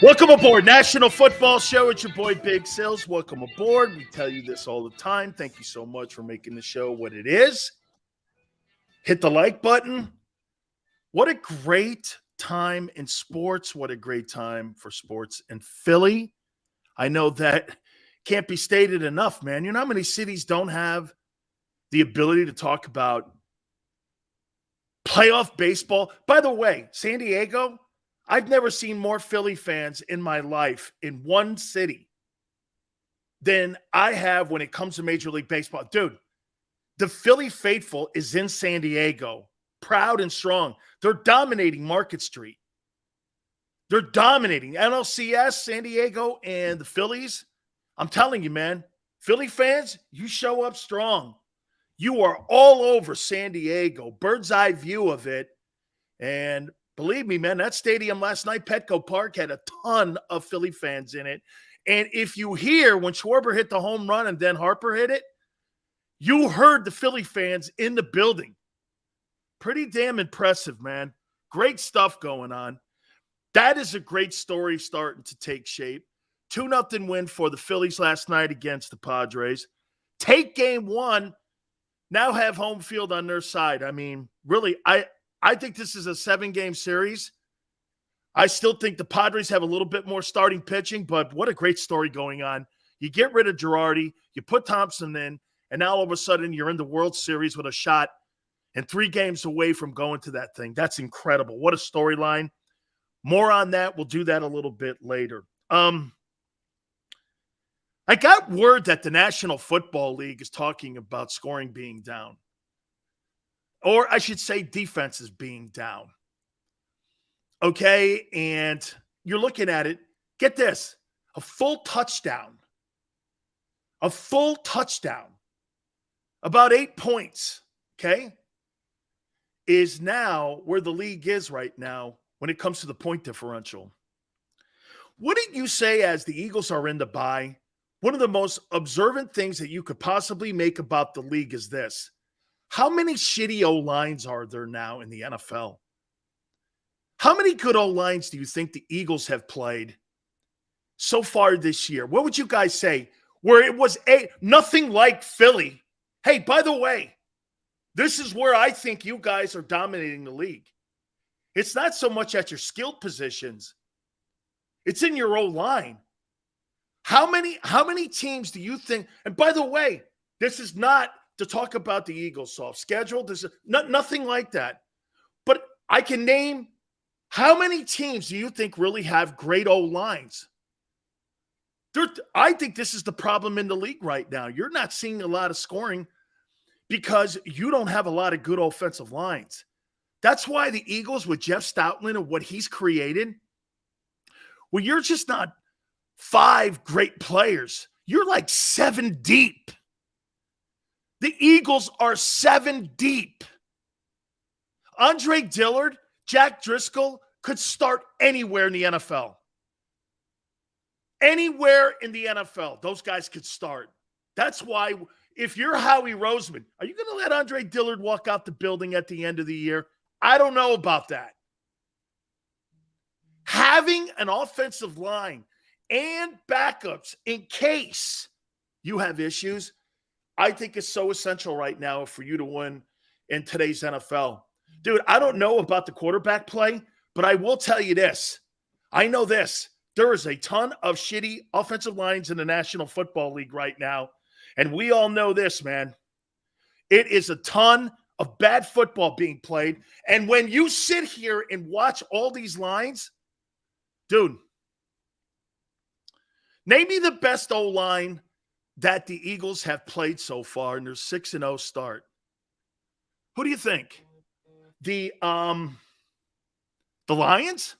Welcome aboard National Football Show. It's your boy Big Sills. Welcome aboard. We tell you this all the time. Thank you so much for making the show what it is. Hit the like button. What a great time in sports. What a great time for sports in Philly. I know that can't be stated enough, man. You know how many cities don't have the ability to talk about playoff baseball? By the way, San Diego, I've never seen more Philly fans in my life in one city than I have when it comes to Major League Baseball. Dude, the Philly faithful is in San Diego, proud and strong. They're dominating Market Street. They're dominating NLCS, San Diego, and the Phillies. I'm telling you, man, Philly fans, you show up strong. You are all over San Diego, bird's eye view of it. And believe me, man, that stadium last night, Petco Park, had a ton of Philly fans in it. And if you hear when Schwarber hit the home run and then Harper hit it, you heard the Philly fans in the building. Pretty damn impressive, man. Great stuff going on. That is a great story starting to take shape. 2-0 win for the Phillies last night against the Padres. Take game one, now have home field on their side. I mean, really, I think this is a 7-game series. I still think the Padres have a little bit more starting pitching, but what a great story going on. You get rid of Girardi, you put Thompson in, and now all of a sudden you're in the World Series with a shot and 3 games away from going to that thing. That's incredible. What a storyline. More on that. We'll do that a little bit later. I got word that the National Football League is talking about scoring being down. Or I should say defenses being down. Okay, and you're looking at it. Get this, a full touchdown, about 8 points, okay, is now where the league is right now when it comes to the point differential. Wouldn't you say, as the Eagles are in the bye, one of the most observant things that you could possibly make about the league is this? How many shitty O-lines are there now in the NFL? How many good O-lines do you think the Eagles have played so far this year? What would you guys say? Where it was nothing like Philly. Hey, by the way, this is where I think you guys are dominating the league. It's not so much at your skilled positions. It's in your O-line. How many teams do you think? And by the way, this is not to talk about the Eagles' soft schedule. This is nothing like that. But I can name how many teams do you think really have great O-lines? I think this is the problem in the league right now. You're not seeing a lot of scoring because you don't have a lot of good offensive lines. That's why the Eagles with Jeff Stoutland and what he's created, well, you're just not 5 great players. You're like 7 deep. The Eagles are 7 deep. Andre Dillard, Jack Driscoll could start anywhere in the NFL. Anywhere in the NFL, those guys could start. That's why if you're Howie Roseman, are you going to let Andre Dillard walk out the building at the end of the year? I don't know about that. Having an offensive line and backups in case you have issues, I think is so essential right now for you to win in today's NFL. Dude, I don't know about the quarterback play, but I will tell you this. I know this. There is a ton of shitty offensive lines in the National Football League right now, and we all know this, man. It is a ton of bad football being played, and when you sit here and watch all these lines, dude, name me the best O-line that the Eagles have played so far in their 6-0 start. Who do you think? The Lions?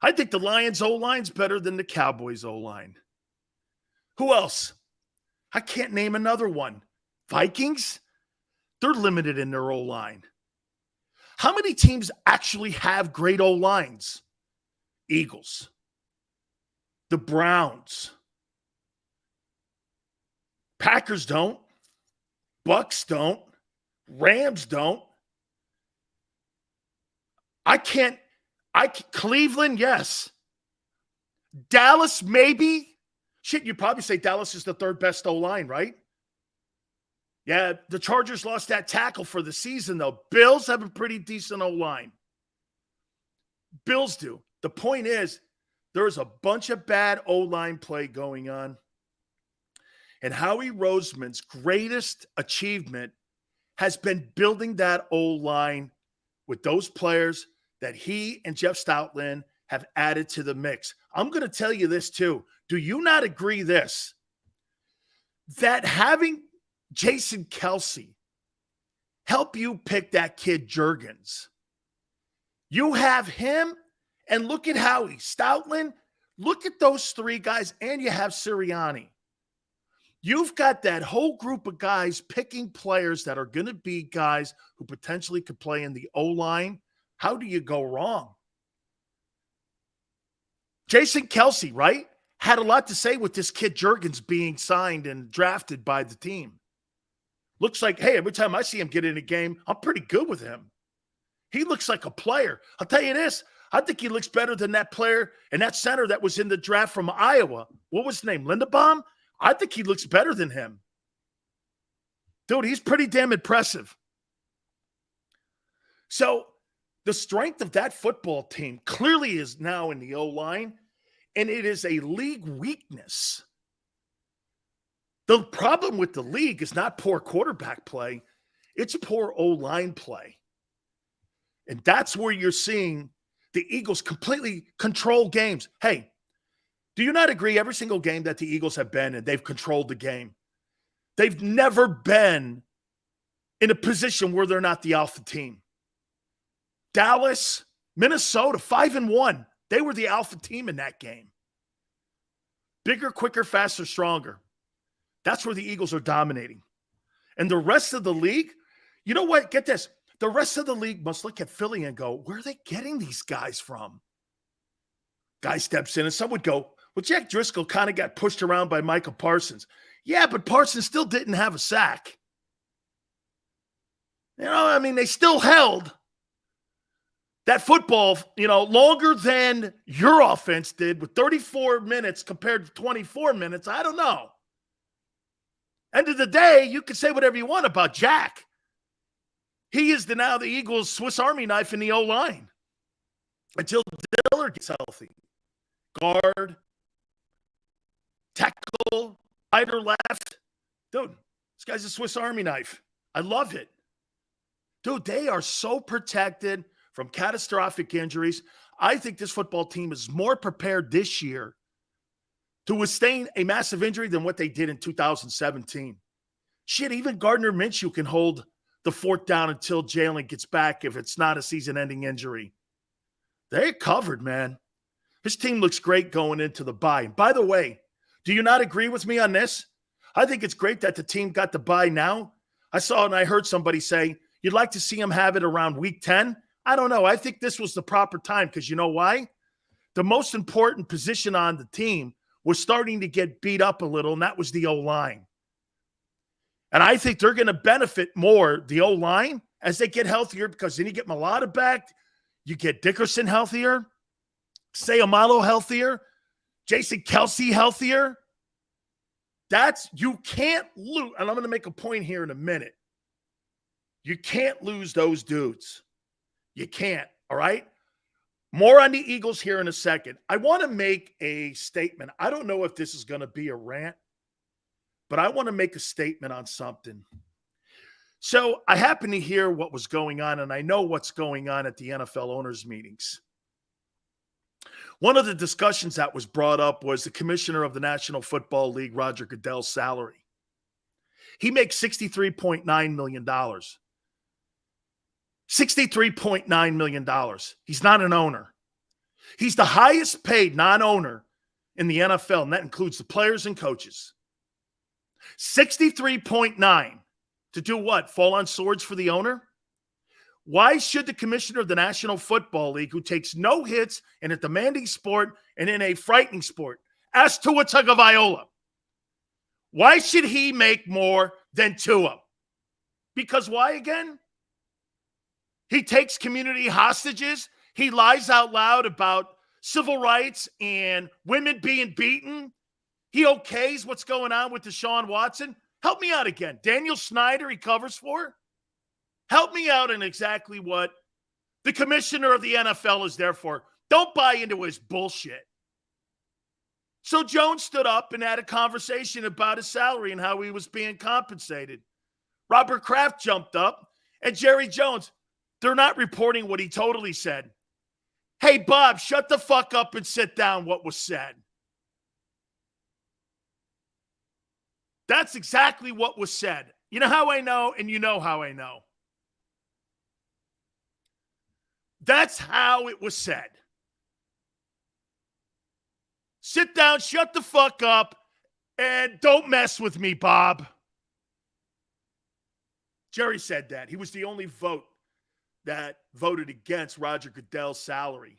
I think the Lions O-line's better than the Cowboys O-line. Who else? I can't name another one. Vikings? They're limited in their O-line. How many teams actually have great O-lines? Eagles. The Browns. Packers don't. Bucks don't. Rams don't. Cleveland, yes. Dallas, maybe. Shit, you'd probably say Dallas is the third best O-line, right? Yeah, the Chargers lost that tackle for the season, though. Bills have a pretty decent O-line. Bills do. The point is, there's a bunch of bad O-line play going on. And Howie Roseman's greatest achievement has been building that O-line with those players that he and Jeff Stoutland have added to the mix. I'm going to tell you this too. Do you not agree this? That having Jason Kelce help you pick that kid Juergens. You have him, and look at Howie. Stoutland, look at those three guys, and you have Sirianni. You've got that whole group of guys picking players that are going to be guys who potentially could play in the O-line. How do you go wrong? Jason Kelce, right, had a lot to say with this kid Juergens being signed and drafted by the team. Looks like, hey, every time I see him get in a game, I'm pretty good with him. He looks like a player. I'll tell you this. I think he looks better than that player and that center that was in the draft from Iowa. What was his name? Linderbaum? I think he looks better than him. Dude, he's pretty damn impressive. So the strength of that football team clearly is now in the O-line, and it is a league weakness. The problem with the league is not poor quarterback play. It's poor O-line play. And that's where you're seeing the Eagles completely control games. Hey, do you not agree every single game that the Eagles have been in, they've controlled the game? They've never been in a position where they're not the alpha team. Dallas, Minnesota, 5-1. They were the alpha team in that game. Bigger, quicker, faster, stronger. That's where the Eagles are dominating. And the rest of the league, you know what? Get this. The rest of the league must look at Philly and go, where are they getting these guys from? Guy steps in and some would go, well, Jack Driscoll kind of got pushed around by Michael Parsons. Yeah, but Parsons still didn't have a sack. You know, I mean, they still held that football, you know, longer than your offense did with 34 minutes compared to 24 minutes. I don't know. End of the day, you can say whatever you want about Jack. He is now the Eagles' Swiss Army knife in the O-line until Dillard gets healthy. Guard, tackle, right or left. Dude, this guy's a Swiss Army knife. I love it. Dude, they are so protected from catastrophic injuries. I think this football team is more prepared this year to withstand a massive injury than what they did in 2017. Shit, even Gardner Minshew can hold the fourth down until Jalen gets back if it's not a season-ending injury. They're covered, man. His team looks great going into the bye. By the way, do you not agree with me on this? I think it's great that the team got the bye now. I saw and I heard somebody say, you'd like to see him have it around week 10? I don't know. I think this was the proper time because you know why? The most important position on the team was starting to get beat up a little, and that was the O-line. And I think they're going to benefit more, the O-line, as they get healthier because then you get Mulata back, you get Dickerson healthier, Sayamalo healthier, Jason Kelce healthier. You can't lose, and I'm going to make a point here in a minute. You can't lose those dudes. You can't, all right? More on the Eagles here in a second. I want to make a statement. I don't know if this is going to be a rant, but I want to make a statement on something. So I happen to hear what was going on, and I know what's going on at the NFL owners' meetings. One of the discussions that was brought up was the commissioner of the National Football League, Roger Goodell's salary. He makes $63.9 million. $63.9 million. He's not an owner. He's the highest paid non-owner in the NFL, and that includes the players and coaches. 63.9 to do what? Fall on swords for the owner? Why should the commissioner of the National Football League, who takes no hits in a demanding sport and in a frightening sport, as Tua Tagovailoa, why should he make more than Tua? Because why again? He takes community hostages. He lies out loud about civil rights and women being beaten. He okays what's going on with Deshaun Watson. Help me out again. Daniel Snyder he covers for? Help me out in exactly what the commissioner of the NFL is there for. Don't buy into his bullshit. So Jones stood up and had a conversation about his salary and how he was being compensated. Robert Kraft jumped up, and Jerry Jones, they're not reporting what he totally said. Hey, Bob, shut the fuck up and sit down what was said. That's exactly what was said. You know how I know, and you know how I know. That's how it was said. Sit down, shut the fuck up, and don't mess with me, Bob. Jerry said that. He was the only vote that voted against Roger Goodell's salary.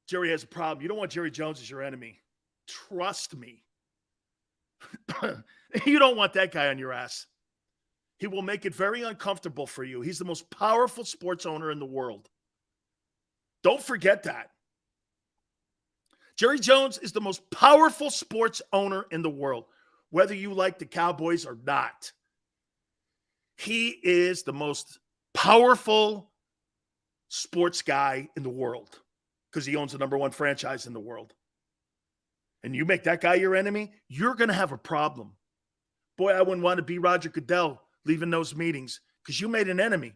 Jerry has a problem. You don't want Jerry Jones as your enemy. Trust me. You don't want that guy on your ass. He will make it very uncomfortable for you. He's the most powerful sports owner in the world. Don't forget that. Jerry Jones is the most powerful sports owner in the world, whether you like the Cowboys or not. He is the most powerful sports guy in the world because he owns the number one franchise in the world. And you make that guy your enemy, you're going to have a problem. Boy, I wouldn't want to be Roger Goodell leaving those meetings because you made an enemy.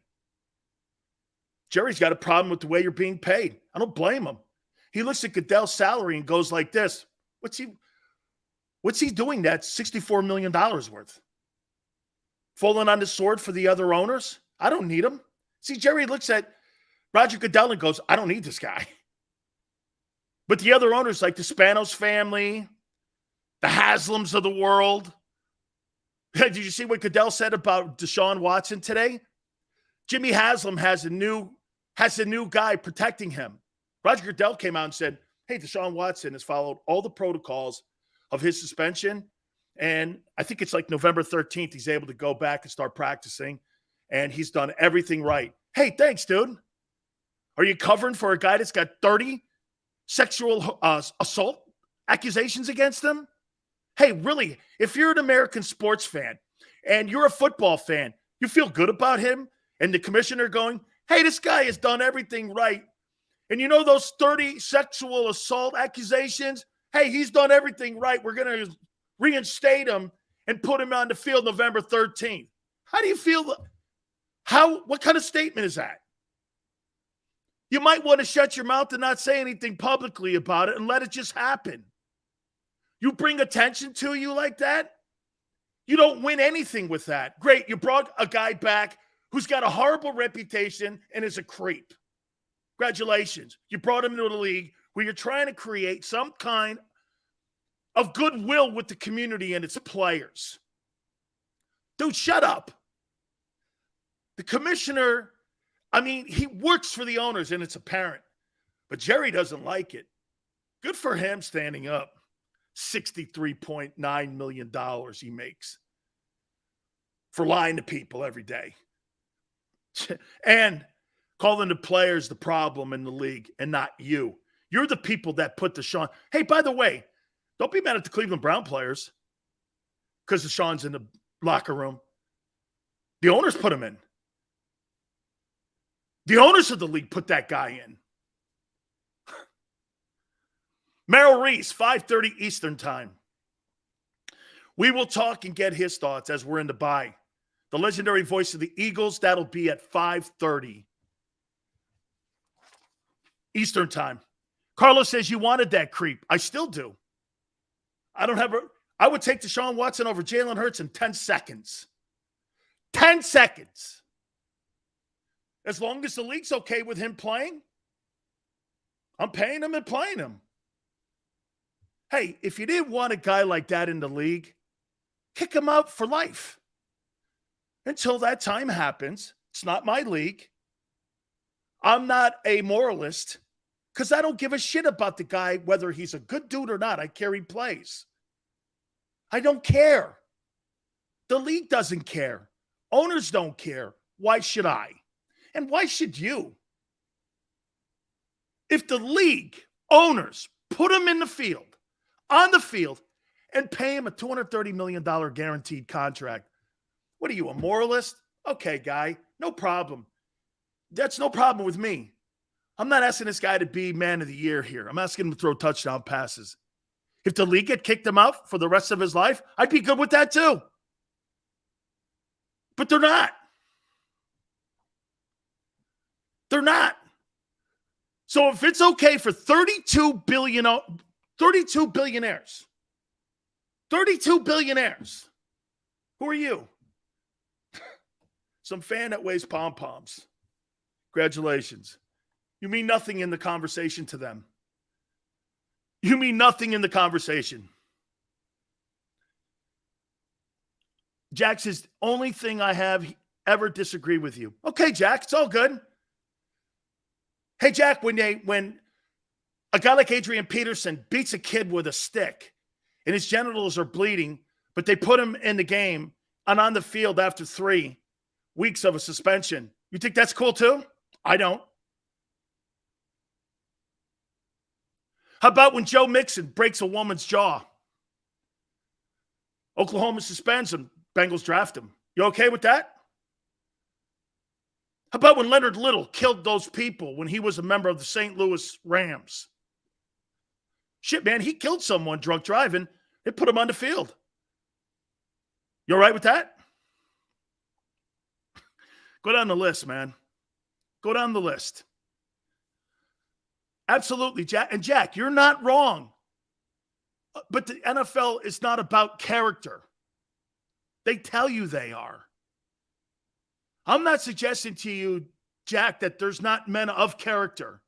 Jerry's got a problem with the way you're being paid. I don't blame him. He looks at Goodell's salary and goes like this. What's he doing that's $64 million worth? Falling on the sword for the other owners? I don't need him. See, Jerry looks at Roger Goodell and goes, I don't need this guy. But the other owners like the Spanos family, the Haslams of the world. Did you see what Goodell said about Deshaun Watson today? Jimmy Haslam has a new guy protecting him. Roger Goodell came out and said, hey, Deshaun Watson has followed all the protocols of his suspension. And I think it's like November 13th, he's able to go back and start practicing. And he's done everything right. Hey, thanks, dude. Are you covering for a guy that's got 30 sexual assault accusations against him? Hey, really, if you're an American sports fan and you're a football fan, you feel good about him and the commissioner going, hey, this guy has done everything right. And you know those 30 sexual assault accusations? Hey, he's done everything right. We're going to reinstate him and put him on the field November 13th. How do you feel? What kind of statement is that? You might want to shut your mouth and not say anything publicly about it and let it just happen. You bring attention to you like that, you don't win anything with that. Great, you brought a guy back who's got a horrible reputation and is a creep. Congratulations. You brought him into the league where you're trying to create some kind of goodwill with the community and its players. Dude, shut up. The commissioner, he works for the owners and it's apparent. But Jerry doesn't like it. Good for him standing up. $63.9 million he makes for lying to people every day. And calling the players the problem in the league and not you. You're the people that put Deshaun. Hey, by the way, don't be mad at the Cleveland Brown players because Deshaun's in the locker room. The owners put him in. The owners of the league put that guy in. Merrill Reese, 5:30 Eastern time. We will talk and get his thoughts as we're in the bye. The legendary voice of the Eagles, that'll be at 5:30 Eastern time. Carlos says you wanted that creep. I still do. I would take Deshaun Watson over Jalen Hurts in 10 seconds. 10 seconds. As long as the league's okay with him playing, I'm paying him and playing him. Hey, if you didn't want a guy like that in the league, kick him out for life. Until that time happens, it's not my league. I'm not a moralist because I don't give a shit about the guy, whether he's a good dude or not. I care he plays. I don't care. The league doesn't care. Owners don't care. Why should I? And why should you? If the league owners put him in the field, on the field, and pay him a $230 million guaranteed contract, what are you, a moralist? Okay, guy, no problem. That's no problem with me. I'm not asking this guy to be man of the year here. I'm asking him to throw touchdown passes. If the league had kicked him out for the rest of his life, I'd be good with that too. But they're not. They're not. So if it's okay for 32 billionaires, 32 billionaires, who are you? Some fan that weighs pom-poms. Congratulations. You mean nothing in the conversation to them. You mean nothing in the conversation. Jack says, only thing I have ever disagreed with you. Okay, Jack, it's all good. Hey, Jack, when a guy like Adrian Peterson beats a kid with a stick and his genitals are bleeding, but they put him in the game and on the field after 3 weeks of a suspension, you think that's cool too? I don't. How about when Joe Mixon breaks a woman's jaw? Oklahoma suspends him. Bengals draft him. You okay with that? How about when Leonard Little killed those people when he was a member of the St. Louis Rams? Shit, man, he killed someone drunk driving. They put him on the field. You all right with that? Go down the list, man. Go down the list. Absolutely, Jack. And Jack, you're not wrong. But the NFL is not about character. They tell you they are. I'm not suggesting to you, Jack, that there's not men of character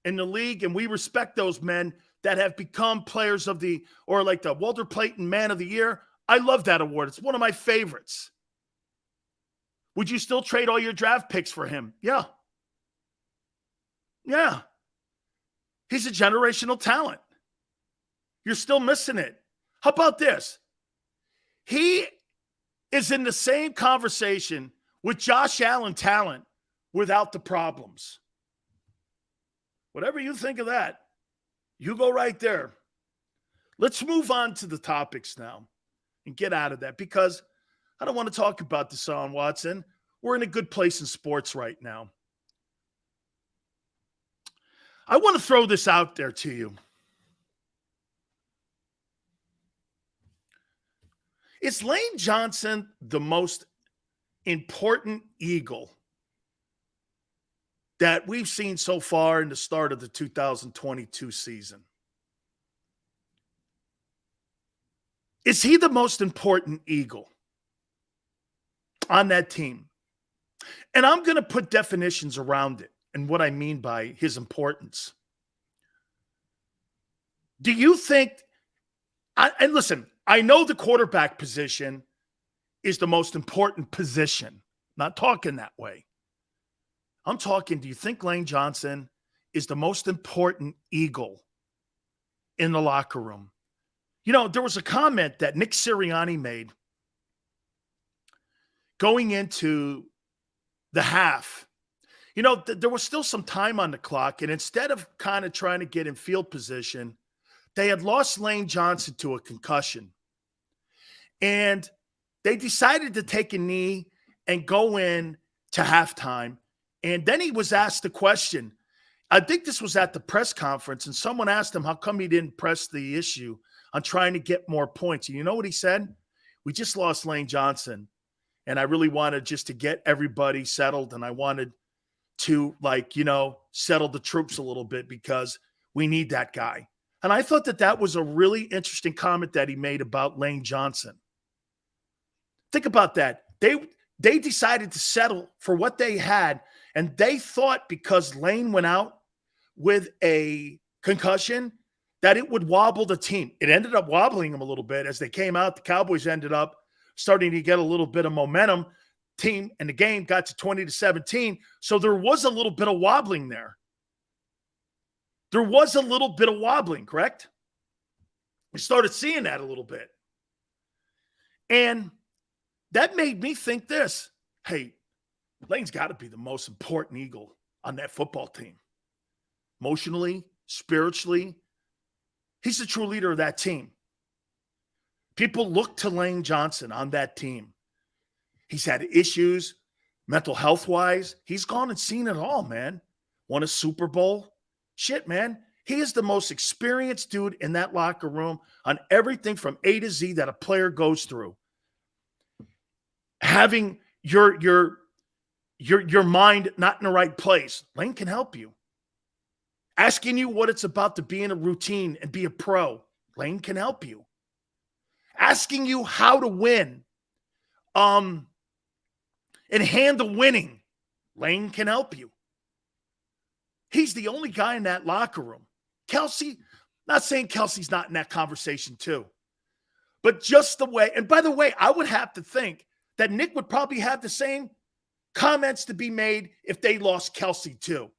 in the league, and we respect those men that have become players of the, or like the Walter Payton Man of the Year. I love that award. It's one of my favorites. Would you still trade all your draft picks for him? Yeah. Yeah. He's a generational talent. You're still missing it. How about this? He is in the same conversation with Josh Allen talent without the problems. Whatever you think of that, you go right there. Let's move on to the topics now and get out of that because I don't want to talk about Deshaun Watson. We're in a good place in sports right now. I want to throw this out there to you. Is Lane Johnson the most important Eagle that we've seen so far in the start of the 2022 season? Is he the most important Eagle on that team? And I'm going to put definitions around it and what I mean by his importance. Do you think, and listen, I know the quarterback position is the most important position. I'm not talking that way. I'm talking, do you think Lane Johnson is the most important Eagle in the locker room? You know, there was a comment that Nick Sirianni made going into the half. You know, there was still some time on the clock, and instead of kind of trying to get in field position, they had lost Lane Johnson to a concussion. And they decided to take a knee and go in to halftime. And then he was asked the question. I think this was at the press conference, and someone asked him how come he didn't press the issue on trying to get more points. And you know what he said? We just lost Lane Johnson, and I really wanted just to get everybody settled, and I wanted to, like, you know, settle the troops a little bit because we need that guy. And I thought that that was a really interesting comment that he made about Lane Johnson. Think about that. They decided to settle for what they had, and they thought because Lane went out with a concussion that it would wobble the team. It ended up wobbling them a little bit as they came out. The Cowboys ended up starting to get a little bit of momentum. Team and the game got to 20-17. So there was a little bit of wobbling there. There was a little bit of wobbling, correct? We started seeing that a little bit. And that made me think this. Hey, Lane's got to be the most important Eagle on that football team. emotionally, spiritually. He's the true leader of that team. People look to Lane Johnson on that team. He's had issues mental health-wise. He's gone and seen it all, man. Won a Super Bowl. Shit, man. He is the most experienced dude in that locker room on everything from A to Z that a player goes through. Having your mind not in the right place, Lane can help you. Asking you what it's about to be in a routine and be a pro, Lane can help you. Asking you how to win, and handle winning, Lane can help you. He's the only guy in that locker room. Kelsey, not saying Kelsey's not in that conversation too, but just the way, and by the way, I would have to think that Nick would probably have the same comments to be made if they lost Kelsey too.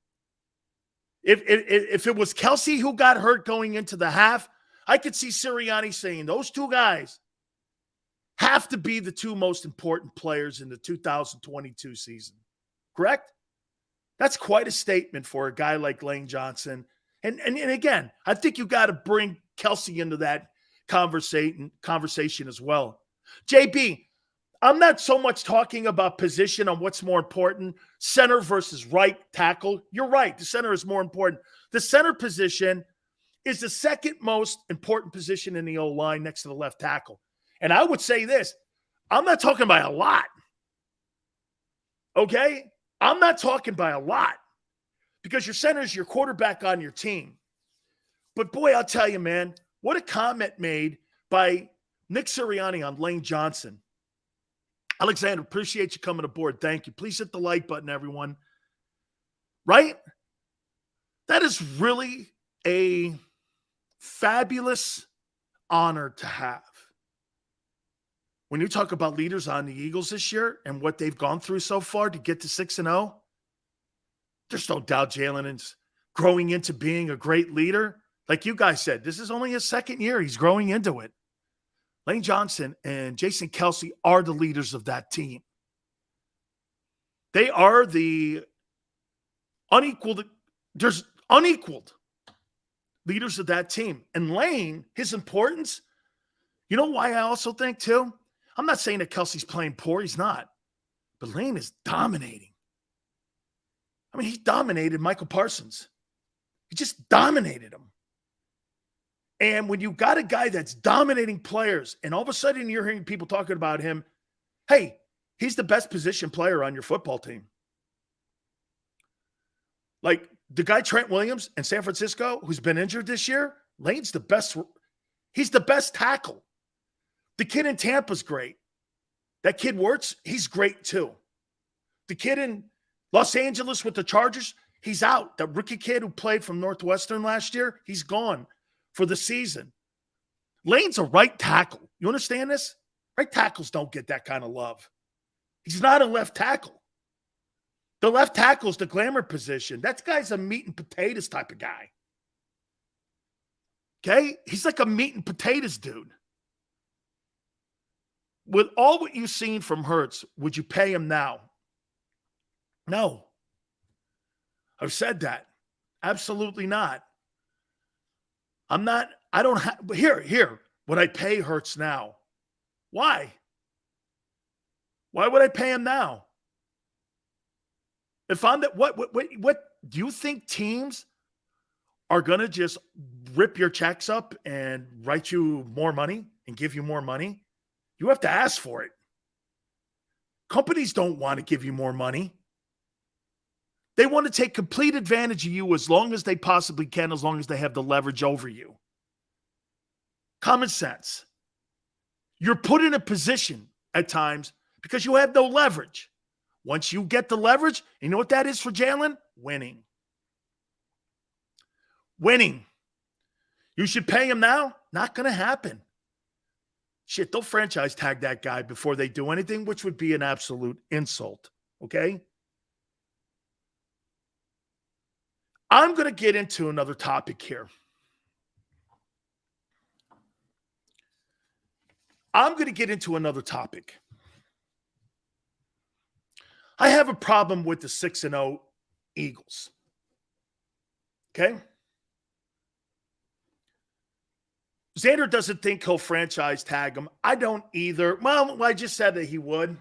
If it was Kelsey who got hurt going into the half, I could see Sirianni saying those two guys have to be the two most important players in the 2022 season. Correct? That's quite a statement for a guy like Lane Johnson. And again, I think you got to bring Kelsey into that conversation as well. JB, I'm not so much talking about position on what's more important, center versus right tackle. You're right. The center is more important. The center position is the second most important position in the O-line next to the left tackle. And I would say this, I'm not talking by a lot. Okay? I'm not talking by a lot because your center is your quarterback on your team. But boy, I'll tell you, man, what a comment made by Nick Sirianni on Lane Johnson. Alexander, appreciate you coming aboard. Thank you. Please hit the like button, everyone. Right? That is really a fabulous honor to have. When you talk about leaders on the Eagles this year and what they've gone through so far to get to 6-0, there's no doubt Jalen is growing into being a great leader. Like you guys said, this is only his second year. He's growing into it. Lane Johnson and Jason Kelsey are the leaders of that team. They are the unequaled leaders of that team. And Lane, his importance, you know why I also think too? I'm not saying that Kelsey's playing poor. He's not. But Lane is dominating. I mean, he dominated Michael Parsons. He just dominated him. And when you got a guy that's dominating players, and all of a sudden you're hearing people talking about him, hey, he's the best position player on your football team. Like the guy Trent Williams in San Francisco, who's been injured this year, Lane's the best. He's the best tackle. The kid in Tampa's great. That kid Wirtz, he's great too. The kid in Los Angeles with the Chargers, he's out. That rookie kid who played from Northwestern last year, he's gone for the season. Lane's a right tackle. You understand this? Right tackles don't get that kind of love. He's not a left tackle. The left tackle is the glamour position. That guy's a meat and potatoes type of guy. Okay? He's like a meat and potatoes dude. With all what you've seen from Hurts, would you pay him now? No. I've said that. Absolutely not. Here, would I pay Hurts now? Why? Why would I pay him now? If I'm that, what do you think teams are going to just rip your checks up and write you more money and give you more money? You have to ask for it. Companies don't want to give you more money. They want to take complete advantage of you as long as they possibly can, as long as they have the leverage over you. Common sense. You're put in a position at times because you have no leverage. Once you get the leverage, you know what that is for Jalen? Winning. Winning. You should pay him now? Not going to happen. Shit, they'll franchise tag that guy before they do anything, which would be an absolute insult. Okay? I'm going to get into another topic here. I have a problem with the 6-0 Eagles. Okay? Xander doesn't think he'll franchise tag him. I don't either. Well, I just said that he would.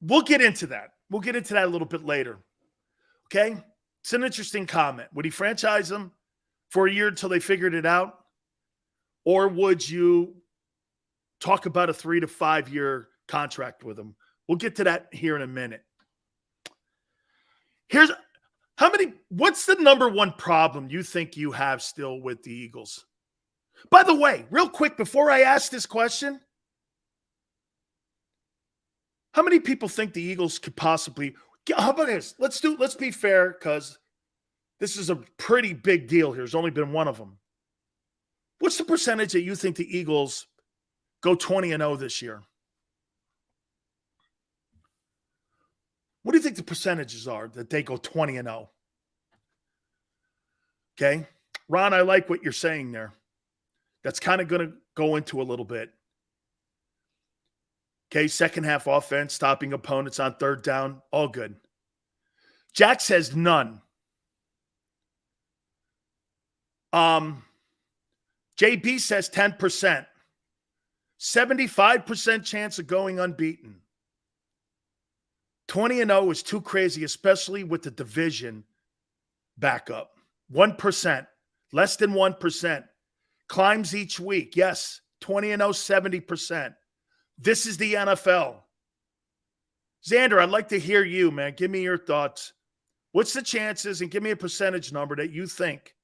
We'll get into that. We'll get into that a little bit later. Okay? It's an interesting comment. Would he franchise him for a year until they figured it out? Or would you talk about a 3 to 5 year contract with him? We'll get to that here in a minute. What's the number one problem you think you have still with the Eagles? By the way, real quick, before I ask this question, how many people think the Eagles could possibly, how about this? Let's be fair, because this is a pretty big deal here. There's only been one of them. What's the percentage that you think the Eagles go 20-0 this year? What do you think the percentages are that they go 20-0? Okay. Ron, I like what you're saying there. That's kind of going to go into a little bit. Okay, second half offense, stopping opponents on third down, all good. Jack says none. JB says 10%. 75% chance of going unbeaten. 20-0 is too crazy, especially with the division backup. 1%, less than 1%. Climbs each week. Yes, 20-0, 70%. This is the NFL. Xander, I'd like to hear you, man. Give me your thoughts. What's the chances, and give me a percentage number that you think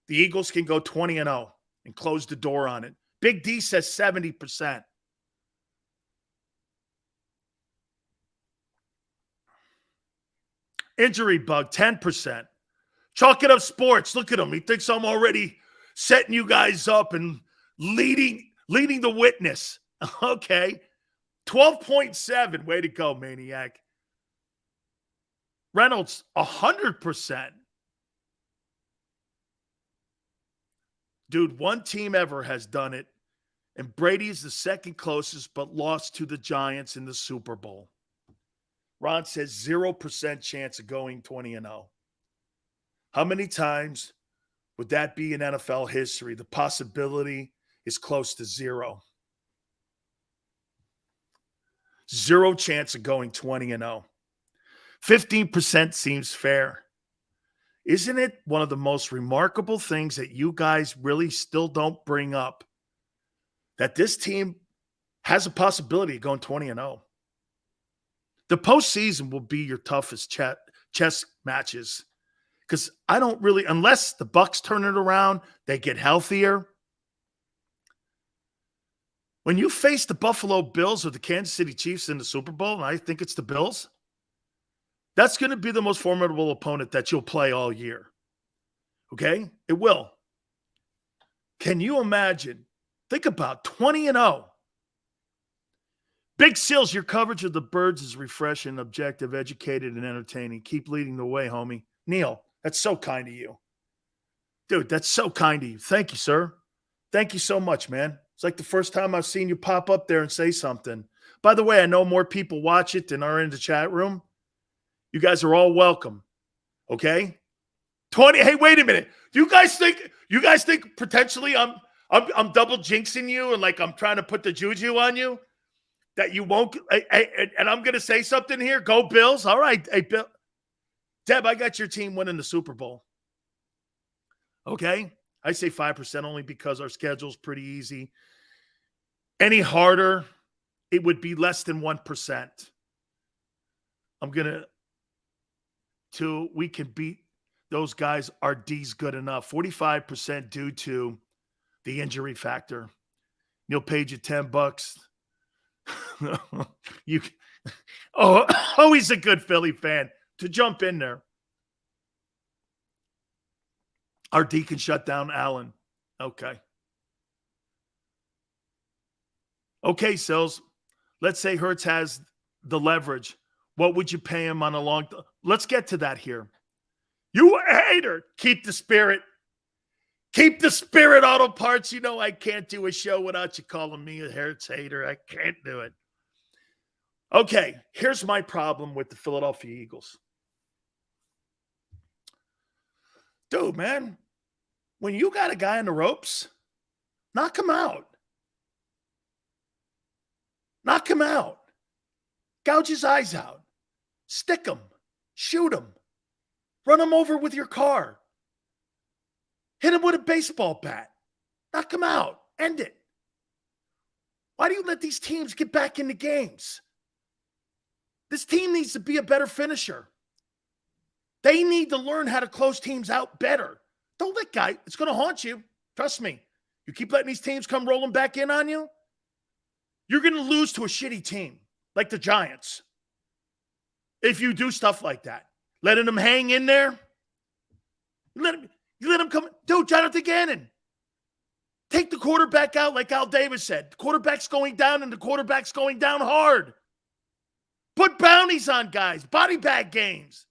the Eagles can go 20-0 and close the door on it? Big D says 70%. Injury bug, 10%. Chalk it up sports. Look at him. He thinks I'm already setting you guys up and leading the witness. Okay. 12.7. Way to go, maniac. Reynolds, 100%. Dude, one team ever has done it, and Brady's the second closest, but lost to the Giants in the Super Bowl. Ron says 0% chance of going 20-0. How many times would that be in NFL history? The possibility is close to 0. 0 chance of going 20-0. 15% seems fair. Isn't it one of the most remarkable things that you guys really still don't bring up? That this team has a possibility of going 20-0. The postseason will be your toughest chess matches. Because I don't really, unless the Bucs turn it around, they get healthier. When you face the Buffalo Bills or the Kansas City Chiefs in the Super Bowl, and I think it's the Bills, that's going to be the most formidable opponent that you'll play all year. Okay? It will. Can you imagine? Think about 20-0. Big Sills, your coverage of the Birds is refreshing, objective, educated, and entertaining. Keep leading the way, homie. Neil, that's so kind of you. Dude, that's so kind of you. Thank you, sir. Thank you so much, man. It's like the first time I've seen you pop up there and say something. By the way, I know more people watch it than are in the chat room. You guys are all welcome. Okay? 20. Hey, wait a minute. You guys think potentially I'm double jinxing you and like I'm trying to put the juju on you? That you won't, and I'm going to say something here. Go Bills. All right. Hey, Bill. Deb, I got your team winning the Super Bowl. Okay? I say 5% only because our schedule's pretty easy. Any harder, it would be less than 1%. I'm going to, we can beat those guys. Our D's good enough. 45% due to the injury factor. Neil Page at $10. He's a good Philly fan to jump in there. Our D can shut down Allen. Okay, Sills. Let's say Hurts has the leverage. What would you pay him on a long? Let's get to that here. You hater. Keep the spirit. Keep the spirit, Auto Parts. You know I can't do a show without you calling me a Hurts hater. I can't do it. Okay, here's my problem with the Philadelphia Eagles. Dude, man, when you got a guy in the ropes, knock him out. Knock him out. Gouge his eyes out. Stick him. Shoot him. Run him over with your car. Hit him with a baseball bat. Knock him out. End it. Why do you let these teams get back into games? This team needs to be a better finisher. They need to learn how to close teams out better. Don't let guy. It's going to haunt you. Trust me. You keep letting these teams come rolling back in on you, you're going to lose to a shitty team like the Giants. If you do stuff like that, letting them hang in there, you let them come. Dude, Jonathan Gannon, take the quarterback out like Al Davis said. The quarterback's going down and the quarterback's going down hard. Put bounties on guys, body bag games.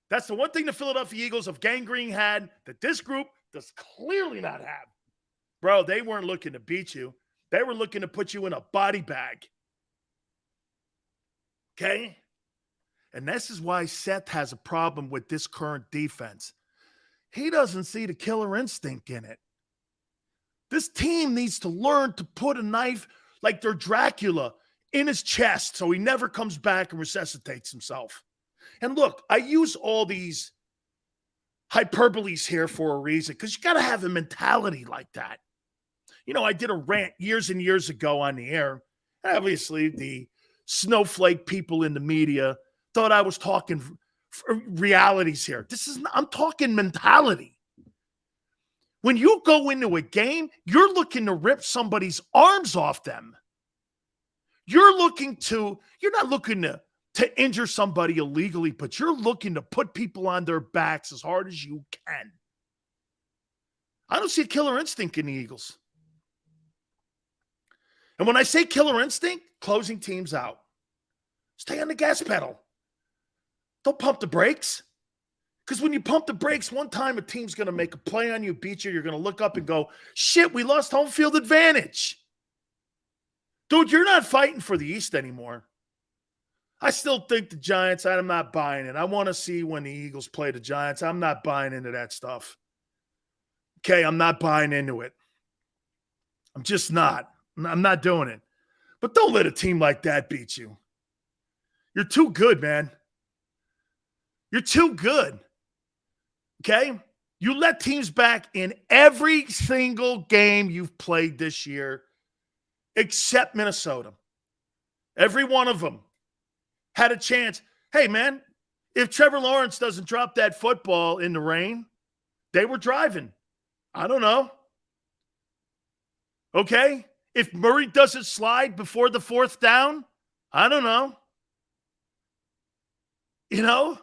That's the one thing the Philadelphia Eagles of Gang Green had that this group does clearly not have. Bro, they weren't looking to beat you. They were looking to put you in a body bag. Okay? And this is why Seth has a problem with this current defense. He doesn't see the killer instinct in it. This team needs to learn to put a knife like they're Dracula in his chest so he never comes back and resuscitates himself. And look, I use all these hyperboles here for a reason because you got to have a mentality like that. You know, I did a rant years and years ago on the air. Obviously, the snowflake people in the media thought I was talking realities here. I'm talking mentality. When you go into a game, you're looking to rip somebody's arms off them. You're not looking to injure somebody illegally, but you're looking to put people on their backs as hard as you can. I don't see a killer instinct in the Eagles. And when I say killer instinct, closing teams out. Stay on the gas pedal. Don't pump the brakes. Because when you pump the brakes, one time a team's going to make a play on you, beat you. You're going to look up and go, shit, we lost home field advantage. Dude, you're not fighting for the East anymore. I still think the Giants, I'm not buying it. I want to see when the Eagles play the Giants. I'm not buying into that stuff. Okay, I'm not buying into it. I'm just not. I'm not doing it. But don't let a team like that beat you. You're too good, man. You're too good. Okay? You let teams back in every single game you've played this year, except Minnesota. Every one of them had a chance. Hey, man, if Trevor Lawrence doesn't drop that football in the rain, they were driving. I don't know. Okay? If Murray doesn't slide before the fourth down, I don't know. You know?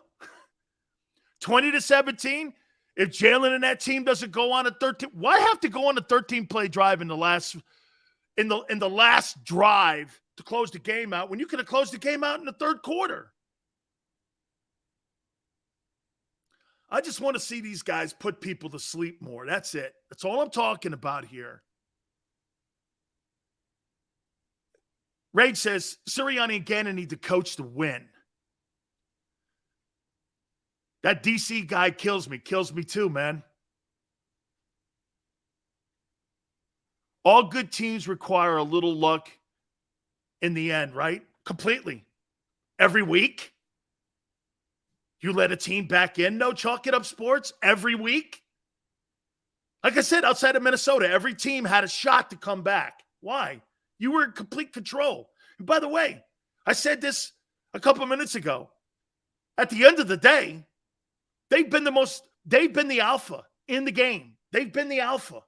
20-17, if Jalen and that team doesn't go on a 13, why have to go on a 13-play drive in the last drive to close the game out when you could have closed the game out in the third quarter? I just want to see these guys put people to sleep more. That's it. That's all I'm talking about here. Raid says, Sirianni and Gannon need to coach to win. That DC guy kills me. Kills me too, man. All good teams require a little luck in the end, right? Completely. Every week? You let a team back in? No, chalk it up sports every week? Like I said, outside of Minnesota, every team had a shot to come back. Why? You were in complete control. And by the way, I said this a couple of minutes ago. At the end of the day, they've been the alpha in the game. They've been the alpha.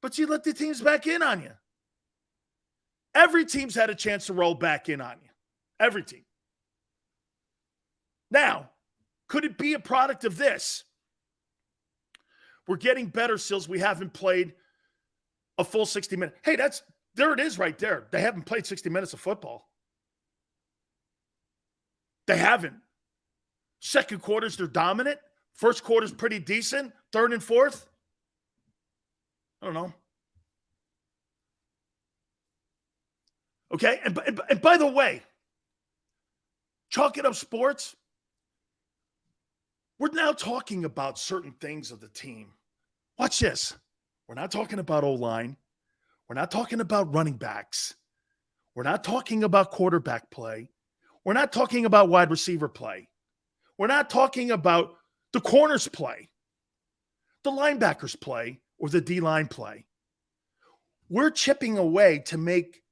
But you let the teams back in on you. Every team's had a chance to roll back in on you. Every team. Now, could it be a product of this? We're getting better, Sills. We haven't played a full 60 minutes. Hey, there it is right there. They haven't played 60 minutes of football. They haven't. Second quarters, they're dominant. First quarter's pretty decent. Third and fourth, I don't know. Okay, and by the way, chalk it up sports. We're now talking about certain things of the team. Watch this. We're not talking about O-line. We're not talking about running backs. We're not talking about quarterback play. We're not talking about wide receiver play. We're not talking about the corners play, the linebackers play, or the D-line play. We're chipping away to make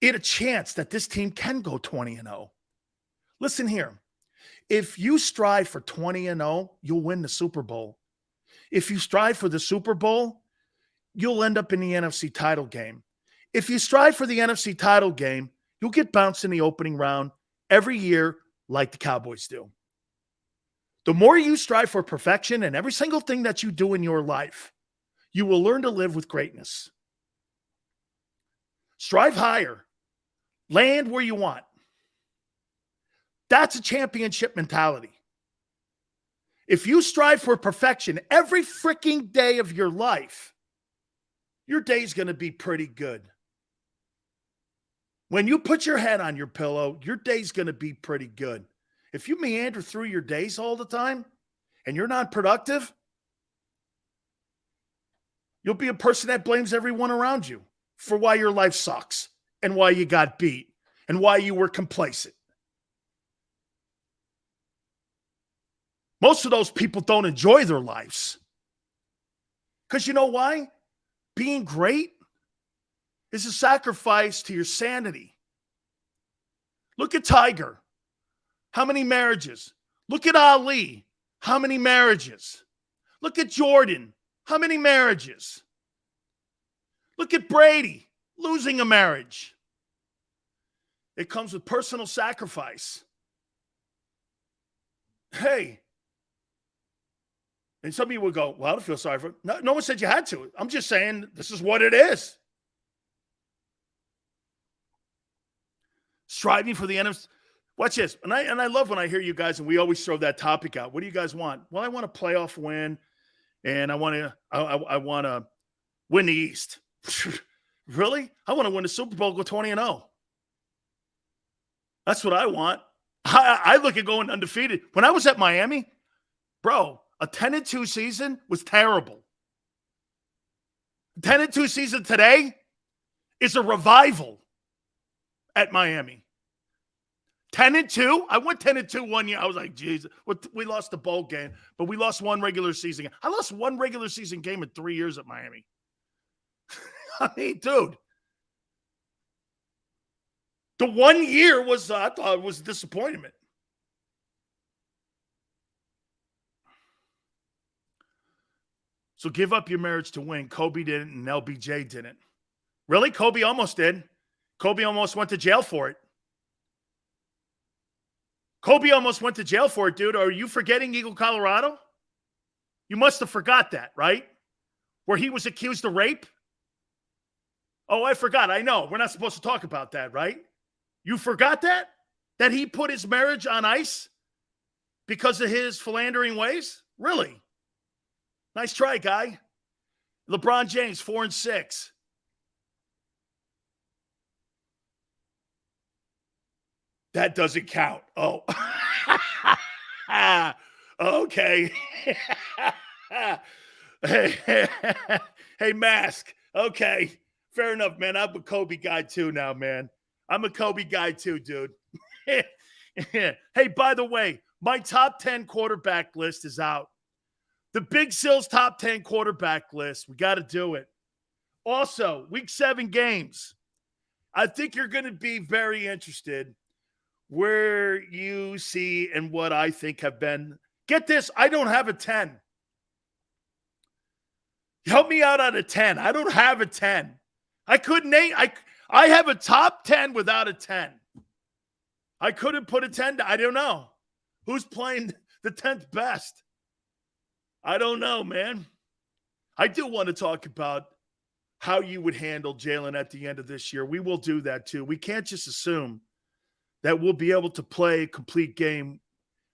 it a chance that this team can go 20-0. Listen here. If you strive for 20-0, you'll win the Super Bowl. If you strive for the Super Bowl, you'll end up in the NFC title game. If you strive for the NFC title game, you'll get bounced in the opening round every year like the Cowboys do. The more you strive for perfection in every single thing that you do in your life, you will learn to live with greatness. Strive higher. Land where you want. That's a championship mentality. If you strive for perfection every freaking day of your life, your day's going to be pretty good. When you put your head on your pillow, your day's going to be pretty good. If you meander through your days all the time and you're not productive, you'll be a person that blames everyone around you for why your life sucks and why you got beat and why you were complacent. Most of those people don't enjoy their lives. Because you know why? Being great is a sacrifice to your sanity. Look at Tiger. How many marriages? Look at Ali. How many marriages? Look at Jordan. How many marriages? Look at Brady losing a marriage. It comes with personal sacrifice. Hey. And some of you would go, well, I don't feel sorry for it. No one said you had to. I'm just saying this is what it is. Striving for the NFC. Watch this. And I love when I hear you guys, and we always throw that topic out. What do you guys want? Well, I want a playoff win, and I want to win the East. Really? I want to win the Super Bowl, go 20-0. That's what I want. I look at going undefeated. When I was at Miami, bro, a 10-2 season was terrible. 10-2 season today is a revival at Miami. 10-2? I went 10-2 one year. I was like, Jesus. We lost the bowl game, but we lost one regular season game. I lost one regular season game in 3 years at Miami. I mean, dude. The 1 year was, I thought it was a disappointment. So give up your marriage to win. Kobe didn't and LBJ didn't. Really? Kobe almost did. Kobe almost went to jail for it. Kobe almost went to jail for it, dude. Are you forgetting Eagle, Colorado? You must have forgot that, right? Where he was accused of rape? Oh, I forgot. I know. We're not supposed to talk about that, right? You forgot that? That he put his marriage on ice because of his philandering ways? Really? Nice try, guy. LeBron James, 4-6. That doesn't count. Oh. Okay. Hey, Mask. Okay. Fair enough, man. I'm a Kobe guy too now, man. I'm a Kobe guy too, dude. Hey, by the way, my top 10 quarterback list is out. The Big Sills top 10 quarterback list. We got to do it. Also, week 7 games. I think you're going to be very interested where you see and what I think have been. Get this, I don't have a 10. Help me out on a 10. I don't have a 10. I couldn't name. I have a top 10 without a 10. I couldn't put a 10. I don't know. Who's playing the 10th best? I don't know, man. I do want to talk about how you would handle Jalen at the end of this year. We will do that too. We can't just assume that we'll be able to play a complete game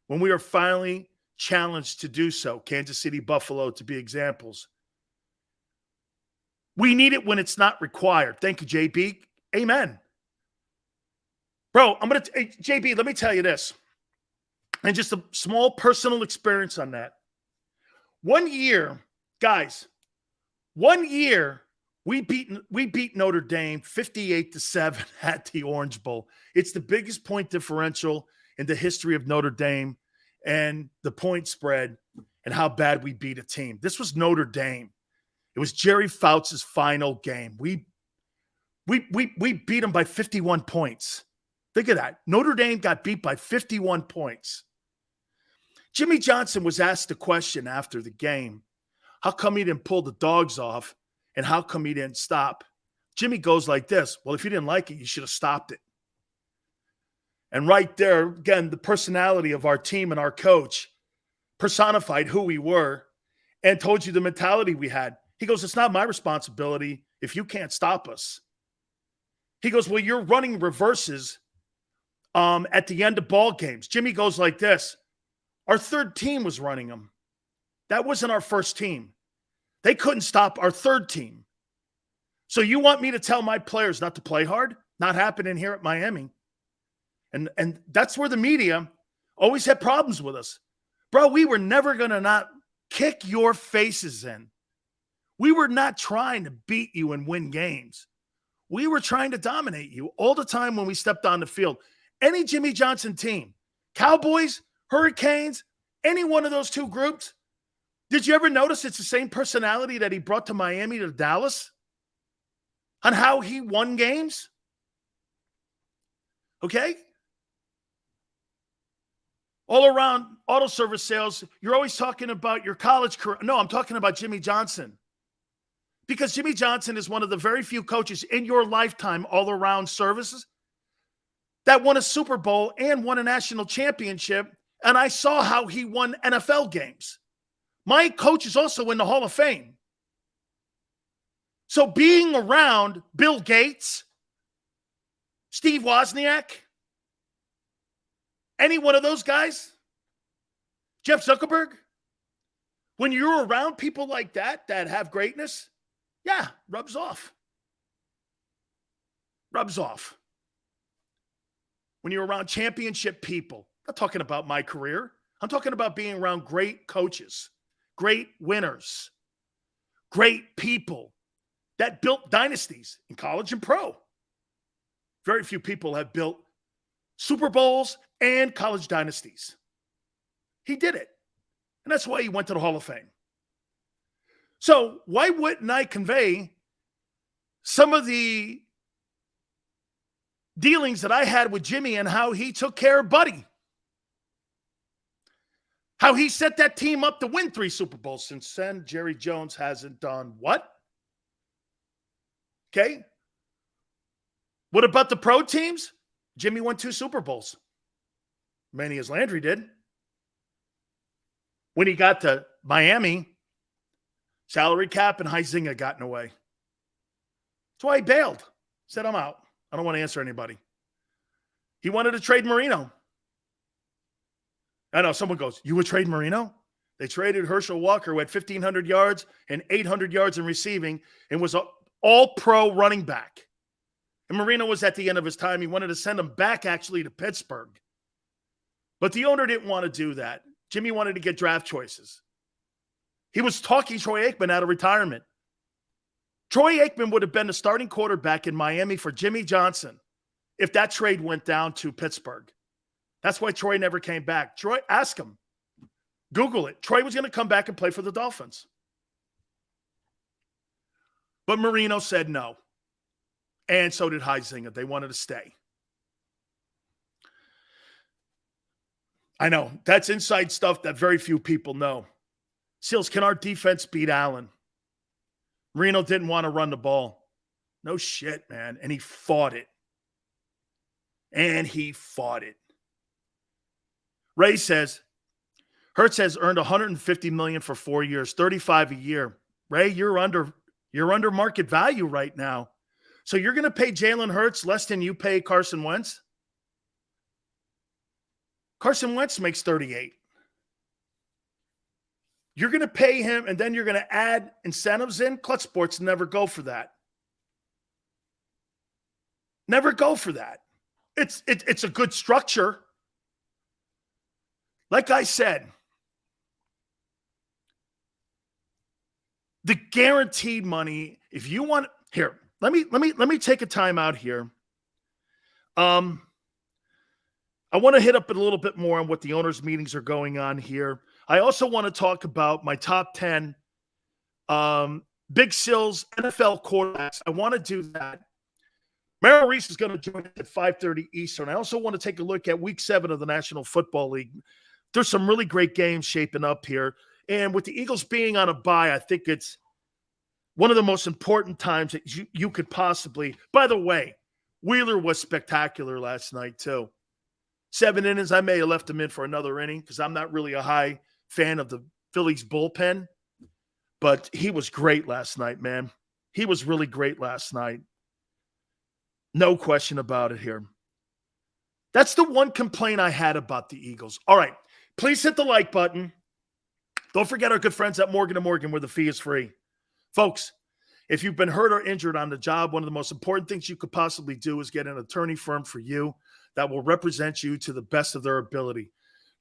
when we are finally challenged to do so. Kansas City, Buffalo, to be examples. We need it when it's not required. Thank you, JB. Amen. Bro, JB, let me tell you this. And just a small personal experience on that. One year, guys, we beat Notre Dame 58-7 at the Orange Bowl. It's the biggest point differential in the history of Notre Dame and the point spread and how bad we beat a team. This was Notre Dame. It was Jerry Fouts' final game. We beat them by 51 points. Think of that. Notre Dame got beat by 51 points. Jimmy Johnson was asked a question after the game. How come he didn't pull the dogs off? And how come he didn't stop? Jimmy goes like this. Well, if you didn't like it, you should have stopped it. And right there, again, the personality of our team and our coach personified who we were and told you the mentality we had. He goes, it's not my responsibility if you can't stop us. He goes, well, you're running reverses at the end of ball games. Jimmy goes like this. Our third team was running them. That wasn't our first team. They couldn't stop our third team. So you want me to tell my players not to play hard? Not happening here at Miami. And that's where the media always had problems with us. Bro, we were never going to not kick your faces in. We were not trying to beat you and win games. We were trying to dominate you all the time when we stepped on the field. Any Jimmy Johnson team, Cowboys, Hurricanes, any one of those two groups, did you ever notice it's the same personality that he brought to Miami to Dallas? On how he won games? Okay? All around auto service sales, you're always talking about your college career. No, I'm talking about Jimmy Johnson. Because Jimmy Johnson is one of the very few coaches in your lifetime all around services that won a Super Bowl and won a national championship. And I saw how he won NFL games. My coach is also in the Hall of Fame. So being around Bill Gates, Steve Wozniak, any one of those guys, Jeff Zuckerberg, when you're around people like that have greatness, yeah, rubs off. Rubs off. When you're around championship people, I'm not talking about my career. I'm talking about being around great coaches, great winners, great people that built dynasties in college and pro. Very few people have built Super Bowls and college dynasties. He did it. And that's why he went to the Hall of Fame. So why wouldn't I convey some of the dealings that I had with Jimmy and how he took care of Buddy? How he set that team up to win 3 Super Bowls. Since then, Jerry Jones hasn't done what? Okay. What about the pro teams? Jimmy won 2 Super Bowls. Many as Landry did. When he got to Miami, salary cap and Huizinga got in the way. That's why he bailed. Said, I'm out. I don't want to answer anybody. He wanted to trade Marino. I know someone goes, you would trade Marino? They traded Herschel Walker, who had 1,500 yards and 800 yards in receiving and was an all-pro running back. And Marino was at the end of his time. He wanted to send him back, actually, to Pittsburgh. But the owner didn't want to do that. Jimmy wanted to get draft choices. He was talking Troy Aikman out of retirement. Troy Aikman would have been the starting quarterback in Miami for Jimmy Johnson if that trade went down to Pittsburgh. That's why Troy never came back. Troy, ask him. Google it. Troy was going to come back and play for the Dolphins. But Marino said no. And so did Huizinga. They wanted to stay. I know. That's inside stuff that very few people know. Sills, can our defense beat Allen? Marino didn't want to run the ball. No shit, man. And he fought it. Ray says, Hurts has earned $150 million for 4 years, $35 a year. Ray, you're under market value right now. So you're going to pay Jalen Hurts less than you pay Carson Wentz? Carson Wentz makes 38. You're going to pay him, and then you're going to add incentives in? Clutch Sports never go for that. Never go for that. It's a good structure. Like I said, the guaranteed money, if you want here, let me take a time out here. I want to hit up a little bit more on what the owners' meetings are going on here. I also want to talk about my top 10 Big Sills NFL quarterbacks. I want to do that. Merrill Reese is going to join us at 5:30 Eastern. I also want to take a look at Week 7 of the National Football League. There's some really great games shaping up here. And with the Eagles being on a bye, I think it's one of the most important times that you could possibly – by the way, Wheeler was spectacular last night too. 7 innings. I may have left him in for another inning because I'm not really a high fan of the Phillies bullpen. But he was great last night, man. He was really great last night. No question about it here. That's the one complaint I had about the Eagles. All right. Please hit the like button. Don't forget our good friends at Morgan & Morgan, where the fee is free. Folks, if you've been hurt or injured on the job, one of the most important things you could possibly do is get an attorney firm for you that will represent you to the best of their ability.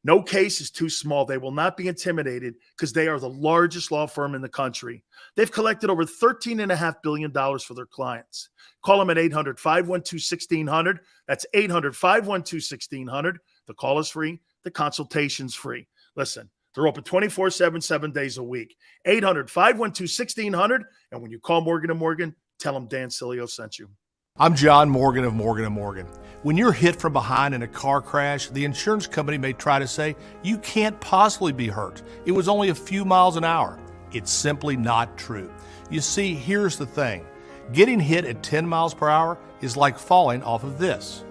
No case is too small. They will not be intimidated because they are the largest law firm in the country. They've collected over $13.5 billion for their clients. Call them at 800-512-1600. That's 800-512-1600. The call is free. The consultation's free. Listen, they're open 24/7, 7 days a week. 800-512-1600. And when you call Morgan & Morgan, tell them Dan Sileo sent you. I'm John Morgan of Morgan & Morgan. When you're hit from behind in a car crash, the insurance company may try to say, you can't possibly be hurt. It was only a few miles an hour. It's simply not true. You see, here's the thing. Getting hit at 10 miles per hour is like falling off of this.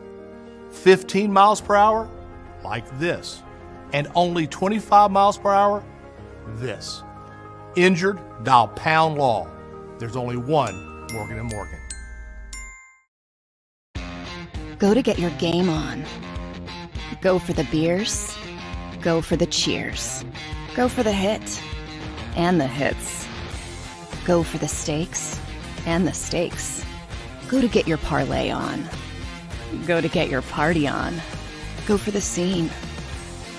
15 miles per hour, like this. And only 25 miles per hour, this. Injured, dial pound law. There's only one Morgan & Morgan. Go to get your game on. Go for the beers. Go for the cheers. Go for the hit and the hits. Go for the stakes and the stakes. Go to get your parlay on. Go to get your party on. Go for the scene.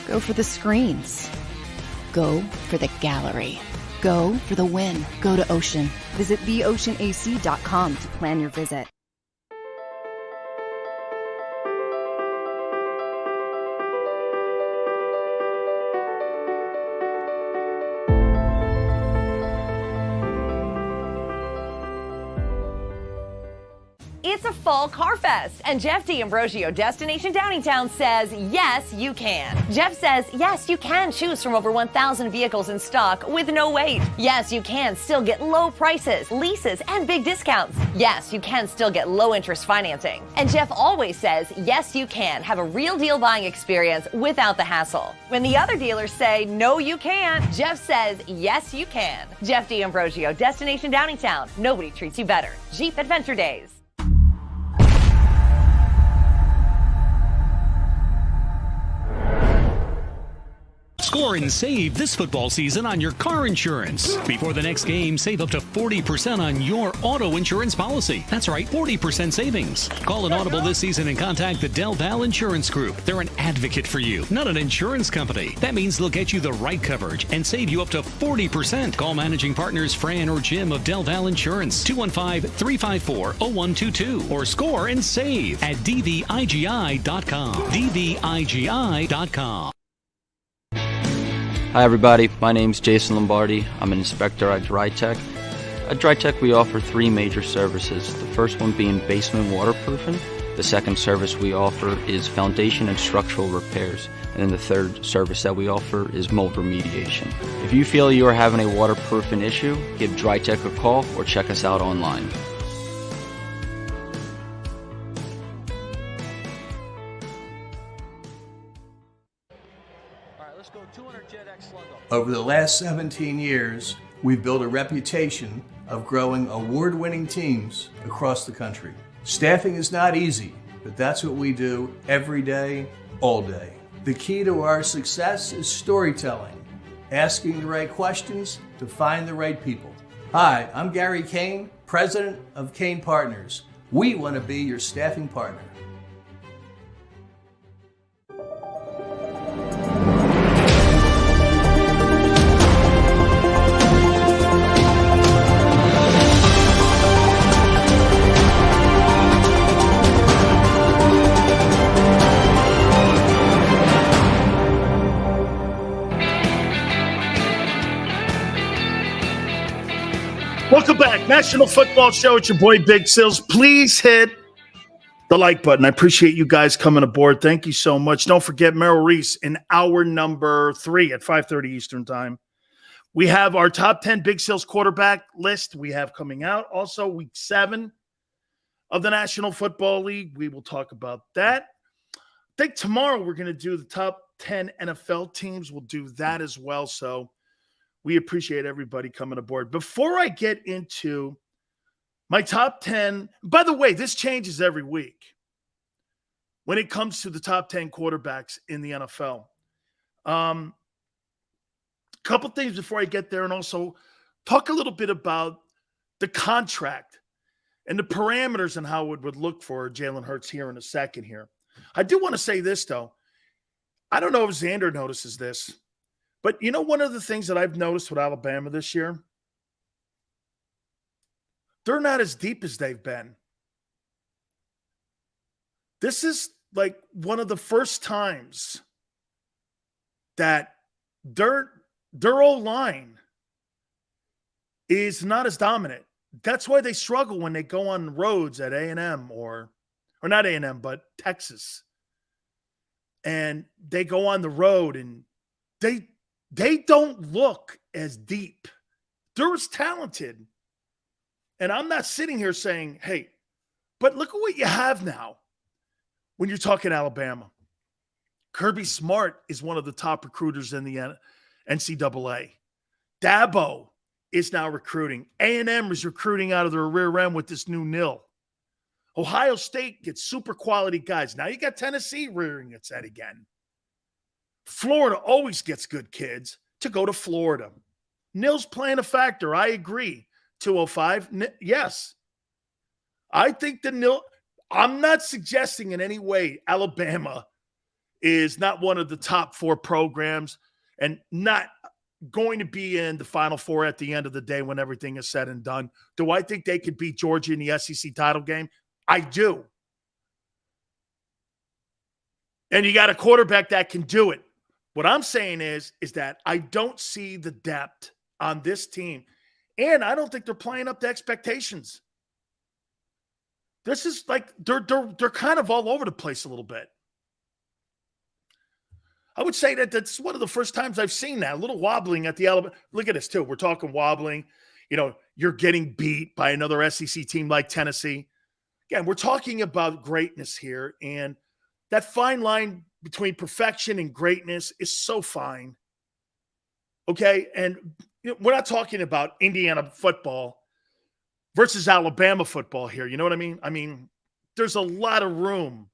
Go for the screens. Go for the gallery. Go for the win. Go to Ocean. Visit theoceanac.com to plan your visit. It's a fall car fest, and Jeff D'Ambrosio, Destination Downingtown, says, yes, you can. Jeff says, yes, you can choose from over 1,000 vehicles in stock with no wait. Yes, you can still get low prices, leases, and big discounts. Yes, you can still get low interest financing. And Jeff always says, yes, you can have a real deal buying experience without the hassle. When the other dealers say, no, you can't, Jeff says, yes, you can. Jeff D'Ambrosio, Destination Downingtown. Nobody treats you better. Jeep Adventure Days. Score and save this football season on your car insurance. Before the next game, save up to 40% on your auto insurance policy. That's right, 40% savings. Call an audible this season and contact the Del Val Insurance Group. They're an advocate for you, not an insurance company. That means they'll get you the right coverage and save you up to 40%. Call managing partners Fran or Jim of Del Val Insurance, 215-354-0122, or score and save at dvigi.com. dvigi.com. Hi everybody, my name's Jason Lombardi. I'm an inspector at DryTech. At DryTech we offer 3 major services, the first one being basement waterproofing, the second service we offer is foundation and structural repairs, and then the third service that we offer is mold remediation. If you feel you are having a waterproofing issue, give DryTech a call or check us out online. Over the last 17 years, we've built a reputation of growing award-winning teams across the country. Staffing is not easy, but that's what we do every day, all day. The key to our success is storytelling, asking the right questions to find the right people. Hi, I'm Gary Kane, president of Kane Partners. We want to be your staffing partner. Welcome back. National Football Show. It's your boy, Big Sills. Please hit the like button. I appreciate you guys coming aboard. Thank you so much. Don't forget Merrill Reese in hour number 3 at 5:30 Eastern Time. We have our top 10 Big Sills quarterback list we have coming out. Also, week 7 of the National Football League. We will talk about that. I think tomorrow we're going to do the top 10 NFL teams. We'll do that as well. So we appreciate everybody coming aboard. Before I get into my top 10, by the way, this changes every week when it comes to the top 10 quarterbacks in the NFL. Couple things before I get there, and also talk a little bit about the contract and the parameters and how it would look for Jalen Hurts here in a second here. I do want to say this, though. I don't know if Xander notices this, but you know one of the things that I've noticed with Alabama this year? They're not as deep as they've been. This is like one of the first times that their O-line is not as dominant. That's why they struggle when they go on roads at A&M or not A&M, but Texas. And they go on the road and they don't look as deep. They're as talented. And I'm not sitting here saying, hey, but look at what you have now when you're talking Alabama. Kirby Smart is one of the top recruiters in the NCAA. Dabo is now recruiting. A&M is recruiting out of their rear end with this new nil. Ohio State gets super quality guys. Now you got Tennessee rearing its head again. Florida always gets good kids to go to Florida. Nil's playing a factor. I agree. 205, yes. I think the nil. I'm not suggesting in any way Alabama is not one of the top 4 programs and not going to be in the Final Four at the end of the day when everything is said and done. Do I think they could beat Georgia in the SEC title game? I do. And you got a quarterback that can do it. What I'm saying is that I don't see the depth on this team, and I don't think they're playing up to expectations. This is like they're kind of all over the place a little bit. I would say that that's one of the first times I've seen that. A little wobbling at the Alabama. Look at this, too. We're talking wobbling. You know, you're getting beat by another SEC team like Tennessee. Again, we're talking about greatness here, and that fine line between perfection and greatness is so fine. Okay? And you know, we're not talking about Indiana football versus Alabama football here. You know what I mean? I mean, there's a lot of room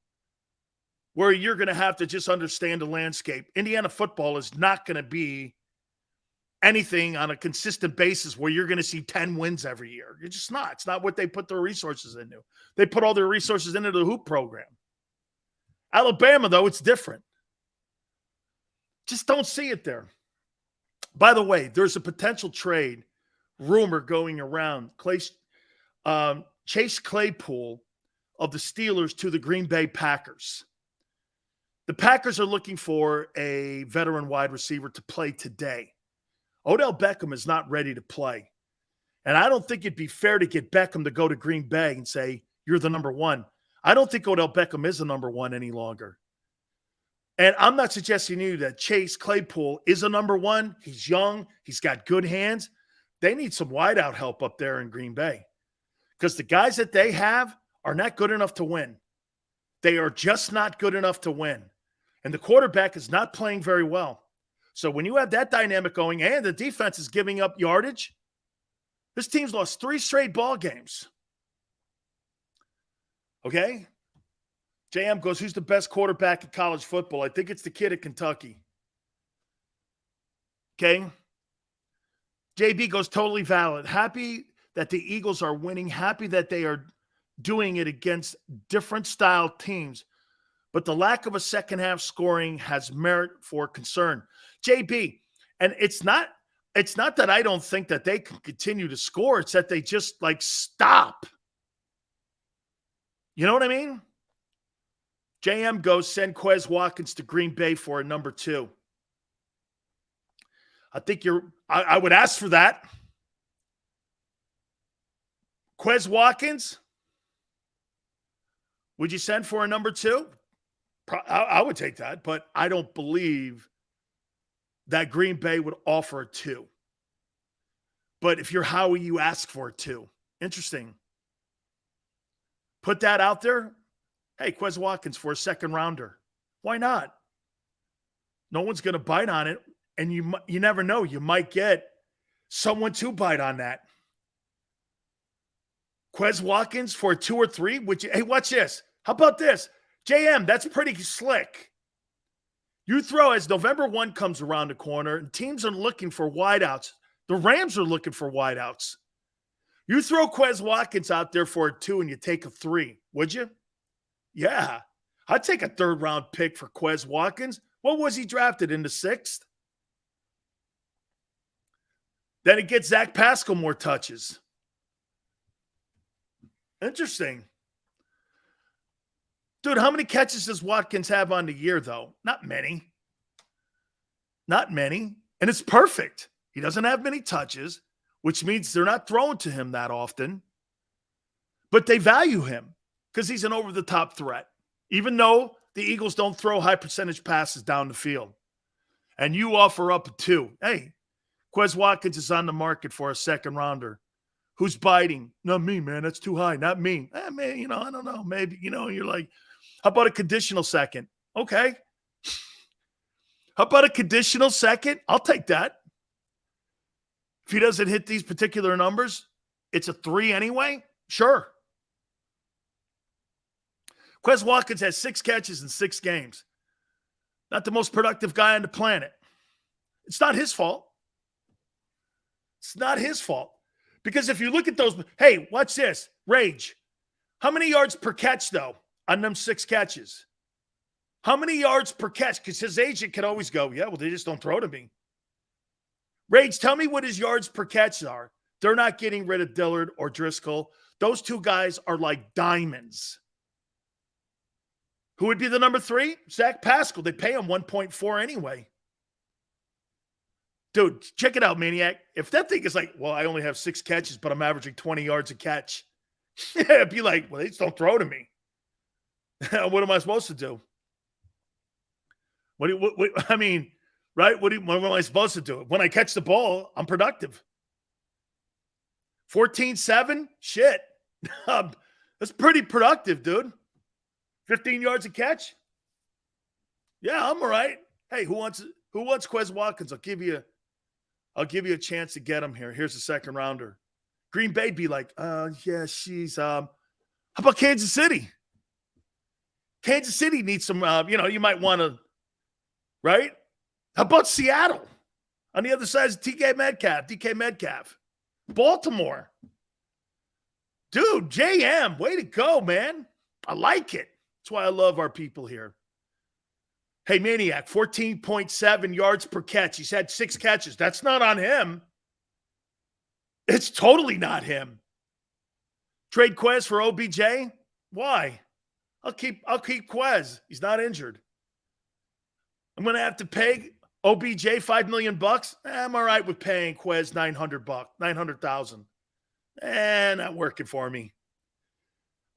where you're going to have to just understand the landscape. Indiana football is not going to be anything on a consistent basis where you're going to see 10 wins every year. You're just not. It's not what they put their resources into. They put all their resources into the hoop program. Alabama, though, it's different. Just don't see it there. By the way, there's a potential trade rumor going around. Chase Claypool of the Steelers to the Green Bay Packers. The Packers are looking for a veteran wide receiver to play today. Odell Beckham is not ready to play. And I don't think it'd be fair to get Beckham to go to Green Bay and say, you're the number one. I don't think Odell Beckham is the number one any longer. And I'm not suggesting to you that Chase Claypool is a number one. He's young. He's got good hands. They need some wideout help up there in Green Bay because the guys that they have are not good enough to win. They are just not good enough to win. And the quarterback is not playing very well. So when you have that dynamic going and the defense is giving up yardage, this team's lost 3 straight ball games. Okay? JM goes, who's the best quarterback in college football? I think it's the kid at Kentucky. Okay? JB goes, totally valid. Happy that the Eagles are winning. Happy that they are doing it against different style teams. But the lack of a second half scoring has merit for concern. JB, and it's not that I don't think that they can continue to score. It's that they just like stop. You know what I mean? JM goes, send Quez Watkins to Green Bay for a number 2. I think I would ask for that. Quez Watkins, would you send for a number 2? I would take that, but I don't believe that Green Bay would offer a 2. But if you're Howie, you ask for a 2. Interesting. Put that out there. Hey, Quez Watkins for a second rounder. Why not? No one's going to bite on it, and you never know. You might get someone to bite on that. Quez Watkins for a 2 or 3? Hey, watch this. How about this? JM, that's pretty slick. You throw as November 1 comes around the corner and teams are looking for wideouts. The Rams are looking for wideouts. You throw Quez Watkins out there for a 2 and you take a 3, would you? Yeah. I'd take a 3rd round pick for Quez Watkins. What was he drafted in the 6th? Then it gets Zach Pascal more touches. Interesting. Dude, how many catches does Watkins have on the year, though? Not many. Not many. And it's perfect. He doesn't have many touches, which means they're not throwing to him that often. But they value him because he's an over-the-top threat, even though the Eagles don't throw high percentage passes down the field. And you offer up a 2. Hey, Quez Watkins is on the market for a second rounder. Who's biting? Not me, man. That's too high. Not me. Man, I don't know. Maybe, you're like, how about a conditional second? Okay. How about a conditional second? I'll take that. If he doesn't hit these particular numbers, it's a 3 anyway? Sure. Quez Watkins has 6 catches in 6 games. Not the most productive guy on the planet. It's not his fault. It's not his fault. Because if you look at those, hey, watch this. Rage. How many yards per catch, though, on them 6 catches? How many yards per catch? Because his agent can always go, yeah, well, they just don't throw to me. Rage, tell me what his yards per catch are. They're not getting rid of Dillard or Driscoll. Those 2 guys are like diamonds. Who would be the number 3? Zach Pascal. They pay him 1.4 anyway. Dude, check it out, Maniac. If that thing is like, well, I only have 6 catches, but I'm averaging 20 yards a catch. It'd be like, well, they just don't throw to me. What am I supposed to do? What I mean, right? What am I supposed to do? When I catch the ball, I'm productive. 14-7? Shit. That's pretty productive, dude. 15 yards a catch? Yeah, I'm all right. Hey, who wants Quez Watkins? I'll give you a chance to get him here. Here's the second rounder. Green Bay'd be like, yeah, she's how about Kansas City? Kansas City needs some you might want to, right? How about Seattle? On the other side is DK Metcalf. Baltimore. Dude, JM, way to go, man. I like it. That's why I love our people here. Hey, Maniac, 14.7 yards per catch. He's had 6 catches. That's not on him. It's totally not him. Trade Quez for OBJ? Why? I'll keep Quez. He's not injured. I'm going to have to pay OBJ $5 million. I'm all right with paying Quez $900,000. Not working for me.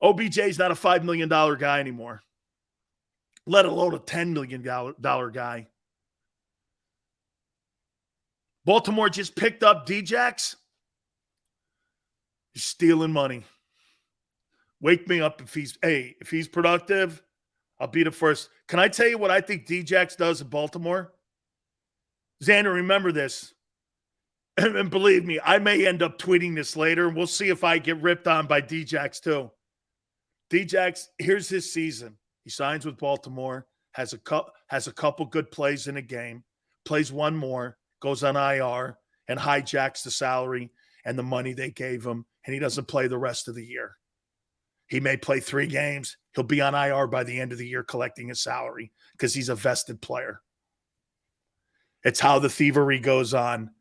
OBJ's not a $5 million guy anymore, let alone a $10 million guy. Baltimore just picked up Djax. He's stealing money. Wake me up if he's productive. I'll be the first. Can I tell you what I think Djax does in Baltimore? Xander, remember this. And believe me, I may end up tweeting this later. We'll see if I get ripped on by Djax too. Djax, here's his season. He signs with Baltimore, has a couple good plays in a game, plays one more, goes on IR, and hijacks the salary and the money they gave him, and he doesn't play the rest of the year. He may play 3 games. He'll be on IR by the end of the year collecting his salary because he's a vested player. It's how the thievery goes on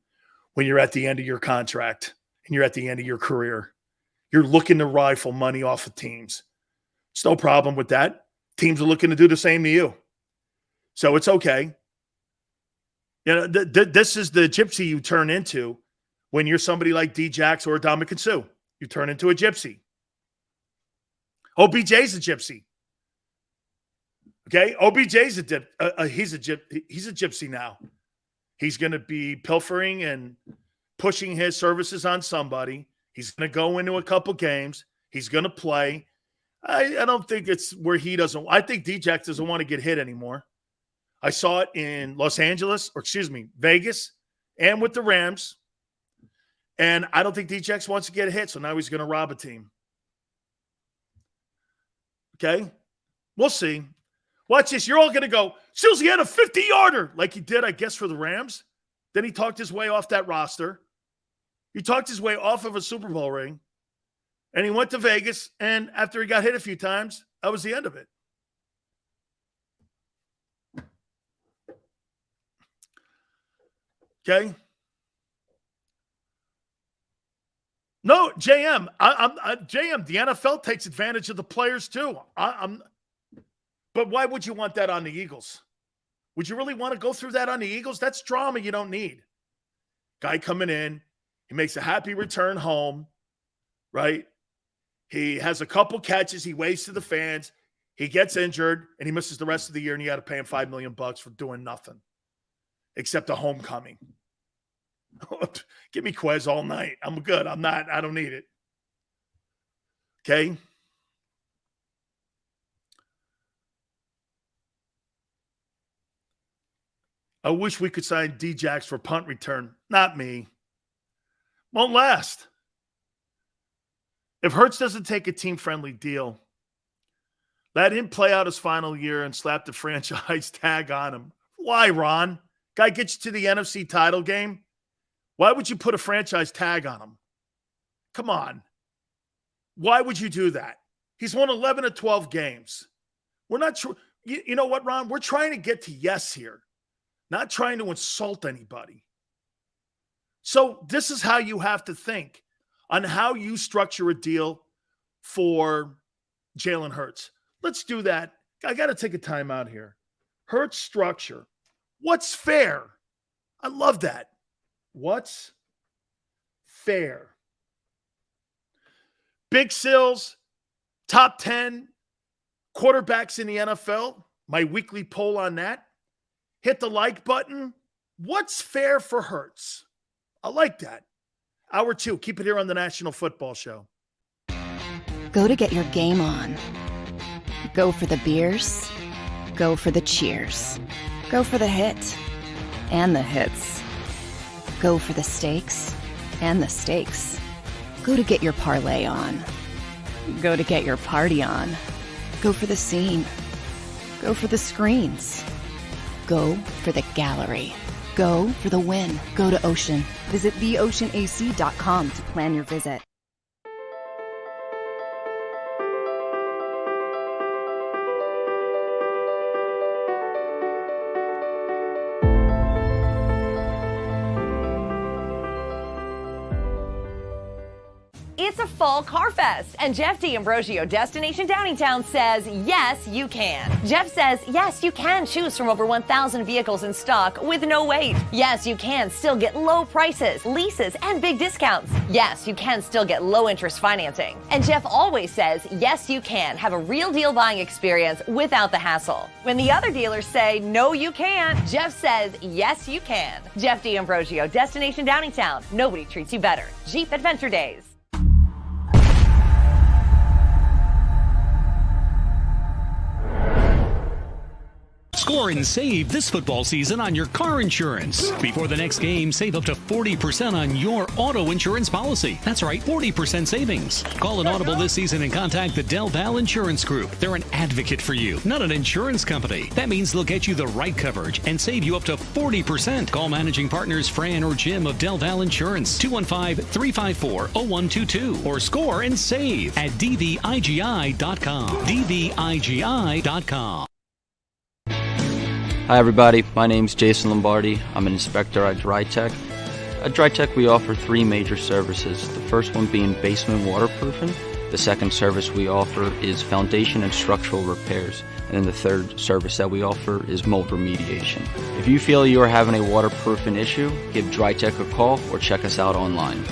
when you're at the end of your contract and you're at the end of your career. You're looking to rifle money off of teams. It's no problem with that. Teams are looking to do the same to you. So it's okay. This is the gypsy you turn into when you're somebody like Djax or Dominican Sue. you turn into a gypsy. OBJ's a gypsy. Okay, OBJ's he's a gypsy now. He's going to be pilfering and pushing his services on somebody. He's going to go into a couple games. He's going to play. I don't think it's where he doesn't. I think D-Jack doesn't want to get hit anymore. I saw it in Vegas, and with the Rams. And I don't think D-Jax wants to get a hit, so now he's going to rob a team. Okay? We'll see. Watch this. You're all going to go, Sills, he had a 50-yarder, like he did, I guess, for the Rams. Then he talked his way off that roster. He talked his way off of a Super Bowl ring. And he went to Vegas, and after he got hit a few times, that was the end of it. Okay? No, JM. JM, the NFL takes advantage of the players too. But why would you want that on the Eagles? Would you really want to go through that on the Eagles? That's drama you don't need. Guy coming in, he makes a happy return home, right? He has a couple catches, he waves to the fans, he gets injured, and he misses the rest of the year, and you got to pay him $5 million for doing nothing except a homecoming. Give me Quez all night. I'm good. I don't need it. Okay? I wish we could sign D-Jax for punt return. Not me. Won't last. If Hurts doesn't take a team-friendly deal, let him play out his final year and slap the franchise tag on him. Why, Ron? Guy gets you to the NFC title game. Why would you put a franchise tag on him? Come on. Why would you do that? He's won 11 of 12 games. We're not you know what, Ron? We're trying to get to yes here, not trying to insult anybody. So this is how you have to think on how you structure a deal for Jalen Hurts. Let's do that. I got to take a time out here. Hurts structure. What's fair? I love that. What's fair? Big Sills, top 10 quarterbacks in the NFL. My weekly poll on that. Hit the like button. What's fair for Hurts? I like that. Hour 2. Keep it here on the National Football Show. Go to get your game on. Go for the beers. Go for the cheers. Go for the hit and the hits. Go for the stakes and the stakes. Go to get your parlay on. Go to get your party on. Go for the scene. Go for the screens. Go for the gallery. Go for the win. Go to Ocean. Visit theoceanac.com to plan your visit. It's a fall car fest, and Jeff D'Ambrosio, Destination Downingtown, says, yes, you can. Jeff says, yes, you can choose from over 1,000 vehicles in stock with no wait. Yes, you can still get low prices, leases, and big discounts. Yes, you can still get low interest financing. And Jeff always says, yes, you can have a real deal buying experience without the hassle. When the other dealers say, no, you can't, Jeff says, yes, you can. Jeff D'Ambrosio, Destination Downingtown. Nobody treats you better. Jeep Adventure Days. Score and save this football season on your car insurance. Before the next game, save up to 40% on your auto insurance policy. That's right, 40% savings. Call an Audible this season and contact the Del Val Insurance Group. They're an advocate for you, not an insurance company. That means they'll get you the right coverage and save you up to 40%. Call managing partners Fran or Jim of Del Val Insurance, 215-354-0122, or score and save at dvigi.com. dvigi.com. Hi everybody, my name's Jason Lombardi. I'm an inspector at DryTech. At DryTech we offer 3 major services, the first one being basement waterproofing, the second service we offer is foundation and structural repairs, and then the third service that we offer is mold remediation. If you feel you are having a waterproofing issue, give DryTech a call or check us out online.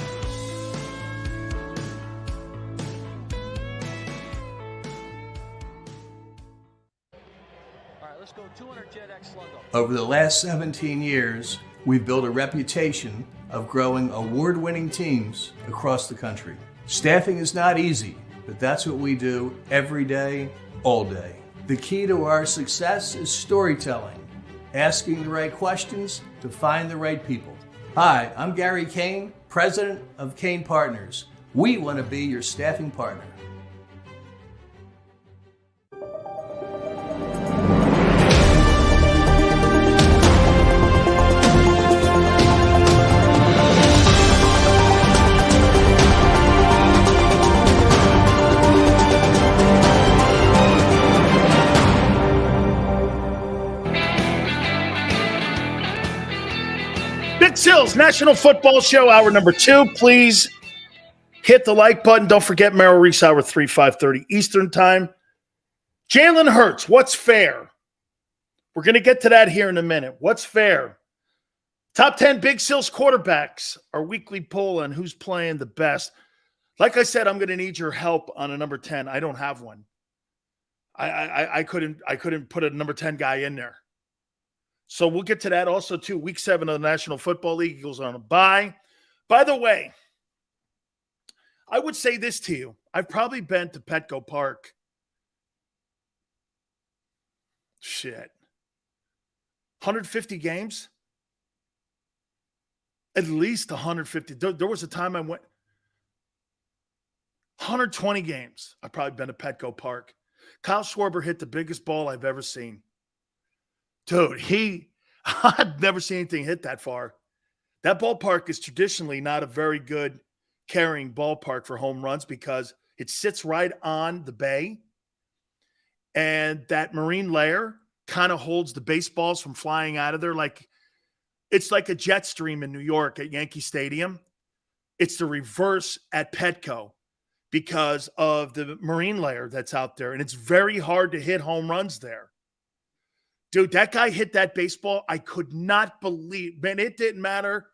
Over the last 17 years, we've built a reputation of growing award-winning teams across the country. Staffing is not easy, but that's what we do every day, all day. The key to our success is storytelling, asking the right questions to find the right people. Hi, I'm Gary Kane, president of Kane Partners. We want to be your staffing partner. Sills, National Football Show, hour number 2. Please hit the like button. Don't forget Merrill Reese, hour 3, 5:30 Eastern time. Jalen Hurts, what's fair? We're going to get to that here in a minute. What's fair? Top 10 Big Sills quarterbacks, our weekly poll on who's playing the best. Like I said, I'm going to need your help on a number 10. I don't have one. I couldn't put a number 10 guy in there. So we'll get to that also, too. Week 7 of the National Football League. Eagles on a bye. By the way, I would say this to you. I've probably been to Petco Park. 150 games? At least 150. There was a time I went 120 games. I've probably been to Petco Park. Kyle Schwarber hit the biggest ball I've ever seen. Dude, I've never seen anything hit that far. That ballpark is traditionally not a very good carrying ballpark for home runs because it sits right on the bay. And that marine layer kind of holds the baseballs from flying out of there. It's like a jet stream in New York at Yankee Stadium. It's the reverse at Petco because of the marine layer that's out there. And it's very hard to hit home runs there. Dude, that guy hit that baseball. I could not believe. Man, it didn't matter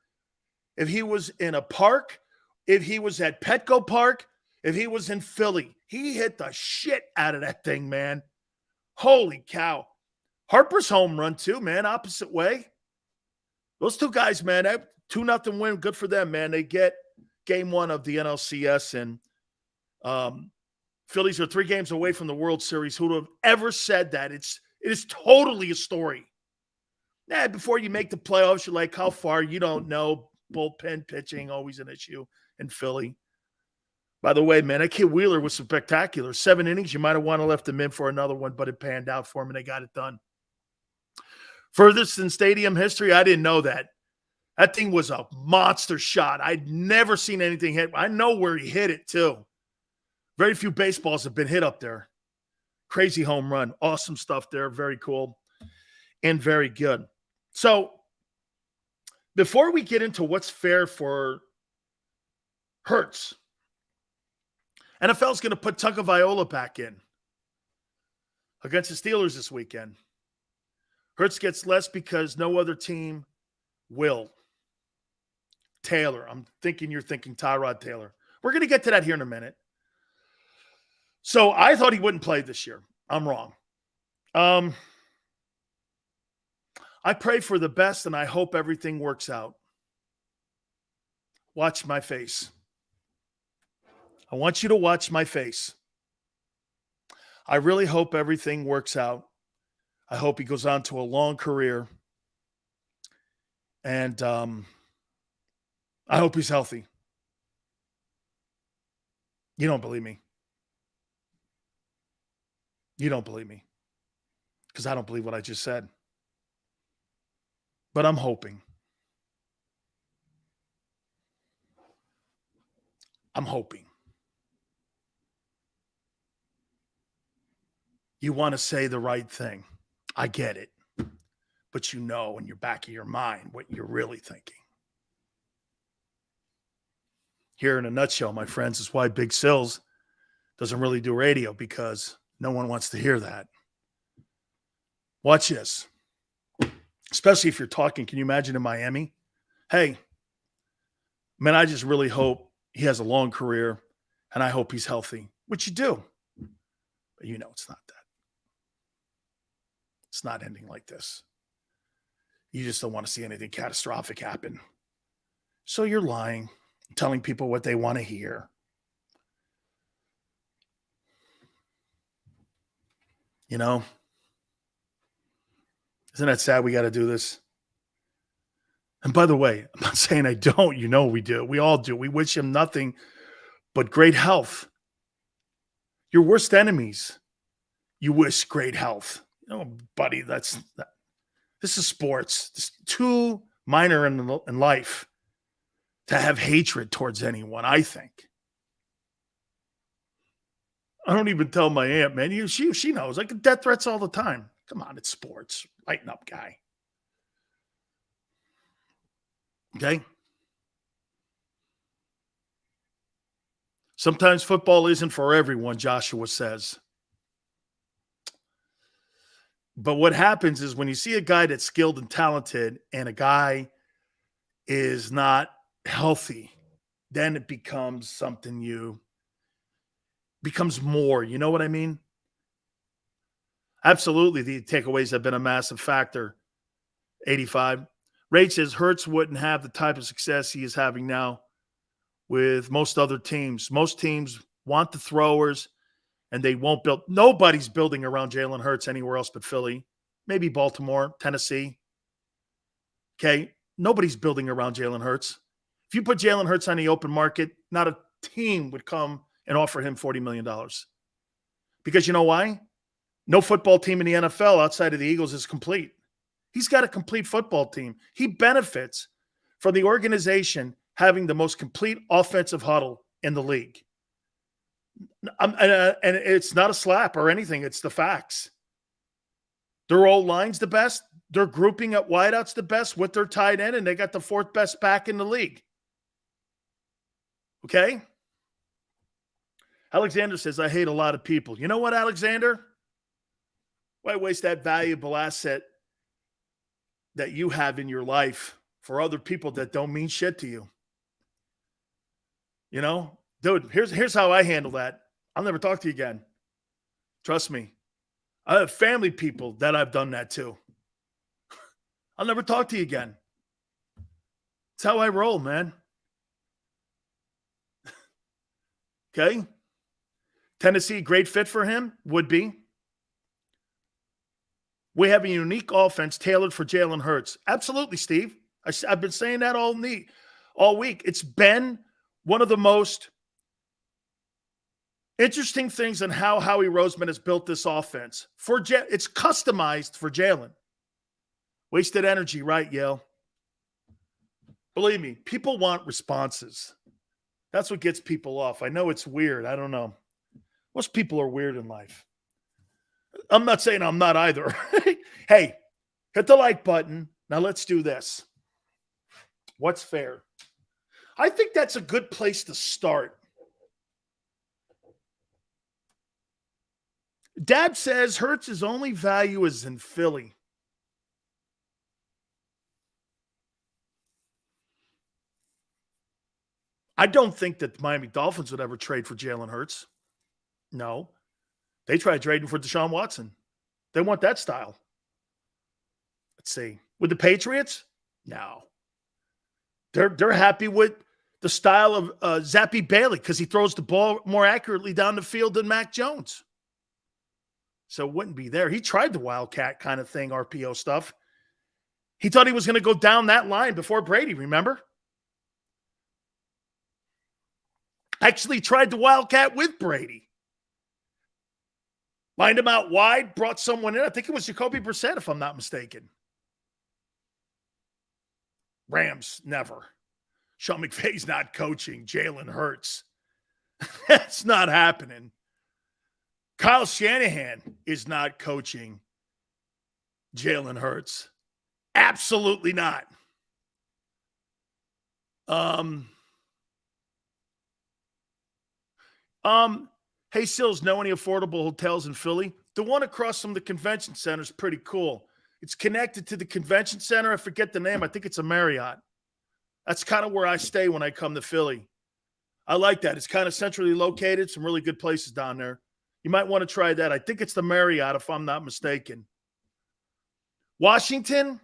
if he was in a park, if he was at Petco Park, if he was in Philly. He hit the shit out of that thing, man. Holy cow. Harper's home run too, man, opposite way. Those two guys, man, that 2-0 win, good for them, man. They get game 1 of the NLCS, and Phillies are 3 games away from the World Series. Who would have ever said that? It is totally a story. Before you make the playoffs, you're like, how far? You don't know. Bullpen pitching, always an issue in Philly. By the way, man, that kid Wheeler was spectacular. 7 innings. You might have wanted to left him in for another one, but it panned out for him, and they got it done. Furthest in stadium history, I didn't know that. That thing was a monster shot. I'd never seen anything hit. I know where he hit it, too. Very few baseballs have been hit up there. Crazy home run. Awesome stuff there. Very cool and very good. So before we get into what's fair for Hurts, NFL's going to put Tagovailoa back in against the Steelers this weekend. Hurts gets less because no other team will. Taylor. I'm thinking you're thinking Tyrod Taylor. We're going to get to that here in a minute. So I thought he wouldn't play this year. I'm wrong. I pray for the best, and I hope everything works out. Watch my face. I want you to watch my face. I really hope everything works out. I hope he goes on to a long career. And I hope he's healthy. You don't believe me. You don't believe me. Because I don't believe what I just said. But I'm hoping. I'm hoping. You want to say the right thing. I get it. But you know in your back of your mind what you're really thinking. Here in a nutshell, my friends, is why Big Sills doesn't really do radio, because no one wants to hear that. Watch this. Especially if you're talking, can you imagine in Miami? Hey, man, I just really hope he has a long career, and I hope he's healthy, which you do. But you know it's not that. It's not ending like this. You just don't want to see anything catastrophic happen. So you're lying, telling people what they want to hear. You know? Isn't that sad we got to do this? And by the way, I'm not saying I don't. You know we do. We all do. We wish him nothing but great health. Your worst enemies, you wish great health. No, buddy, this is sports. It's too minor in life to have hatred towards anyone, I think. I don't even tell my aunt, man. She knows. I get death threats all the time. Come on, it's sports. Lighten up, guy. Okay? Sometimes football isn't for everyone, Joshua says. But what happens is when you see a guy that's skilled and talented and a guy is not healthy, then it becomes something becomes more. You know what I mean? Absolutely, the takeaways have been a massive factor. 85. Rage says Hurts wouldn't have the type of success he is having now with most other teams. Most teams want the throwers, and they won't build. Nobody's building around Jalen Hurts anywhere else but Philly. Maybe Baltimore, Tennessee. Okay? Nobody's building around Jalen Hurts. If you put Jalen Hurts on the open market, not a team would come and offer him $40 million. Because you know why? No football team in the NFL outside of the Eagles is complete. He's got a complete football team. He benefits from the organization having the most complete offensive huddle in the league. And it's not a slap or anything. It's the facts. Their old line's the best. Their grouping at wideouts the best with their tight end, and they got the fourth best back in the league. Okay? Alexander says, I hate a lot of people. You know what, Alexander? Why waste that valuable asset that you have in your life for other people that don't mean shit to you? You know? Dude, here's how I handle that. I'll never talk to you again. Trust me. I have family people that I've done that to. I'll never talk to you again. It's how I roll, man. Okay? Tennessee, great fit for him? Would be. We have a unique offense tailored for Jalen Hurts. Absolutely, Steve. I've been saying that all week. It's been one of the most interesting things in how Howie Roseman has built this offense. It's customized for Jalen. Wasted energy, right, Yale? Believe me, people want responses. That's what gets people off. I know it's weird. I don't know. Most people are weird in life. I'm not saying I'm not either. Hey, hit the like button. Now let's do this. What's fair? I think that's a good place to start. Dad says Hurts' only value is in Philly. I don't think that the Miami Dolphins would ever trade for Jalen Hurts. No. They tried trading for Deshaun Watson. They want that style. Let's see. With the Patriots? No. They're happy with the style of Zappy Bailey because he throws the ball more accurately down the field than Mac Jones. So it wouldn't be there. He tried the Wildcat kind of thing, RPO stuff. He thought he was going to go down that line before Brady, remember? Actually tried the Wildcat with Brady. Lined him out wide, brought someone in. I think it was Jacoby Brissett, if I'm not mistaken. Rams, never. Sean McVay's not coaching Jalen Hurts. That's not happening. Kyle Shanahan is not coaching Jalen Hurts. Absolutely not. Hey, Sills, know any affordable hotels in Philly? The one across from the convention center is pretty cool. It's connected to the convention center. I forget the name. I think it's a Marriott. That's kind of where I stay when I come to Philly. I like that. It's kind of centrally located. Some really good places down there. You might want to try that. I think it's the Marriott, if I'm not mistaken. Washington?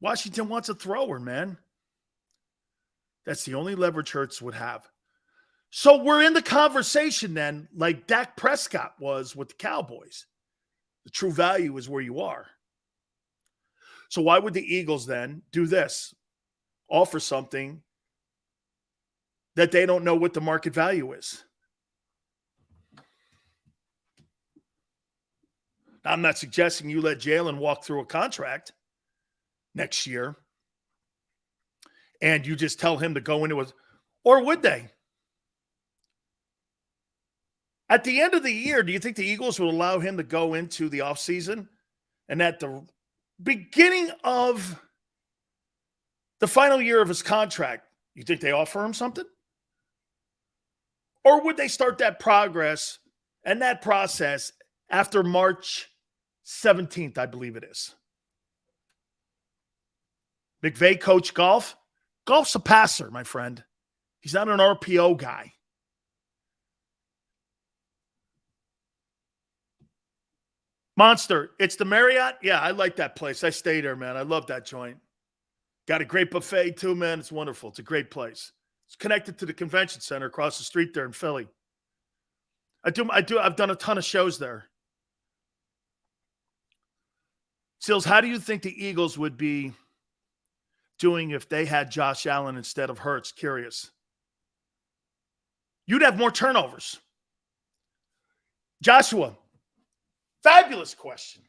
Washington wants a thrower, man. That's the only leverage Hurts would have. So we're in the conversation then, like Dak Prescott was with the Cowboys. The true value is where you are. So why would the Eagles then do this? Offer something that they don't know what the market value is. I'm not suggesting you let Jalen walk through a contract next year and you just tell him to go into it. Or would they? At the end of the year, do you think the Eagles will allow him to go into the offseason and at the beginning of the final year of his contract, you think they offer him something? Or would they start that progress and that process after March 17th, I believe it is? McVay coach golf. Golf's a passer, my friend. He's not an RPO guy. Monster, it's the Marriott. Yeah, I like that place. I stay there, man. I love that joint. Got a great buffet too, man. It's wonderful. It's a great place. It's connected to the convention center across the street there in Philly. I've done a ton of shows there. Sills, how do you think the Eagles would be doing if they had Josh Allen instead of Hurts? Curious. You'd have more turnovers. Joshua, fabulous question.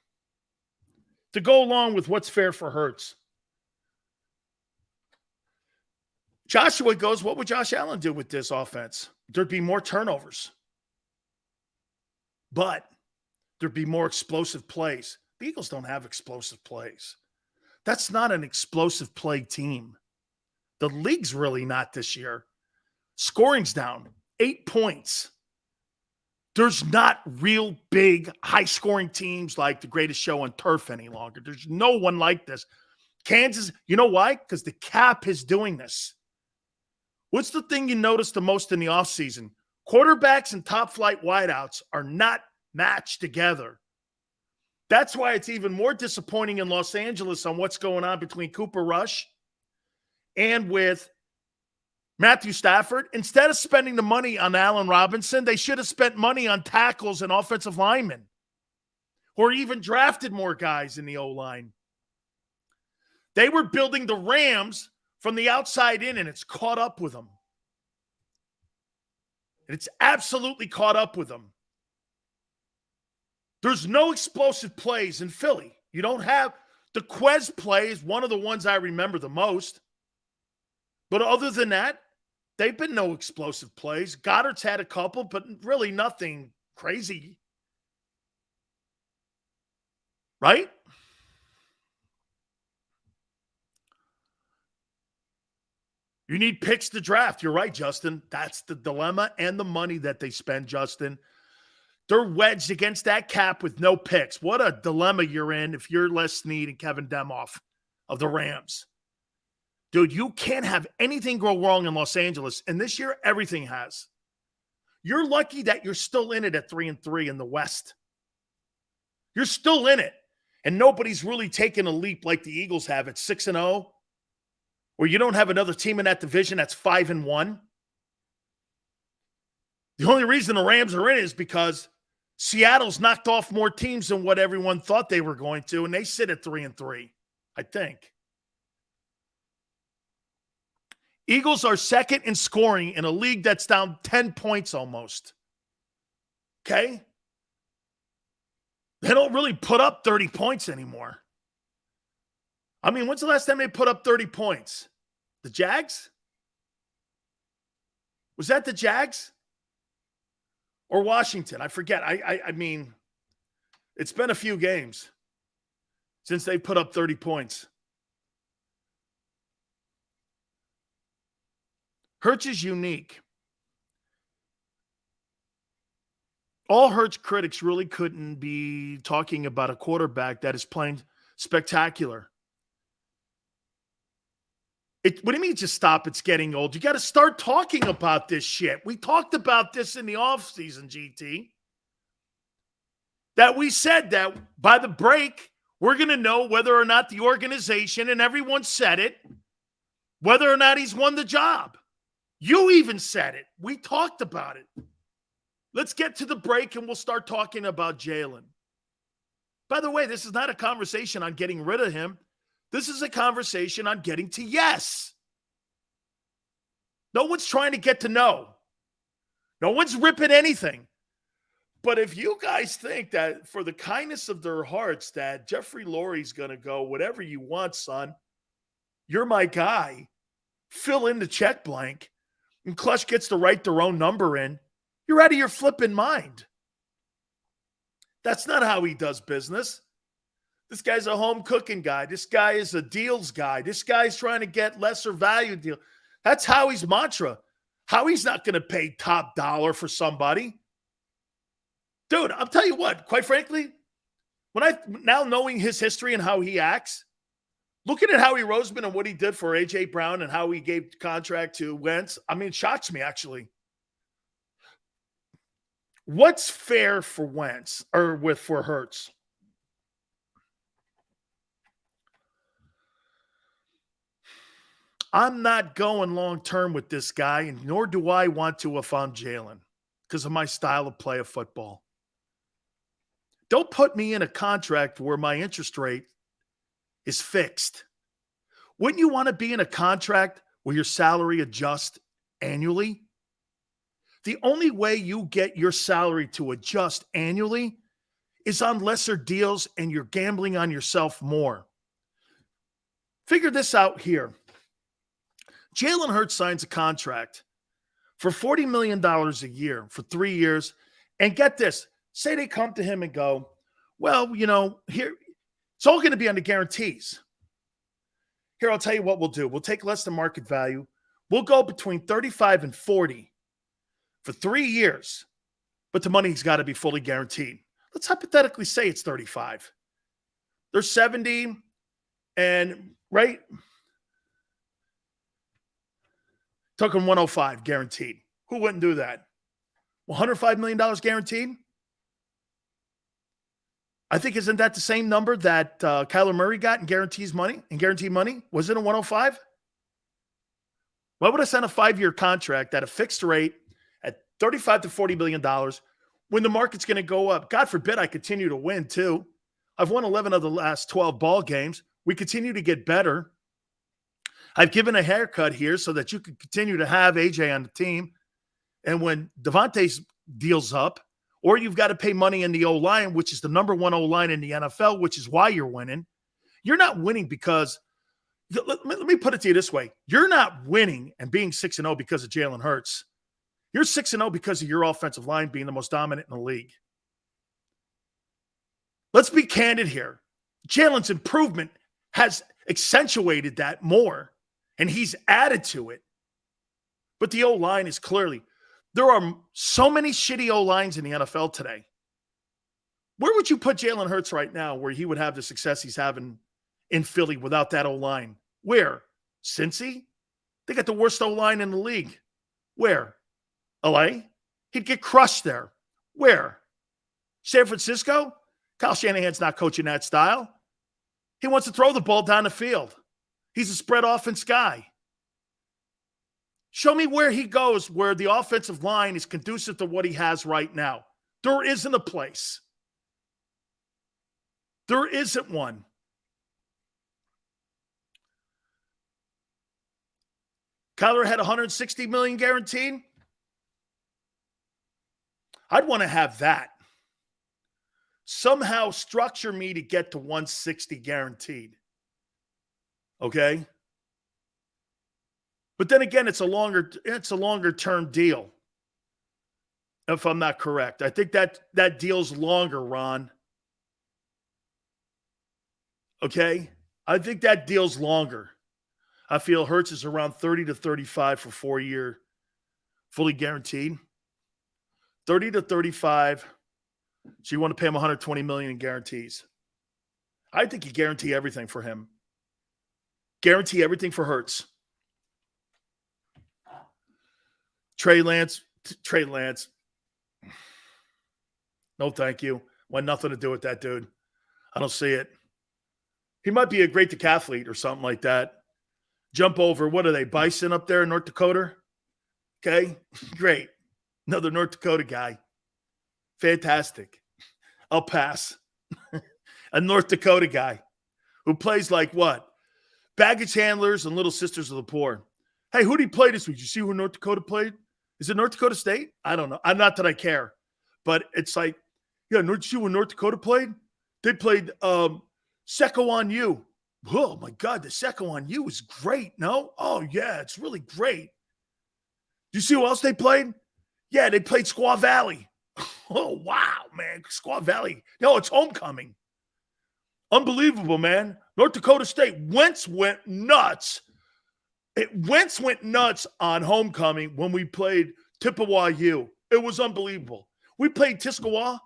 To go along with what's fair for Hurts. Joshua goes, what would Josh Allen do with this offense? There'd be more turnovers. But there'd be more explosive plays. The Eagles don't have explosive plays. That's not an explosive play team. The league's really not this year. Scoring's down 8 points. There's not real big, high-scoring teams like the greatest show on turf any longer. There's no one like this. Kansas, you know why? Because the cap is doing this. What's the thing you notice the most in the offseason? Quarterbacks and top-flight wideouts are not matched together. That's why it's even more disappointing in Los Angeles on what's going on between Cooper Rush and with Matthew Stafford. Instead of spending the money on Allen Robinson, they should have spent money on tackles and offensive linemen, or even drafted more guys in the O-line. They were building the Rams from the outside in, and it's caught up with them. It's absolutely caught up with them. There's no explosive plays in Philly. You don't have the Quez play is one of the ones I remember the most. But other than that, they've been no explosive plays. Goddard's had a couple, but really nothing crazy. Right? You need picks to draft. You're right, Justin. That's the dilemma and the money that they spend, Justin. They're wedged against that cap with no picks. What a dilemma you're in if you're Les Snead and Kevin Demoff of the Rams. Dude, you can't have anything go wrong in Los Angeles. And this year, everything has. You're lucky that you're still in it at 3-3 in the West. You're still in it. And nobody's really taken a leap like the Eagles have at 6-0. Or you don't have another team in that division that's 5-1. The only reason the Rams are in it is because Seattle's knocked off more teams than what everyone thought they were going to, and they sit at 3-3, I think. Eagles are second in scoring in a league that's down 10 points almost. Okay? They don't really put up 30 points anymore. I mean, when's the last time they put up 30 points? The Jags? Was that the Jags? Or Washington? I forget. I mean, it's been a few games since they put up 30 points. Hurts is unique. All Hurts critics really couldn't be talking about a quarterback that is playing spectacular. What do you mean just stop? It's getting old. You got to start talking about this shit. We talked about this in the offseason, GT. That we said that by the break, We're going to know whether or not the organization, and everyone said it, whether or not he's won the job. You even said it. We talked about it. Let's get to the break and we'll start talking about Jalen. By the way, this is not a conversation on getting rid of him. This is a conversation on getting to yes. No one's trying to get to no. No one's ripping anything. But if you guys think that for the kindness of their hearts that Jeffrey Lurie's going to go, whatever you want, son, you're my guy, fill in the check blank, and Clutch gets to write their own number in, you're out of your flipping mind. That's not how he does business. This guy's a home cooking guy. This guy is a deals guy. This guy's trying to get lesser value deal. That's Howie's mantra. Howie's not going to pay top dollar for somebody. Dude, I'll tell you what, quite frankly, now knowing his history and how he acts, looking at Howie Roseman and what he did for A.J. Brown and how he gave the contract to Wentz, I mean, it shocks me, actually. What's fair for Wentz or for Hurts? I'm not going long-term with this guy, and nor do I want to if I'm Jalen because of my style of play of football. Don't put me in a contract where my interest rate is fixed. Wouldn't you want to be in a contract where your salary adjusts annually? The only way you get your salary to adjust annually is on lesser deals and you're gambling on yourself more. Figure this out here. Jalen Hurts signs a contract for $40 million a year for 3 years. And get this, say they come to him and go, well, here, it's all going to be on the guarantees. Here, I'll tell you what we'll do. We'll take less than market value. We'll go between 35 and 40 for 3 years, but the money's got to be fully guaranteed. Let's hypothetically say it's 35. They're 70 and, right? Took him 105 guaranteed. Who wouldn't do that? $105 million guaranteed? I think, isn't that the same number that Kyler Murray got in guaranteed money? Was it a 105? Why would I sign a 5-year contract at a fixed rate at $35 to $40 million when the market's going to go up? God forbid I continue to win too. I've won 11 of the last 12 ball games. We continue to get better. I've given a haircut here so that you can continue to have AJ on the team. And when Devontae's deals up, or you've got to pay money in the O-line, which is the number one O-line in the NFL, which is why you're winning. You're not winning because – let me put it to you this way. You're not winning and being 6-0 because of Jalen Hurts. You're 6-0 because of your offensive line being the most dominant in the league. Let's be candid here. Jalen's improvement has accentuated that more, and he's added to it. But the O-line is clearly – there are so many shitty O-lines in the NFL today. Where would you put Jalen Hurts right now where he would have the success he's having in Philly without that O-line? Where? Cincy? They got the worst O-line in the league. Where? LA? He'd get crushed there. Where? San Francisco? Kyle Shanahan's not coaching that style. He wants to throw the ball down the field. He's a spread offense guy. Show me where he goes where the offensive line is conducive to what he has right now. There isn't a place. There isn't one. Kyler had $160 million guaranteed. I'd want to have that. Somehow structure me to get to 160 guaranteed. Okay? But then again, it's a longer term deal. If I'm not correct. I think that deal's longer, Ron. Okay? I think that deal's longer. I feel Hurts is around 30 to 35 for 4 year, fully guaranteed. 30 to 35. So you want to pay him $120 million in guarantees. I think you guarantee everything for him. Guarantee everything for Hurts. Trey Lance. No, thank you. Want nothing to do with that dude. I don't see it. He might be a great decathlete or something like that. Jump over, what are they, Bison up there in North Dakota? Okay, great. Another North Dakota guy. Fantastic. I'll pass. A North Dakota guy who plays like what? Baggage handlers and Little Sisters of the Poor. Hey, who did he play this week? Did you see who North Dakota played? Is it North Dakota State? I don't know. I'm not that I care. But it's like, yeah, did you see when North Dakota played? They played Sequan U. Oh, my God, the Sequan U is great, no? Oh, yeah, it's really great. Do you see who else they played? Yeah, they played Squaw Valley. Oh, wow, man. Squaw Valley. No, it's homecoming. Unbelievable, man. North Dakota State. Wentz went nuts. Wentz went nuts on homecoming when we played Chippewa U. It was unbelievable. We played Tiscawa,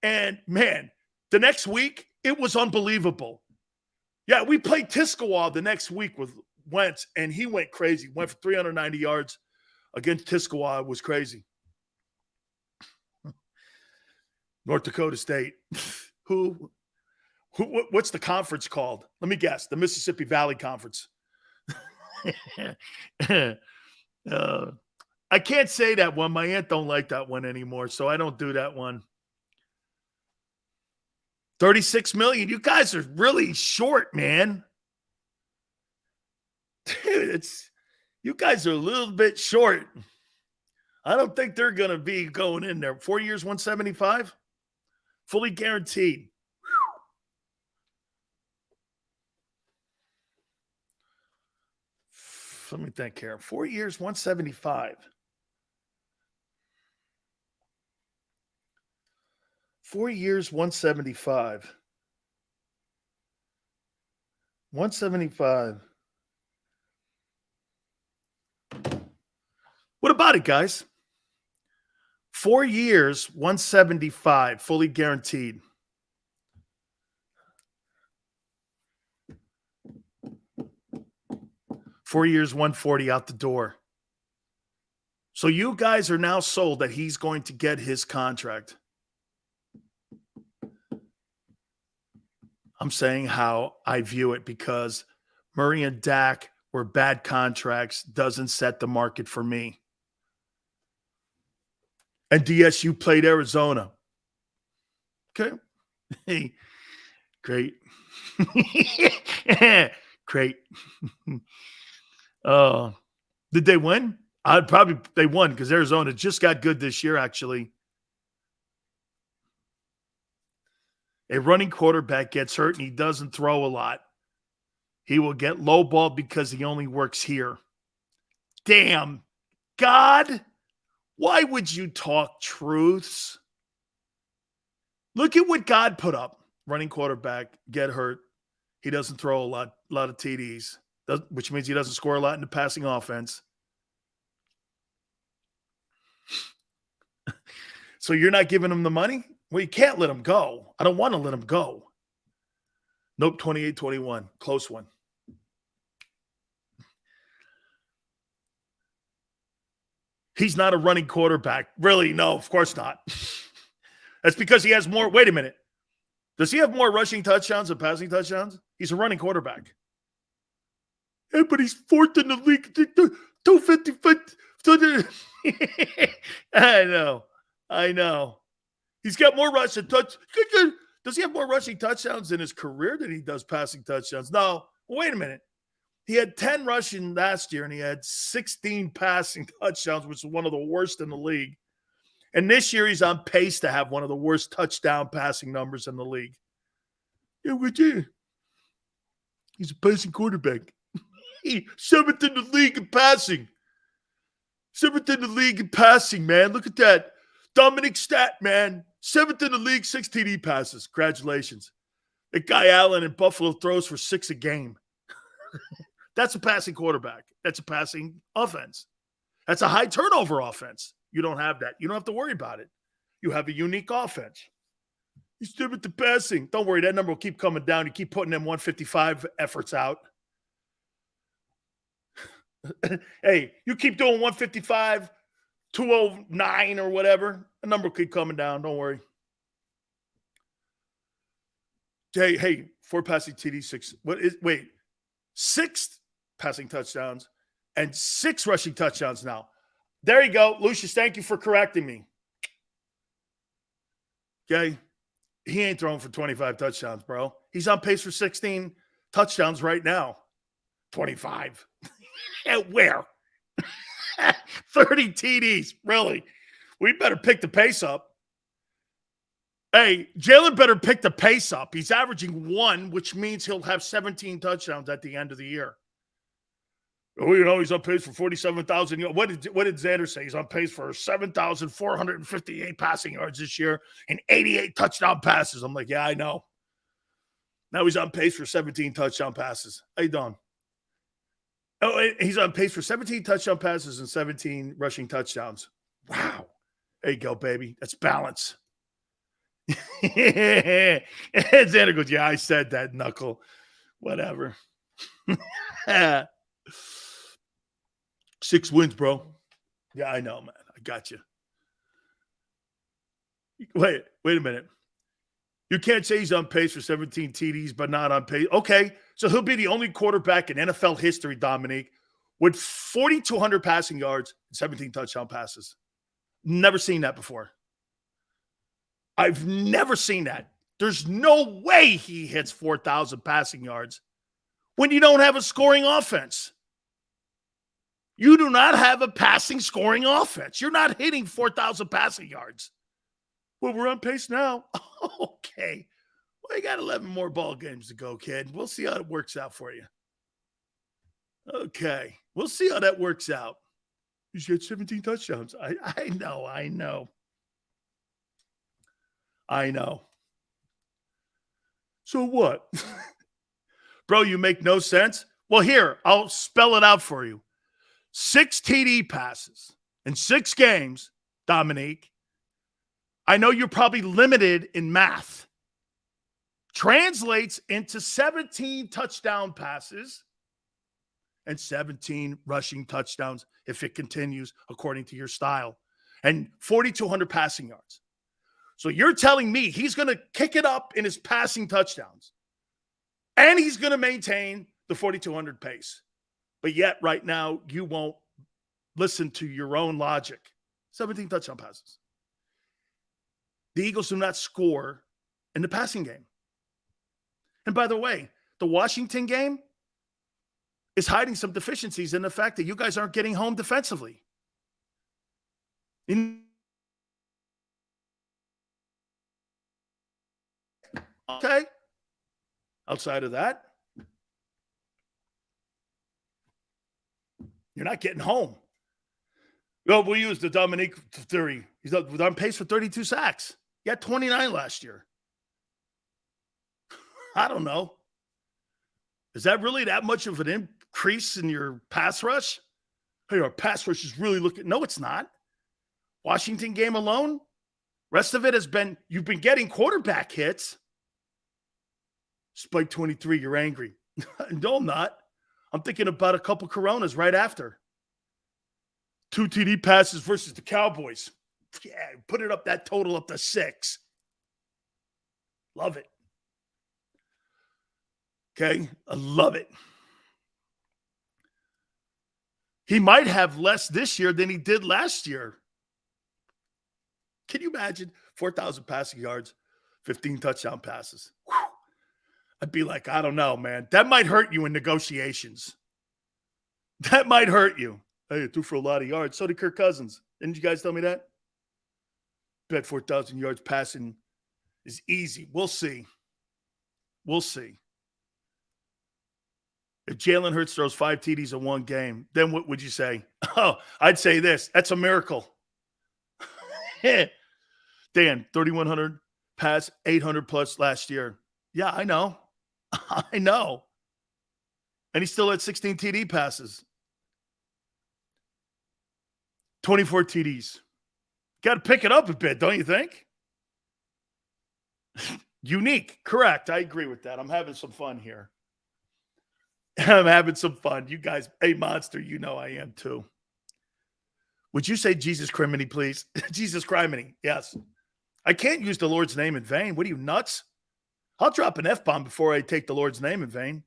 and, man, the next week, it was unbelievable. Yeah, we played Tiscawa the next week with Wentz, and he went crazy. Went for 390 yards against Tiscawa. It was crazy. North Dakota State. What's the conference called? Let me guess. The Mississippi Valley Conference. I can't say that one. My aunt don't like that one anymore, so I don't do that one. 36 million. You guys are really short, man. Dude, you guys are a little bit short. I don't think they're going to be going in there. 4 years, 175? Fully guaranteed. Whew. Let me think here. 4 years, 175. 4 years, 175. 175. What about it, guys? 4 years, 175, fully guaranteed. Four years, 140 out the door. So you guys are now sold that he's going to get his contract. I'm saying how I view it because Murray and Dak were bad contracts, doesn't set the market for me. And DSU played Arizona. Okay. Hey, great. Great. Did they win? They won because Arizona just got good this year, actually. A running quarterback gets hurt and he doesn't throw a lot. He will get lowballed because he only works here. Damn. God, why would you talk truths? Look at what God put up. Running quarterback, get hurt. He doesn't throw a lot of TDs, which means he doesn't score a lot in the passing offense. So you're not giving him the money? Well, you can't let him go. I don't want to let him go. Nope, 28-21. Close one. He's not a running quarterback. Really? No, of course not. That's because he has more. Wait a minute. Does he have more rushing touchdowns than passing touchdowns? He's a running quarterback. Yeah, but he's fourth in the league. 255. I know. He's got more rushing touchdowns. Does he have more rushing touchdowns in his career than he does passing touchdowns? No. Well, wait a minute. He had 10 rushing last year, and he had 16 passing touchdowns, which is one of the worst in the league. And this year, he's on pace to have one of the worst touchdown passing numbers in the league. Yeah, would you? He's a passing quarterback. Seventh in the league in passing. Seventh in the league in passing, man. Look at that. Dominic Stat, man. Seventh in the league, 6 TD passes. Congratulations. That guy Allen in Buffalo throws for 6 a game. That's a passing quarterback. That's a passing offense. That's a high turnover offense. You don't have that. You don't have to worry about it. You have a unique offense. He's still with the passing. Don't worry. That number will keep coming down. You keep putting them 155 efforts out. Hey, you keep doing 155, 209 or whatever. The number will keep coming down. Don't worry. Hey, 4 passing TDs, 6 passing touchdowns and 6 rushing touchdowns now. There you go. Lucius, thank you for correcting me. Okay. He ain't throwing for 25 touchdowns, bro. He's on pace for 16 touchdowns right now. 25. At where? 30 TDs. Really? We better pick the pace up. Hey, Jalen better pick the pace up. He's averaging 1, which means he'll have 17 touchdowns at the end of the year. Oh, he's on pace for 47,000. What did Xander say? He's on pace for 7,458 passing yards this year and 88 touchdown passes. I'm like, yeah, I know. Now he's on pace for 17 touchdown passes. How you doing? Oh, he's on pace for 17 touchdown passes and 17 rushing touchdowns. Wow. There you go, baby. That's balance. Xander goes, yeah, I said that, knuckle. Whatever. 6 wins, bro. Yeah, I know, man. I got you. Wait a minute. You can't say he's on pace for 17 TDs, but not on pace. Okay, so he'll be the only quarterback in NFL history, Dominique, with 4,200 passing yards and 17 touchdown passes. Never seen that before. I've never seen that. There's no way he hits 4,000 passing yards when you don't have a scoring offense. You do not have a passing scoring offense. You're not hitting 4,000 passing yards. Well, we're on pace now. Okay. Well, you got 11 more ball games to go, kid. We'll see how it works out for you. Okay. We'll see how that works out. He's got 17 touchdowns. I know. So what? Bro, you make no sense? Well, here, I'll spell it out for you. 6 TD passes in 6 games, Dominique. I know you're probably limited in math. Translates into 17 touchdown passes and 17 rushing touchdowns if it continues according to your style, and 4,200 passing yards. So you're telling me he's going to kick it up in his passing touchdowns and he's going to maintain the 4,200 pace. But yet right now you won't listen to your own logic. 17 touchdown passes. The Eagles do not score in the passing game. And by the way, the Washington game is hiding some deficiencies in the fact that you guys aren't getting home defensively. Okay. Outside of that, you're not getting home. Well, we'll use the Dominique theory. He's on pace for 32 sacks. He had 29 last year. I don't know. Is that really that much of an increase in your pass rush? Hey, our pass rush is really looking. No, it's not. Washington game alone. Rest of it has been, you've been getting quarterback hits. Spike 23, you're angry. No, I'm not. I'm thinking about a couple Coronas right after. 2 TD passes versus the Cowboys. Yeah, put it up, that total up to 6. Love it. Okay, I love it. He might have less this year than he did last year. Can you imagine? 4,000 passing yards, 15 touchdown passes. Whew. I'd be like, I don't know, man. That might hurt you in negotiations. That might hurt you. Hey, it threw for a lot of yards. So did Kirk Cousins. Didn't you guys tell me that? Bet 4,000 yards passing is easy. We'll see. We'll see. If Jalen Hurts throws 5 TDs in one game, then what would you say? Oh, I'd say this. That's a miracle. Dan, 3,100 pass, 800 plus last year. Yeah, I know. I know. And he still had 16 TD passes. 24 TDs. Got to pick it up a bit, don't you think? Unique. Correct. I agree with that. I'm having some fun here. I'm having some fun. You guys, hey, Monster, you know I am too. Would you say Jesus criminy, please? Jesus criminy. Yes. I can't use the Lord's name in vain. What are you, nuts? I'll drop an F-bomb before I take the Lord's name in vain.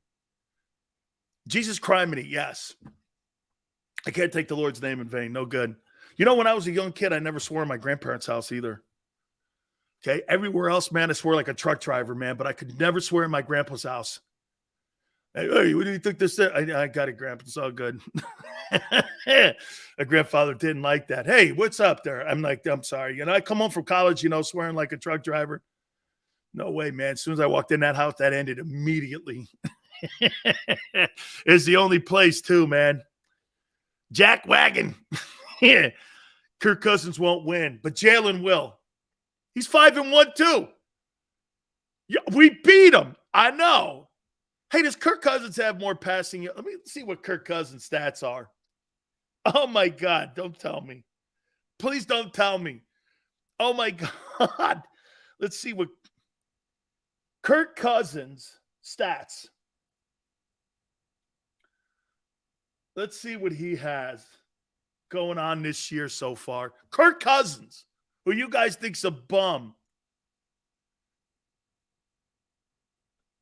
Jesus criminy, yes. I can't take the Lord's name in vain. No good. You know, when I was a young kid, I never swore in my grandparents' house either. Okay? Everywhere else, man, I swore like a truck driver, man, but I could never swear in my grandpa's house. Hey, what do you think this is? I got it, Grandpa. It's all good. My grandfather didn't like that. Hey, what's up there? I'm like, I'm sorry. You know, I come home from college, you know, swearing like a truck driver. No way, man. As soon as I walked in that house, that ended immediately. It's the only place, too, man. Jack Wagon. Yeah. Kirk Cousins won't win, but Jalen will. He's 5-1, too. Yeah, we beat him. I know. Hey, does Kirk Cousins have more passing? Let me see what Kirk Cousins' stats are. Oh, my God. Don't tell me. Please don't tell me. Oh, my God. Let's see what Kirk Cousins' stats. Let's see what he has going on this year so far. Kirk Cousins, who you guys think's a bum.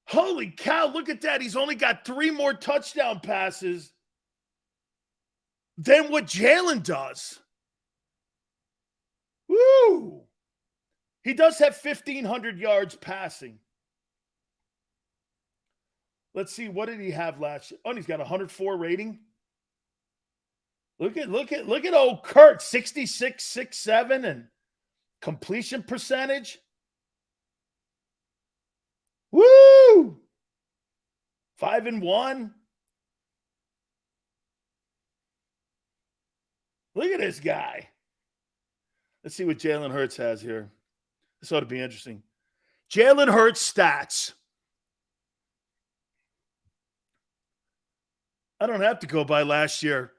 Holy cow, look at that. He's only got 3 more touchdown passes than what Jalen does. Woo! He does have 1,500 yards passing. Let's see, what did he have last year? Oh, he's got a 104 rating. Look at old Kurt, 66, 6'7", and completion percentage. Woo! 5-1. Look at this guy. Let's see what Jalen Hurts has here. This ought to be interesting. Jalen Hurts stats. I don't have to go by last year.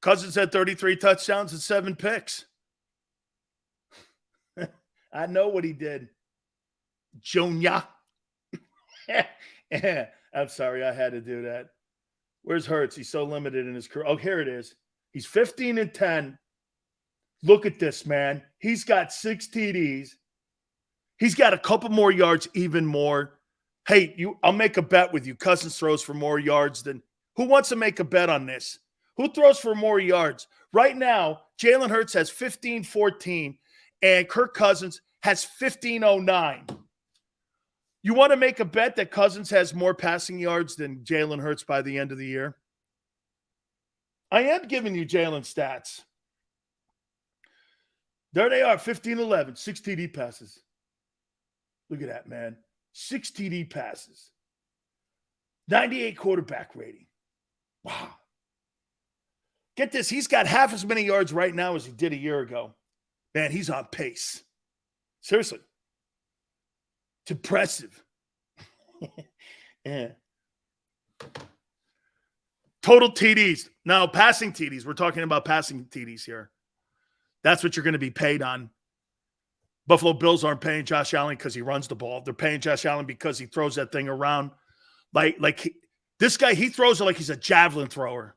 Cousins had 33 touchdowns and 7 picks. I know what he did. Junior. I'm sorry, I had to do that. Where's Hurts? He's so limited in his career. Oh, here it is. He's 15-10. Look at this, man. He's got 6 TDs. He's got a couple more yards, even more. Hey, I'll make a bet with you. Cousins throws for more yards than – who wants to make a bet on this? Who throws for more yards? Right now, Jalen Hurts has 15-14, and Kirk Cousins has 15-09. You want to make a bet that Cousins has more passing yards than Jalen Hurts by the end of the year? I am giving you Jalen stats. There they are, 15-11, 6 TD passes. Look at that, man. 6 TD passes. 98 quarterback rating. Wow. Get this, he's got half as many yards right now as he did a year ago. Man, he's on pace. Seriously. It's impressive. Yeah. Total TDs. Now, passing TDs. We're talking about passing TDs here. That's what you're going to be paid on. Buffalo Bills aren't paying Josh Allen because he runs the ball. They're paying Josh Allen because he throws that thing around. This guy, he throws it like he's a javelin thrower.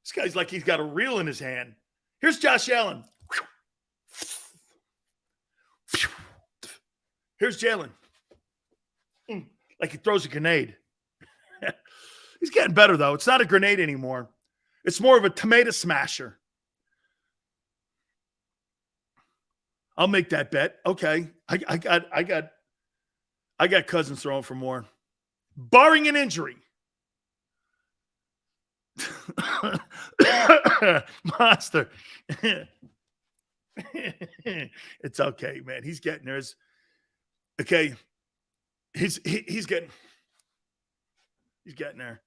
This guy's like he's got a reel in his hand. Here's Josh Allen. Here's Jalen. Like he throws a grenade. He's getting better, though. It's not a grenade anymore. It's more of a tomato smasher. I'll make that bet. Okay. I got Cousins throwing for more. Barring an injury. Monster. It's okay, man. He's getting there. Okay. He's getting there.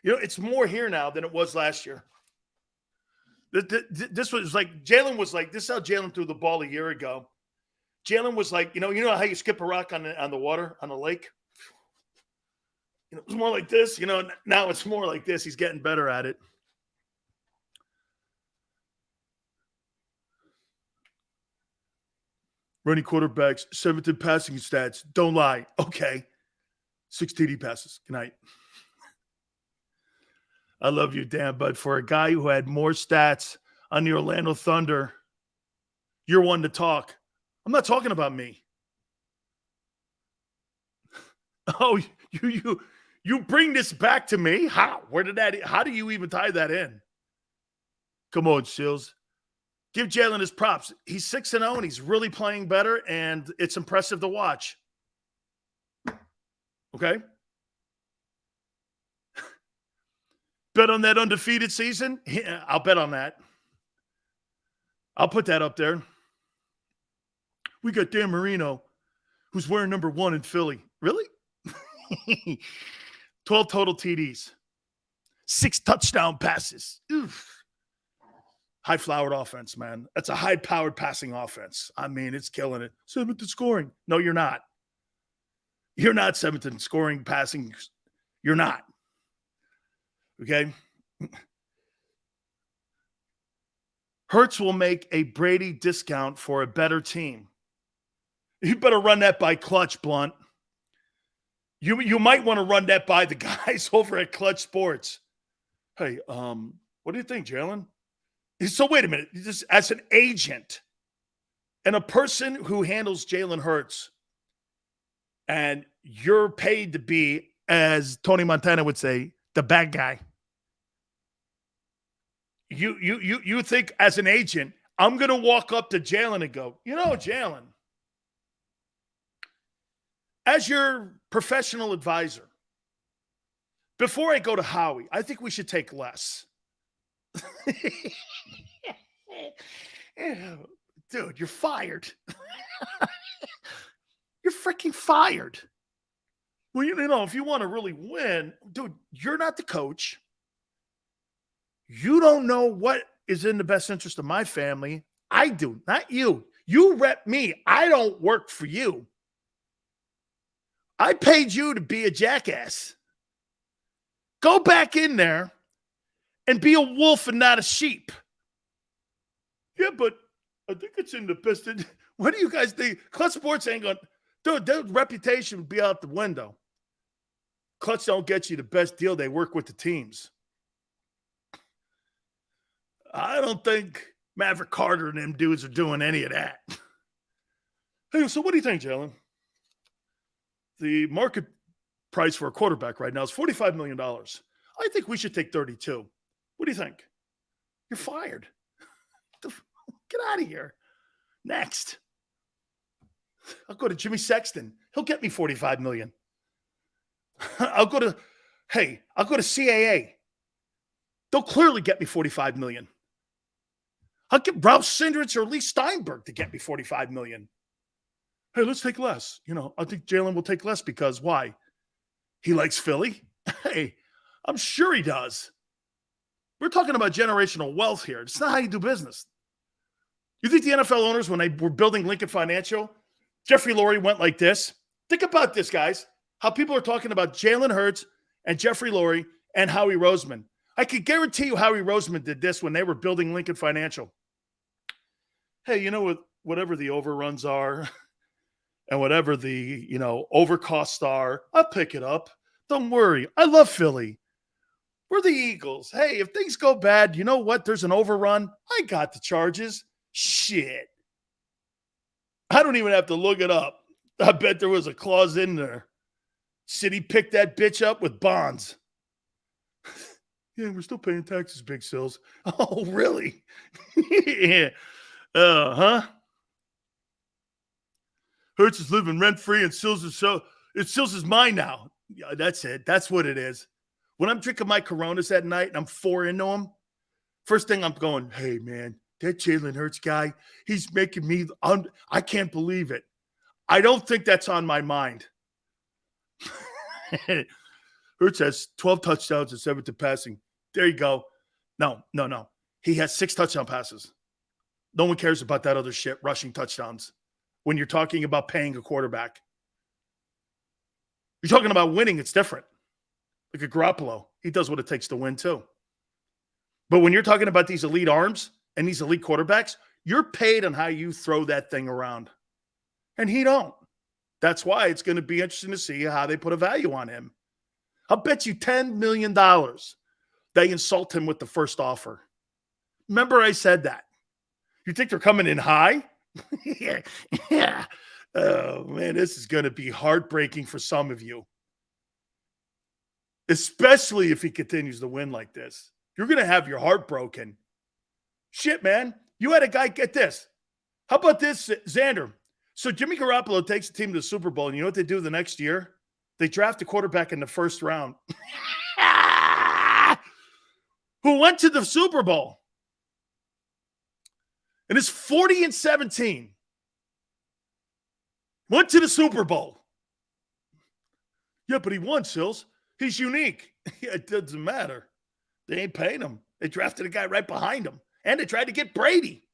You know, it's more here now than it was last year. This was like, Jalen was like, this is how Jalen threw the ball a year ago. Jalen was like, you know how you skip a rock on the water, on the lake? You know, it was more like this. You know, now it's more like this. He's getting better at it. Running quarterbacks, 7th passing stats. Don't lie. Okay. 6 TD passes. Good night. I love you, Dan, but for a guy who had more stats on the Orlando Thunder, you're one to talk. I'm not talking about me. Oh, you bring this back to me? How? How do you even tie that in? Come on, Sills. Give Jalen his props. He's 6-0 and he's really playing better, and it's impressive to watch. Okay? Bet on that undefeated season? Yeah, I'll bet on that. I'll put that up there. We got Dan Marino, who's wearing number 1 in Philly. Really? 12 total TDs. 6 touchdown passes. Oof. High-flowered offense, man. That's a high-powered passing offense. I mean, it's killing it. 7th in scoring. No, you're not. You're not 7th in scoring, passing. You're not. Okay? Hurts will make a Brady discount for a better team. You better run that by Clutch, Blunt. You might want to run that by the guys over at Clutch Sports. Hey, what do you think, Jalen? So wait a minute. Just as an agent and a person who handles Jalen Hurts, and you're paid to be, as Tony Montana would say, the bad guy. You think as an agent, I'm going to walk up to Jalen and go, Jalen, as your professional advisor, before I go to Howie, I think we should take less. Dude, you're fired. You're freaking fired. Well, if you want to really win, dude, you're not the coach. You don't know what is in the best interest of my family. I do, not you. You rep me. I don't work for you. I paid you to be a jackass. Go back in there and be a wolf and not a sheep. Yeah, but I think it's in the best. What do you guys think? Clutch Sports ain't going to. Dude, their reputation would be out the window. Clutch don't get you the best deal. They work with the teams. I don't think Maverick Carter and them dudes are doing any of that. Hey, so what do you think, Jalen? The market price for a quarterback right now is $45 million. I think we should take 32. What do you think? You're fired. Get out of here. Next. I'll go to Jimmy Sexton. He'll get me $45 million. I'll go to CAA. They'll clearly get me $45 million. I'll get Ralph Sindrich or Lee Steinberg to get me $45 million. Hey, let's take less. I think Jalen will take less because why? He likes Philly. Hey, I'm sure he does. We're talking about generational wealth here. It's not how you do business. You think the NFL owners, when they were building Lincoln Financial, Jeffrey Lurie went like this? Think about this, guys. How people are talking about Jalen Hurts and Jeffrey Lurie and Howie Roseman. I could guarantee you Howie Roseman did this when they were building Lincoln Financial. Hey, whatever the overruns are and whatever the, overcosts are, I'll pick it up. Don't worry. I love Philly. We're the Eagles. Hey, if things go bad, you know what? There's an overrun. I got the charges. Shit. I don't even have to look it up. I bet there was a clause in there. City picked that bitch up with bonds. Yeah, we're still paying taxes, Big Sills. Oh, really? Yeah. Huh? Hurts is living rent-free and Sills is mine now. Yeah, that's it. That's what it is. When I'm drinking my Coronas at night and I'm 4 into them, first thing I'm going, hey, man, that Jalen Hurts guy, he's making me – I can't believe it. I don't think that's on my mind. Hurts has 12 touchdowns and 7 to passing. There you go. No. He has 6 touchdown passes. No one cares about that other shit, rushing touchdowns, when you're talking about paying a quarterback. You're talking about winning, it's different. Like a Garoppolo, he does what it takes to win too. But when you're talking about these elite arms and these elite quarterbacks, you're paid on how you throw that thing around. And he don't. That's why it's going to be interesting to see how they put a value on him. I'll bet you $10 million they insult him with the first offer. Remember I said that. You think they're coming in high? Yeah. Oh, man, this is going to be heartbreaking for some of you. Especially if he continues to win like this. You're going to have your heart broken. Shit, man. You had a guy get this. How about this, Xander? So Jimmy Garoppolo takes the team to the Super Bowl, and you know what they do the next year? They draft a quarterback in the first round who went to the Super Bowl and is 40-17. Went to the Super Bowl. Yeah, but he won, Sills. He's unique. Yeah, it doesn't matter. They ain't paying him. They drafted a guy right behind him. And they tried to get Brady.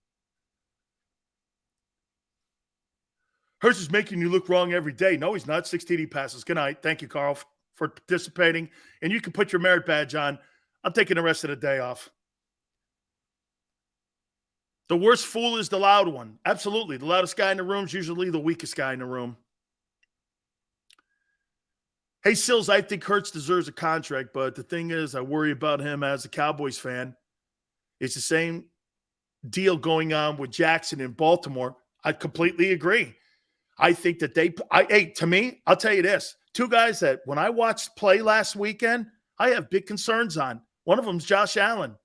Hurts is making you look wrong every day. No, he's not. 6 TD passes. Good night. Thank you, Carl, for participating. And you can put your merit badge on. I'm taking the rest of the day off. The worst fool is the loud one. Absolutely. The loudest guy in the room is usually the weakest guy in the room. Hey, Sills, I think Hurts deserves a contract, but the thing is, I worry about him as a Cowboys fan. It's the same deal going on with Jackson in Baltimore. I completely agree. I think that to me, I'll tell you this. Two guys that when I watched play last weekend, I have big concerns on. One of them is Josh Allen.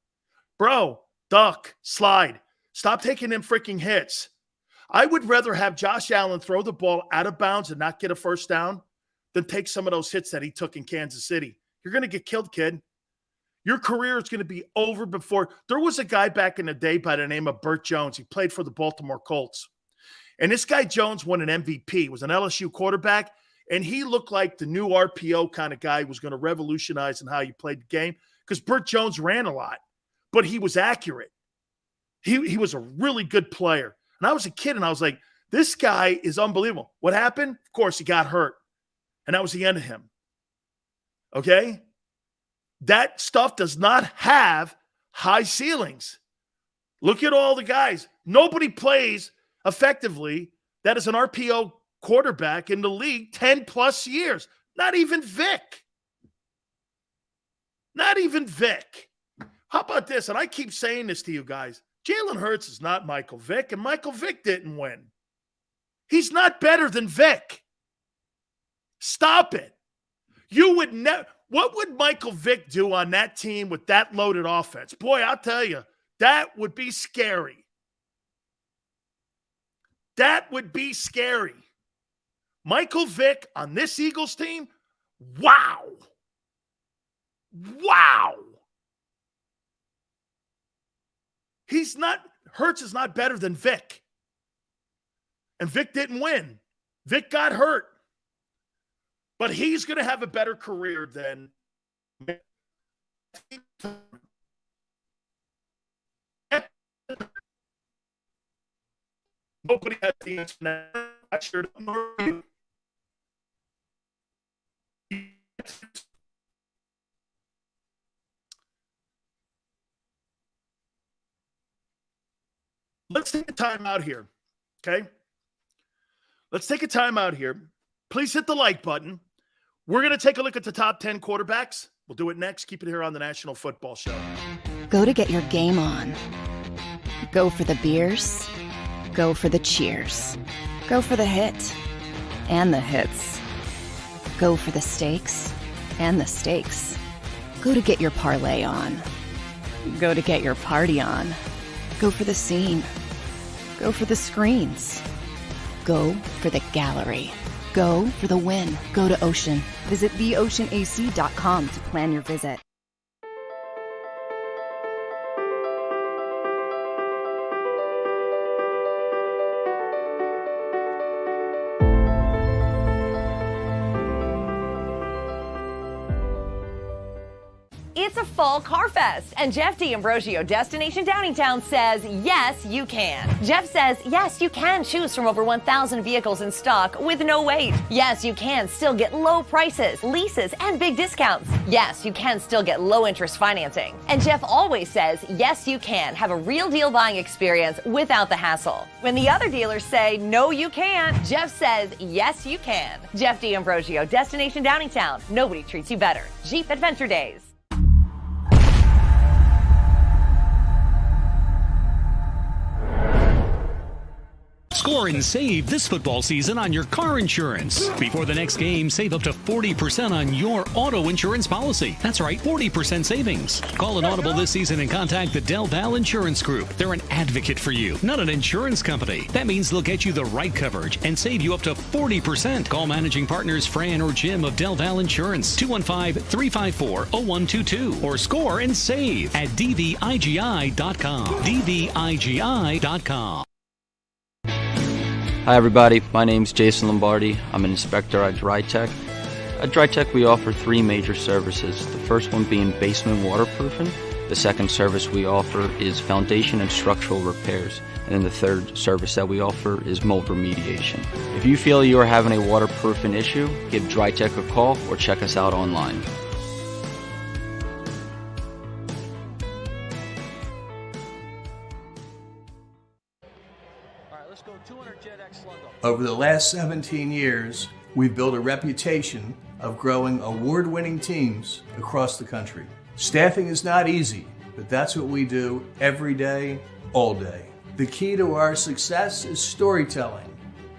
Bro, duck, slide. Stop taking them freaking hits. I would rather have Josh Allen throw the ball out of bounds and not get a first down than take some of those hits that he took in Kansas City. You're going to get killed, kid. Your career is going to be over before. There was a guy back in the day by the name of Burt Jones. He played for the Baltimore Colts. And this guy Jones won an MVP, was an LSU quarterback, and he looked like the new RPO kind of guy who was going to revolutionize in how you played the game because Burt Jones ran a lot, but he was accurate. He was a really good player. And I was a kid, and I was like, this guy is unbelievable. What happened? Of course, he got hurt, and that was the end of him. Okay? That stuff does not have high ceilings. Look at all the guys. Nobody plays effectively that is an RPO quarterback in the league 10-plus years. Not even Vic. Not even Vic. How about this? And I keep saying this to you guys. Jalen Hurts is not Michael Vick, and Michael Vick didn't win. He's not better than Vic. Stop it. You would never. What would Michael Vick do on that team with that loaded offense? Boy, I'll tell you, that would be scary. That would be scary. Michael Vick on this Eagles team, wow. Wow. Hurts is not better than Vic. And Vic didn't win. Vic got hurt. But he's going to have a better career than nobody has the answer now. I sure don't know. Let's take a time out here, okay? Let's take a time out here. Please hit the like button. We're going to take a look at the top 10 quarterbacks. We'll do it next. Keep it here on the National Football Show. Go to get your game on. Go for the beers. Go for the cheers. Go for the hit and the hits. Go for the stakes and the stakes. Go to get your parlay on. Go to get your party on. Go for the scene. Go for the screens. Go for the gallery. Go for the win. Go to Ocean. Visit theoceanac.com to plan your visit. It's a fall car fest, and Jeff D'Ambrosio, Destination Downingtown, says, yes, you can. Jeff says, yes, you can choose from over 1,000 vehicles in stock with no wait. Yes, you can still get low prices, leases, and big discounts. Yes, you can still get low interest financing. And Jeff always says, yes, you can have a real deal buying experience without the hassle. When the other dealers say, no, you can't, Jeff says, yes, you can. Jeff D'Ambrosio, Destination Downingtown. Nobody treats you better. Jeep Adventure Days. Score and save this football season on your car insurance. Before the next game, save up to 40% on your auto insurance policy. That's right, 40% savings. Call an audible this season and contact the Del Val Insurance Group. They're an advocate for you, not an insurance company. That means they'll get you the right coverage and save you up to 40%. Call managing partners Fran or Jim of Del Val Insurance, 215-354-0122, or score and save at dvigi.com. dvigi.com. Hi everybody, my name's Jason Lombardi. I'm an inspector at DryTech. At DryTech we offer three major services, the first one being basement waterproofing. The second service we offer is foundation and structural repairs. And then the third service that we offer is mold remediation. If you feel you are having a waterproofing issue, give DryTech a call or check us out online. Over the last 17 years, we've built a reputation of growing award-winning teams across the country. Staffing is not easy, but that's what we do every day, all day. The key to our success is storytelling,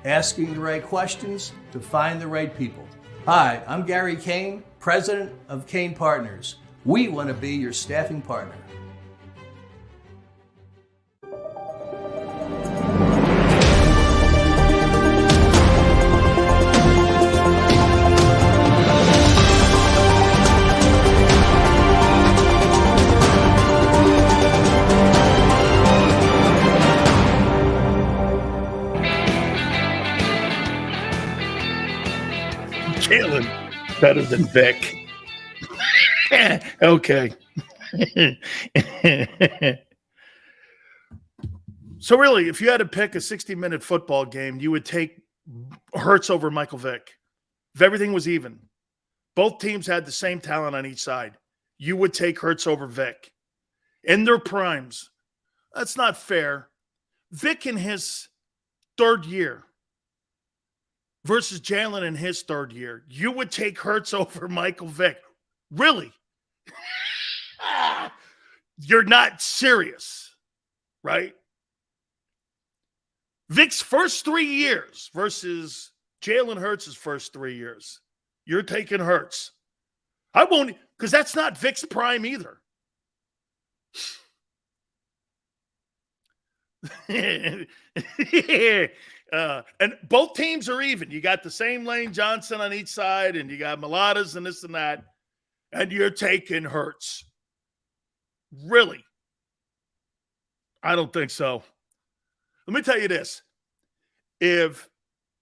asking the right questions to find the right people. Hi, I'm Gary Kane, president of Kane Partners. We want to be your staffing partner. Jalen better than Vic. Okay. So really, if you had to pick a 60-minute football game, you would take Hurts over Michael Vick. If everything was even, both teams had the same talent on each side, you would take Hurts over Vick. In their primes, that's not fair. Vick in his third year versus Jalen in his third year, you would take Hurts over Michael Vick. Really? You're not serious, right? Vick's first 3 years versus Jalen Hurts' first 3 years. You're taking Hurts. I won't, because that's not Vick's prime either. And both teams are even. You got the same Lane Johnson on each side, and you got Maladas and this and that, and you're taking Hurts. Really? I don't think so. Let me tell you this. If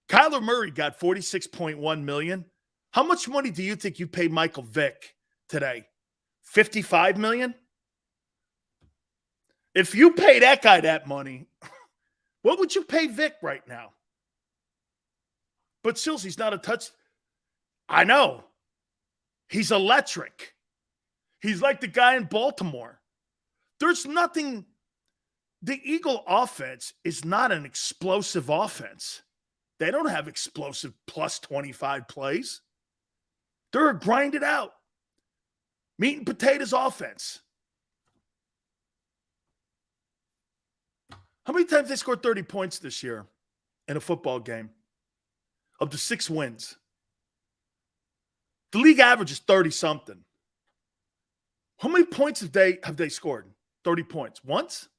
Kyler Murray got $46.1 million, how much money do you think you paid Michael Vick today? $55 million? If you pay that guy that money, what would you pay Vick right now? But Sills, he's not a touch. I know. He's electric. He's like the guy in Baltimore. There's nothing. The Eagle offense is not an explosive offense. They don't have explosive plus 25 plays. They're a grinded out meat and potatoes offense. How many times they scored 30 points this year in a football game? Up to 6 wins. The league average is 30-something. How many points have they scored? 30 points. Once?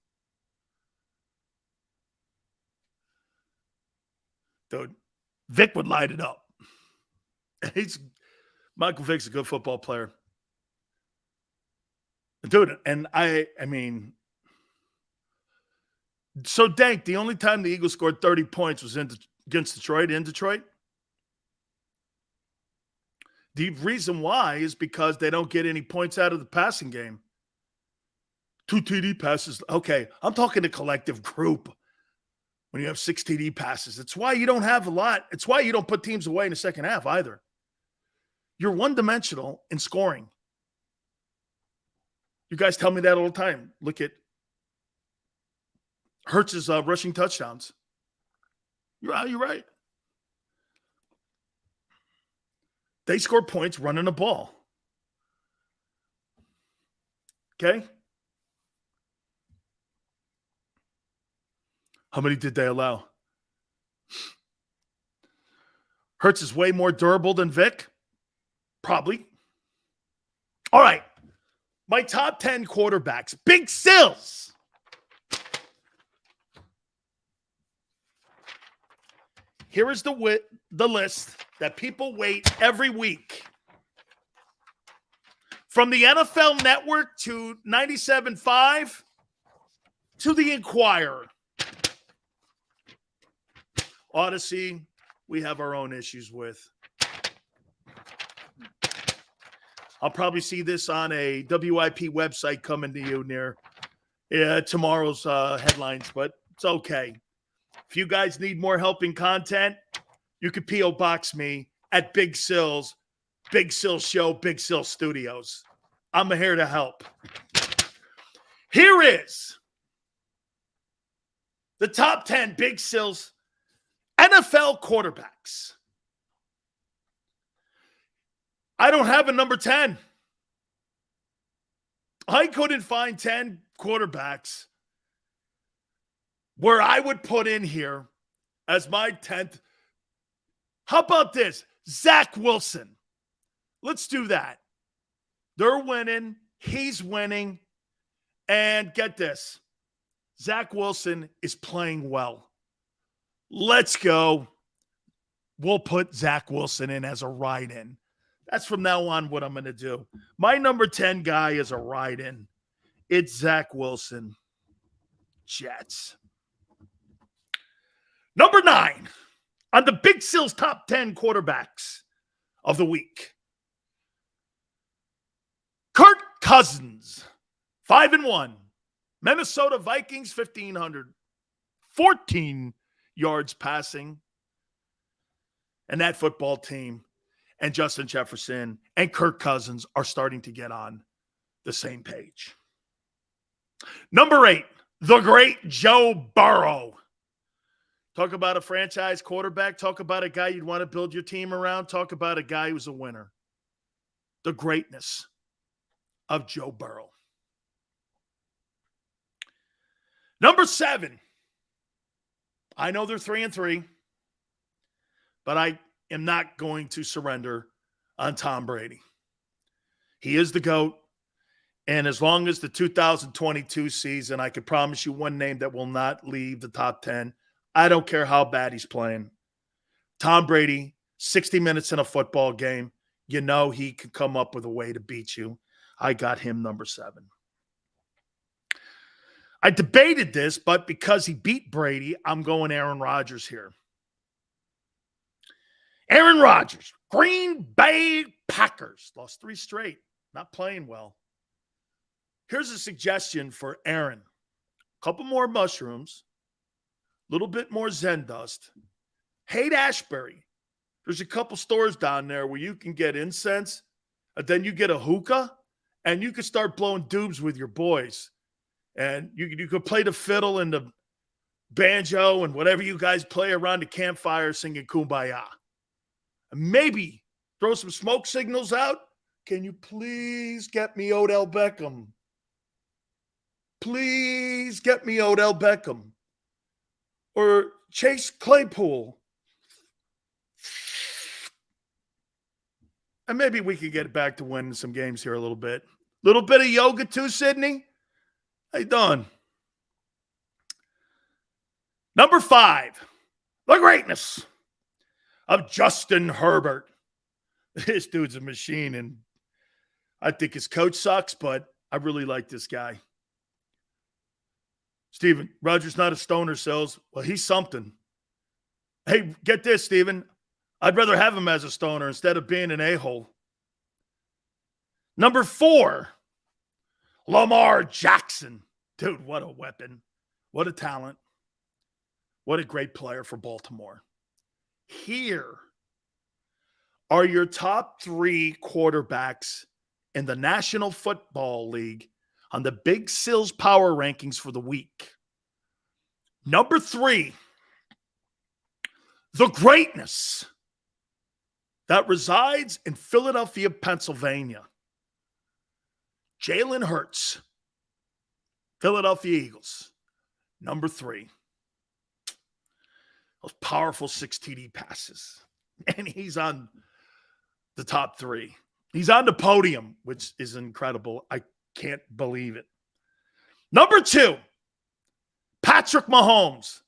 Dude, Vic would light it up. Michael Vick's a good football player. Dude, and I mean, so Dank, the only time the Eagles scored 30 points was against Detroit, in Detroit. The reason why is because they don't get any points out of the passing game. 2 TD passes. Okay, I'm talking the collective group. When you have 6 TD passes, it's why you don't have a lot. It's why you don't put teams away in the second half either. You're one-dimensional in scoring. You guys tell me that all the time. Look at Hurts' rushing touchdowns. You're right. They score points running the ball. Okay? How many did they allow? Hurts is way more durable than Vic? Probably. All right. My top 10 quarterbacks. Big Sills. Here is the list that people wait every week. From the NFL Network to 97.5 to the Inquirer. Odyssey, we have our own issues with. I'll probably see this on a WIP website coming to you near tomorrow's headlines, but it's okay. If you guys need more helping content, you can P.O. Box me at Big Sills Show, Big Sills Studios. I'm here to help. Here is the top 10 Big Sills NFL quarterbacks. I don't have a number 10. I couldn't find 10 quarterbacks where I would put in here as my 10th. How about this? Zach Wilson. Let's do that. They're winning. He's winning. And get this. Zach Wilson is playing well. Let's go. We'll put Zach Wilson in as a ride-in. That's from now on what I'm going to do. My number 10 guy is a ride-in. It's Zach Wilson. Jets. Number 9 on the Big Sills top 10 quarterbacks of the week. Kirk Cousins, 5-1. Minnesota Vikings, 1,514 yards passing. And that football team and Justin Jefferson and Kirk Cousins are starting to get on the same page. Number 8, the great Joe Burrow. Talk about a franchise quarterback. Talk about a guy you'd want to build your team around. Talk about a guy who's a winner. The greatness of Joe Burrow. Number 7. I know they're 3-3, but I am not going to surrender on Tom Brady. He is the GOAT. And as long as the 2022 season, I can promise you one name that will not leave the top 10. I don't care how bad he's playing. Tom Brady, 60 minutes in a football game. You know he can come up with a way to beat you. I got him number 7. I debated this, but because he beat Brady, I'm going Aaron Rodgers here. Aaron Rodgers, Green Bay Packers. Lost 3 straight. Not playing well. Here's a suggestion for Aaron. A couple more mushrooms. A little bit more Zen dust. Haight-Ashbury. There's a couple stores down there where you can get incense, and then you get a hookah, and you can start blowing doobs with your boys. And you could play the fiddle and the banjo and whatever you guys play around the campfire singing Kumbaya. And maybe throw some smoke signals out. Can you please get me Odell Beckham? Please get me Odell Beckham. Or Chase Claypool. And maybe we could get back to winning some games here a little bit. Little bit of yoga too, Sydney. How you doing? Number 5, the greatness of Justin Herbert. This dude's a machine, and I think his coach sucks, but I really like this guy. Steven, Roger's not a stoner, Sills. Well, he's something. Hey, get this, Steven. I'd rather have him as a stoner instead of being an a-hole. Number 4, Lamar Jackson. Dude, what a weapon. What a talent. What a great player for Baltimore. Here are your top 3 quarterbacks in the National Football League on the Big Sills Power Rankings for the week. Number 3, the greatness that resides in Philadelphia, Pennsylvania. Jalen Hurts, Philadelphia Eagles. Number 3. Those powerful 6 TD passes. and he's on the top 3. He's on the podium, which is incredible. I can't believe it. Number 2, Patrick Mahomes.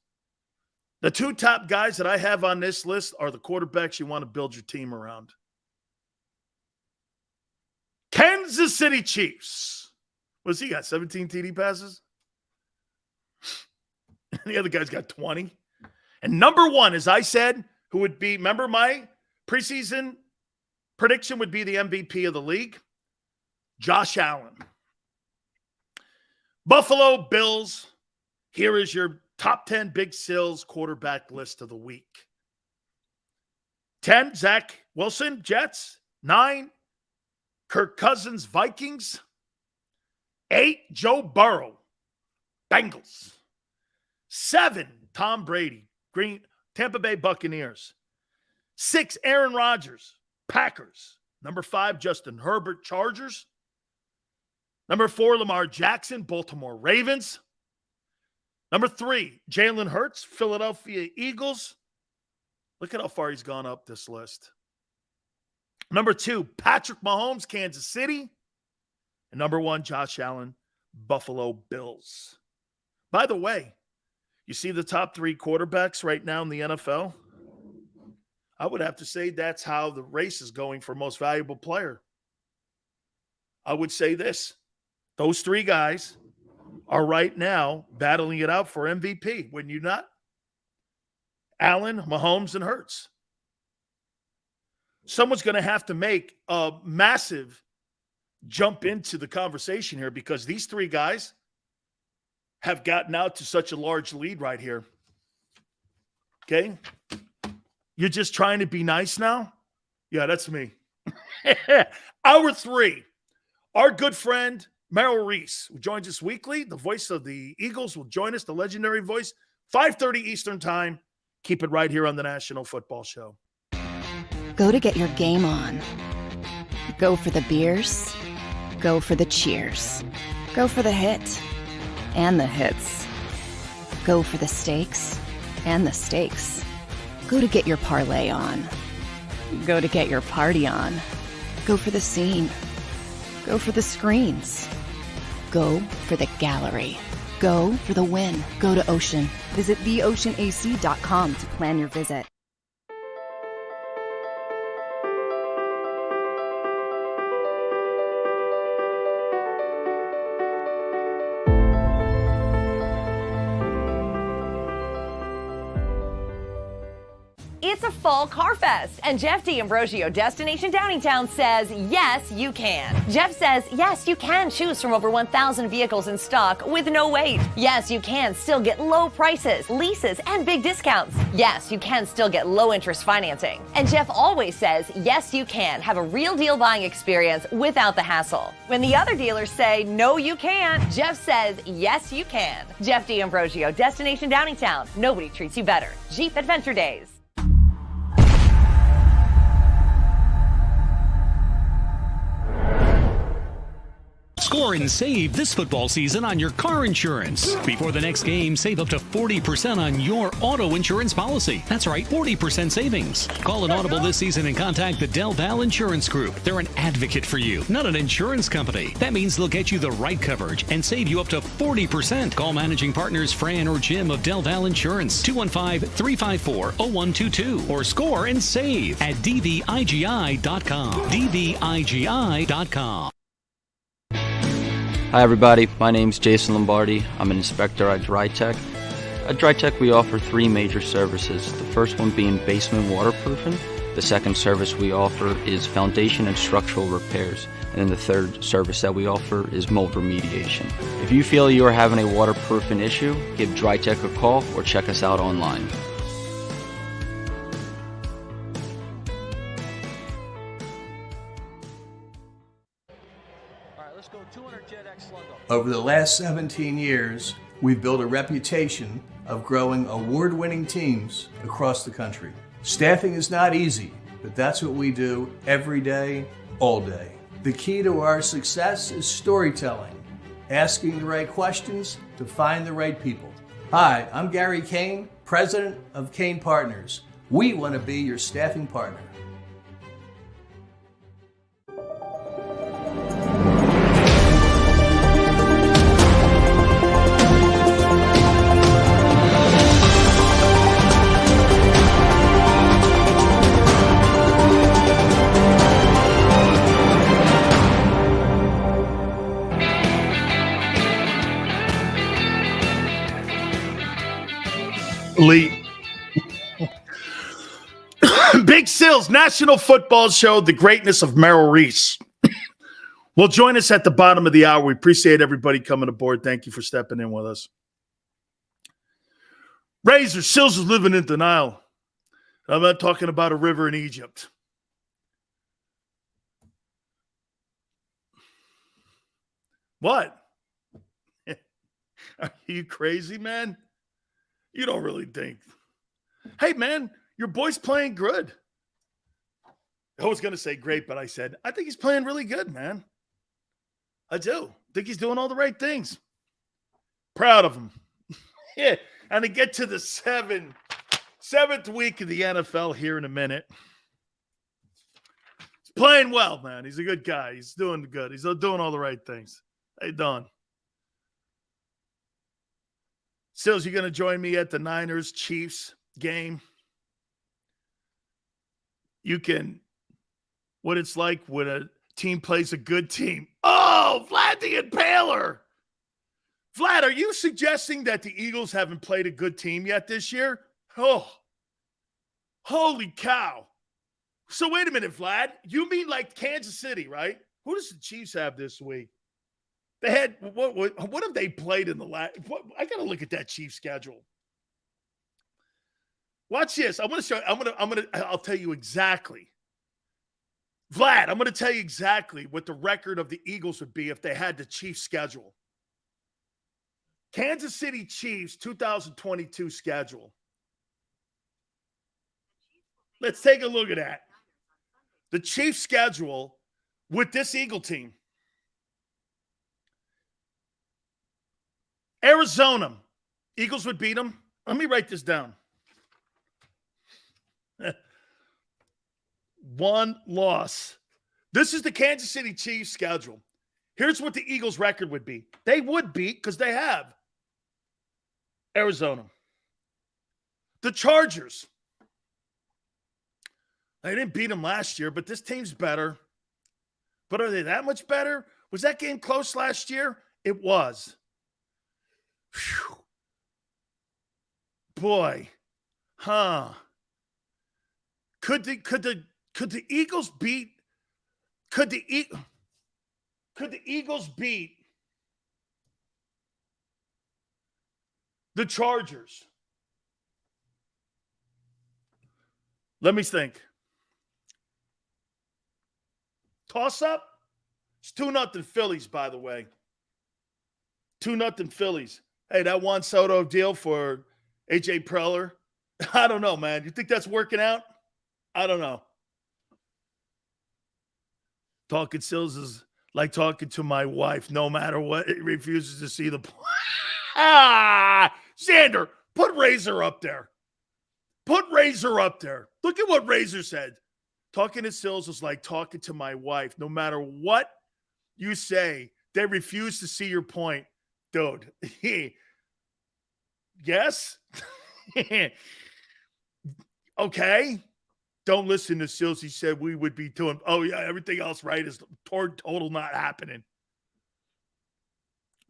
The 2 top guys that I have on this list are the quarterbacks you want to build your team around. Kansas City Chiefs. What's he got, 17 TD passes? The other guy's got 20. And number 1, as I said, who would be, remember my preseason prediction would be the MVP of the league? Josh Allen. Buffalo Bills. Here is your top 10 Big Sills quarterback list of the week. 10, Zach Wilson, Jets. 9, Kirk Cousins, Vikings. 8, Joe Burrow, Bengals. 7, Tom Brady, Tampa Bay Buccaneers. 6, Aaron Rodgers, Packers. Number 5, Justin Herbert, Chargers. Number 4, Lamar Jackson, Baltimore Ravens. Number 3, Jalen Hurts, Philadelphia Eagles. Look at how far he's gone up this list. Number 2, Patrick Mahomes, Kansas City. And number 1, Josh Allen, Buffalo Bills. By the way, you see the top 3 quarterbacks right now in the NFL? I would have to say that's how the race is going for most valuable player. I would say this. Those 3 guys are right now battling it out for MVP. Wouldn't you not? Allen, Mahomes, and Hurts. Someone's going to have to make a massive jump into the conversation here because these 3 guys have gotten out to such a large lead right here. Okay? You're just trying to be nice now? Yeah, that's me. Hour 3, our good friend Merrill Reese, who joins us weekly, the voice of the Eagles, will join us, the legendary voice, 5:30 Eastern time. Keep it right here on the National Football Show. Go to get your game on. Go for the beers. Go for the cheers. Go for the hit and the hits. Go for the stakes and the stakes. Go to get your parlay on. Go to get your party on. Go for the scene. Go for the screens. Go for the gallery. Go for the win. Go to Ocean. Visit theoceanac.com to plan your visit. It's a fall car fest, and Jeff D'Ambrosio, Destination Downingtown, says, yes, you can. Jeff says, yes, you can choose from over 1,000 vehicles in stock with no wait. Yes, you can still get low prices, leases, and big discounts. Yes, you can still get low interest financing. And Jeff always says, yes, you can have a real deal buying experience without the hassle. When the other dealers say, no, you can't, Jeff says, yes, you can. Jeff D'Ambrosio, Destination Downingtown. Nobody treats you better. Jeep Adventure Days. Score and save this football season on your car insurance. Before the next game, save up to 40% on your auto insurance policy. That's right, 40% savings. Call an Audible this season and contact the Del Val Insurance Group. They're an advocate for you, not an insurance company. That means they'll get you the right coverage and save you up to 40%. Call managing partners Fran or Jim of Del Val Insurance, 215-354-0122, or score and save at dvigi.com. dvigi.com. Hi everybody, my name's Jason Lombardi. I'm an inspector at DryTech. At DryTech we offer 3 major services, the first one being basement waterproofing. The second service we offer is foundation and structural repairs. And then the third service that we offer is mold remediation. If you feel you are having a waterproofing issue, give DryTech a call or check us out online. Over the last 17 years, we've built a reputation of growing award-winning teams across the country. Staffing is not easy, but that's what we do every day, all day. The key to our success is storytelling, asking the right questions to find the right people. Hi, I'm Gary Kane, president of Kane Partners. We want to be your staffing partner. Lee. Big Sills, National Football Show, the greatness of Merrill Reese. Will join us at the bottom of the hour. We appreciate everybody coming aboard. Thank you for stepping in with us. Razor, Sills is living in denial. I'm not talking about a river in Egypt. What? Are you crazy, man? You don't really think. Hey, man, your boy's playing good. I was going to say great, but I said, I think he's playing really good, man. I do. Think he's doing all the right things. Proud of him. Yeah, and to get to the seventh week of the NFL here in a minute. He's playing well, man. He's a good guy. He's doing good. He's doing all the right things. How you doing? Sills, you going to join me at the Niners-Chiefs game? You can, what it's like when a team plays a good team. Oh, Vlad the Impaler. Vlad, are you suggesting that the Eagles haven't played a good team yet this year? Oh, holy cow. So wait a minute, Vlad. You mean like Kansas City, right? Who does the Chiefs have this week? They had what have they played in the last? I got to look at that Chiefs schedule. Watch this. I'm going to show. I'll tell you exactly. Vlad, I'm going to tell you exactly what the record of the Eagles would be if they had the Chiefs schedule. Kansas City Chiefs 2022 schedule. Let's take a look at that. The Chiefs schedule with this Eagle team. Arizona, Eagles would beat them. Let me write this down. One loss. This is the Kansas City Chiefs schedule. Here's what the Eagles' record would be. They would beat, because they have, Arizona. The Chargers. They didn't beat them last year, but this team's better. But are they that much better? Was that game close last year? It was. Whew. Boy, could the Eagles beat? Could the Eagles beat the Chargers? Let me think. Toss up. It's 2-0 Phillies, by the way. 2-0 Phillies. Hey, that Juan Soto deal for AJ Preller, I don't know, man. You think that's working out? I don't know. Talking Sills is like talking to my wife. No matter what, it refuses to see the point. Xander, put Razor up there. Put Razor up there. Look at what Razor said. Talking to Sills is like talking to my wife. No matter what you say, they refuse to see your point. Dude, yes? Okay. Don't listen to Sills. He said we would be doing, oh, yeah, everything else right is total not happening.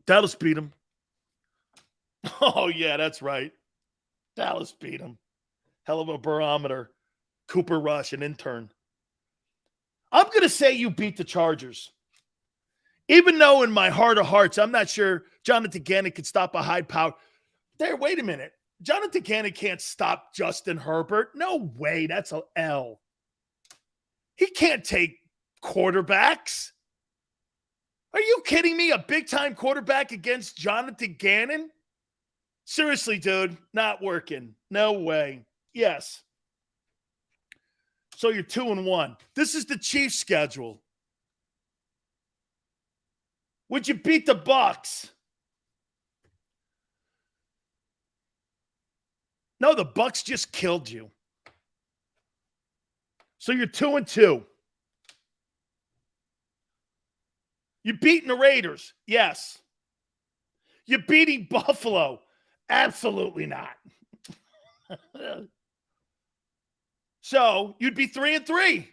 Dallas beat him. Oh, yeah, that's right. Dallas beat him. Hell of a barometer. Cooper Rush, an intern. I'm going to say you beat the Chargers. Even though in my heart of hearts, I'm not sure Jonathan Gannon could stop a high power. There, wait a minute. Jonathan Gannon can't stop Justin Herbert. No way. That's a L. He can't take quarterbacks. Are you kidding me? A big-time quarterback against Jonathan Gannon? Seriously, dude, not working. No way. Yes. So you're 2-1. This is the Chiefs' schedule. Would you beat the Bucs? No, the Bucs just killed you. So you're 2-2. You beating the Raiders? Yes. You beating Buffalo? Absolutely not. So you'd be 3-3.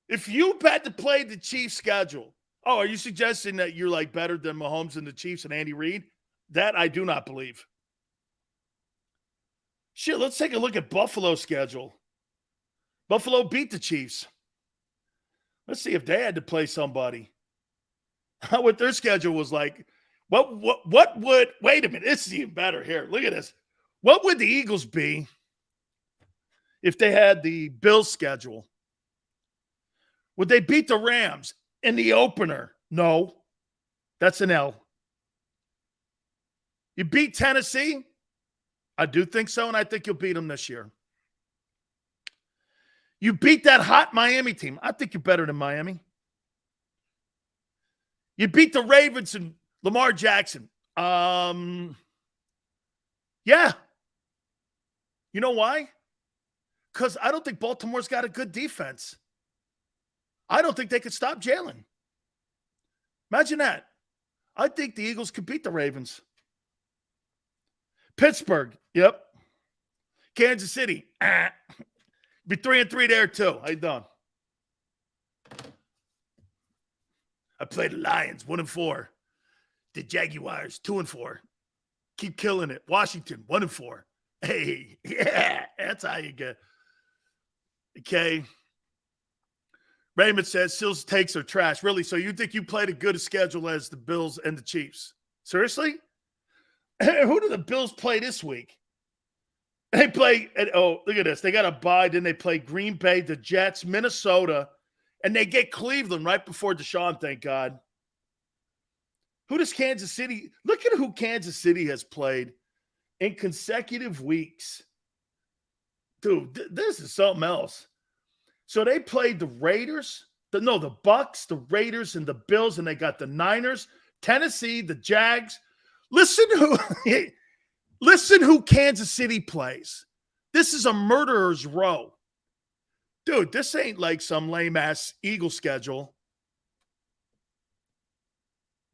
If you had to play the Chiefs' schedule, are you suggesting that you're like better than Mahomes and the Chiefs and Andy Reid? That I do not believe. Shit, let's take a look at Buffalo's schedule. Buffalo beat the Chiefs. Let's see if they had to play somebody. What their schedule was like. What would, wait a minute, this is even better here. Look at this. What would the Eagles be if they had the Bills schedule? Would they beat the Rams in the opener? No. That's an L. You beat Tennessee? I do think so, and I think you'll beat them this year. You beat that hot Miami team. I think you're better than Miami. You beat the Ravens and Lamar Jackson. Yeah. You know why? Because I don't think Baltimore's got a good defense. I don't think they could stop Jalen. Imagine that. I think the Eagles could beat the Ravens. Pittsburgh, yep. Kansas City, be 3-3 there too. How you doing? I played the Lions, 1-4. The Jaguars, 2-4. Keep killing it. Washington, 1-4. Hey, yeah, that's how you get. Okay. Raymond says Sills takes are trash. Really? So you think you played a good schedule as the Bills and the Chiefs? Seriously? Who do the Bills play this week? They play, look at this. They got a bye. Then they play Green Bay, the Jets, Minnesota, and they get Cleveland right before Deshaun, thank God. Who does Kansas City? Look at who Kansas City has played in consecutive weeks. Dude, this is something else. So they played the Raiders, the Bucks, the Raiders, and the Bills, and they got the Niners, Tennessee, the Jags. Listen who Kansas City plays. This is a murderer's row. Dude, this ain't like some lame-ass Eagle schedule.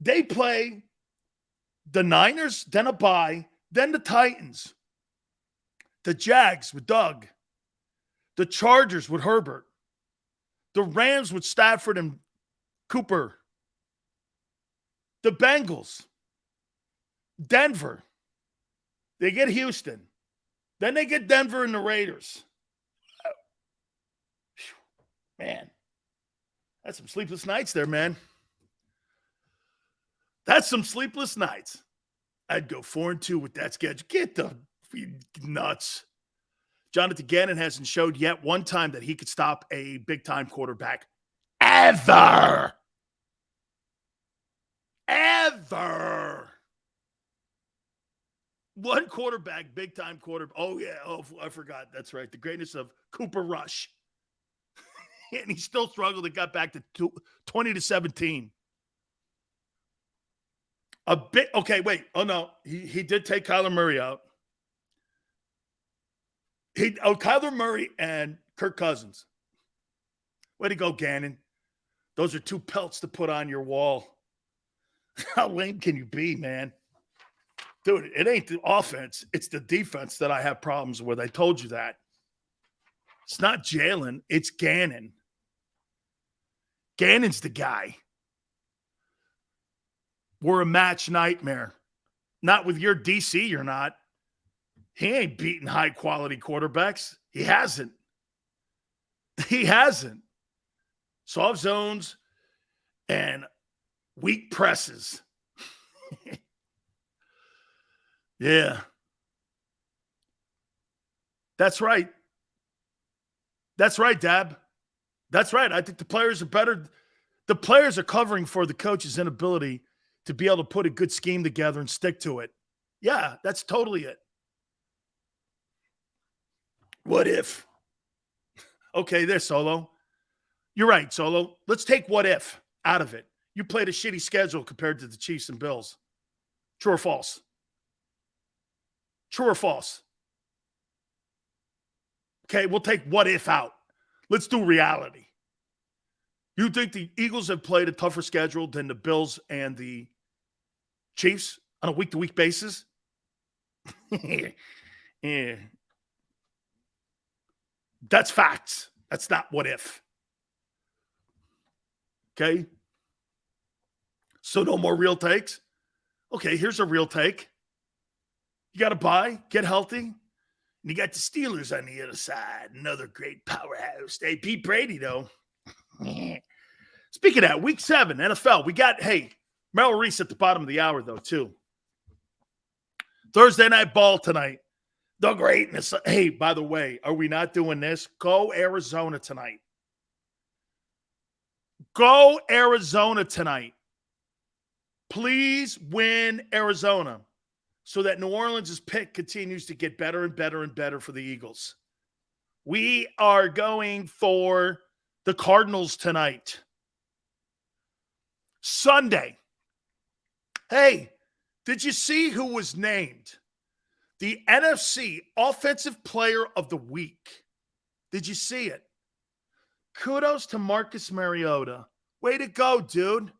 They play the Niners, then a bye, then the Titans, the Jags with Doug, the Chargers with Herbert, the Rams with Stafford and Cooper, the Bengals, Denver. They get Houston. Then they get Denver and the Raiders. Man, that's some sleepless nights there, man. That's some sleepless nights. I'd go 4-2 with that schedule. Get the nuts. Jonathan Gannon hasn't showed yet one time that he could stop a big-time quarterback. Ever. One quarterback, big-time quarterback. Oh, yeah. Oh, I forgot. That's right. The greatness of Cooper Rush. And he still struggled and got back to 20-17. A bit. Okay, wait. Oh, no. He did take Kyler Murray out. Kyler Murray and Kirk Cousins. Way to go, Gannon. Those are two pelts to put on your wall. How lame can you be, man? Dude, it ain't the offense. It's the defense that I have problems with. I told you that. It's not Jalen. It's Gannon. Gannon's the guy. We're a match nightmare. Not with your DC, you're not. He ain't beating high-quality quarterbacks. He hasn't. Soft zones and weak presses. Yeah. That's right. That's right, Dab. That's right. I think the players are better. The players are covering for the coach's inability to be able to put a good scheme together and stick to it. Yeah, that's totally it. What if? Okay, there, Solo. You're right, Solo. Let's take what if out of it. You played a shitty schedule compared to the Chiefs and Bills. True or false? True or false? Okay, we'll take what if out. Let's do reality. You think the Eagles have played a tougher schedule than the Bills and the Chiefs on a week-to-week basis? Yeah. That's facts. That's not what if. Okay? So no more real takes? Okay, here's a real take. You got to buy, get healthy, and you got the Steelers on the other side. Another great powerhouse. Hey, Pete Brady, though. Speaking of that, week 7, NFL. We got, Merrill Reese at the bottom of the hour, though, too. Thursday night ball tonight. The greatness. Hey, by the way, are we not doing this? Go Arizona tonight. Go Arizona tonight. Please win Arizona so that New Orleans' pick continues to get better and better and better for the Eagles. We are going for the Cardinals tonight. Sunday. Hey, did you see who was named the NFC Offensive Player of the Week? Did you see it? Kudos to Marcus Mariota. Way to go, dude.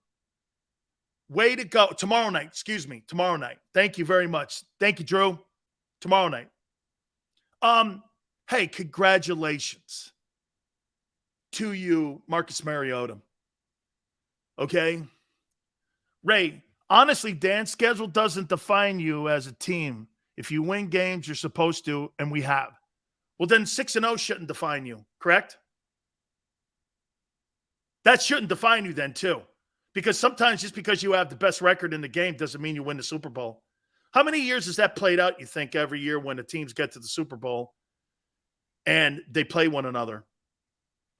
Way to go. Tomorrow night. Thank you very much. Thank you, Drew. Tomorrow night. Hey, congratulations to you, Marcus Mariota. Okay? Ray, honestly, Dan's schedule doesn't define you as a team. If you win games, you're supposed to, and we have. Well, then 6-0 shouldn't define you, correct? That shouldn't define you then, too. Because sometimes just because you have the best record in the game doesn't mean you win the Super Bowl. How many years has that played out, you think, every year when the teams get to the Super Bowl and they play one another?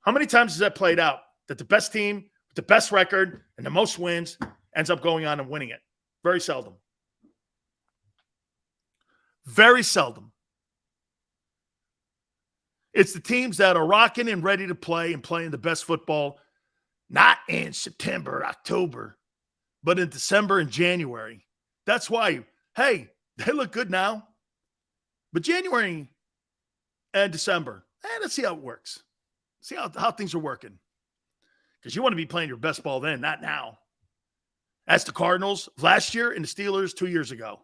How many times has that played out that the best team with the best record and the most wins ends up going on and winning it? Very seldom. Very seldom. It's the teams that are rocking and ready to play and playing the best football, not in September, October, but in December and January. That's why, hey, they look good now. But January and December, let's see how it works. See how things are working. Because you want to be playing your best ball then, not now. That's the Cardinals last year and the Steelers 2 years ago.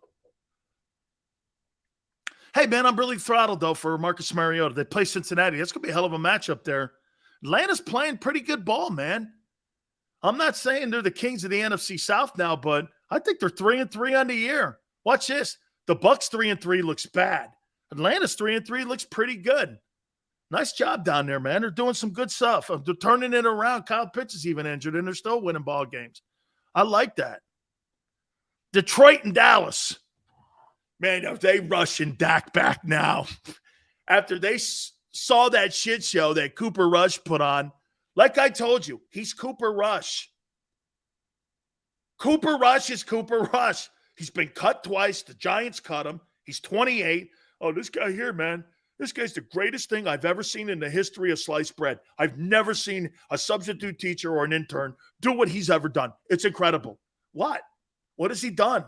Hey, man, I'm really throttled, though, for Marcus Mariota. They play Cincinnati. That's going to be a hell of a matchup there. Atlanta's playing pretty good ball, man. I'm not saying they're the kings of the NFC South now, but I think they're 3-3 on the year. Watch this. The Bucs 3-3 looks bad. Atlanta's 3-3 looks pretty good. Nice job down there, man. They're doing some good stuff. They're turning it around. Kyle Pitts is even injured, and they're still winning ball games. I like that. Detroit and Dallas. Man, if they rushing Dak back now, after they saw that shit show that Cooper Rush put on, like I told you, he's Cooper Rush. Cooper Rush is Cooper Rush. He's been cut twice. The Giants cut him. He's 28. Oh, this guy here, man. This guy's the greatest thing I've ever seen in the history of sliced bread. I've never seen a substitute teacher or an intern do what he's ever done. It's incredible. What? What has he done?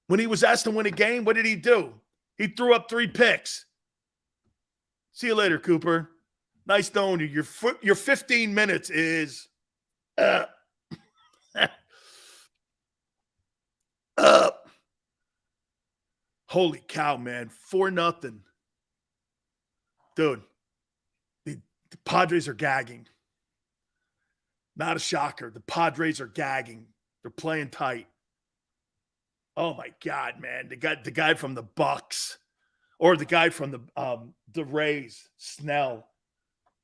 When he was asked to win a game, what did he do? He threw up 3 picks. See you later, Cooper. Nice knowing you. Your 15 minutes is holy cow, man. 4-0. Dude, the Padres are gagging. Not a shocker. The Padres are gagging. They're playing tight. Oh my God, man! The guy from the Bucks, or the guy from the Rays, Snell,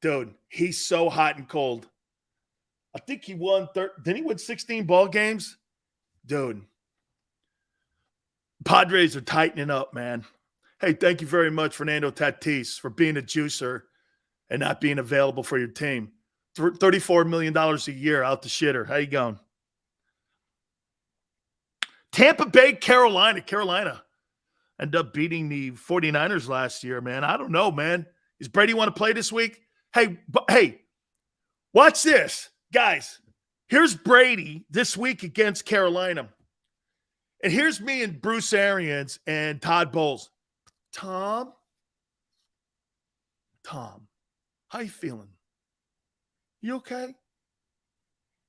dude, he's so hot and cold. I think he won. Didn't he win 16 ball games, dude? Padres are tightening up, man. Hey, thank you very much, Fernando Tatis, for being a juicer and not being available for your team. $34 million a year out the shitter. How you going? Tampa Bay, Carolina. Carolina ended up beating the 49ers last year, man. I don't know, man. Does Brady want to play this week? Hey, watch this. Guys, here's Brady this week against Carolina. And here's me and Bruce Arians and Todd Bowles. Tom, How you feeling? You okay?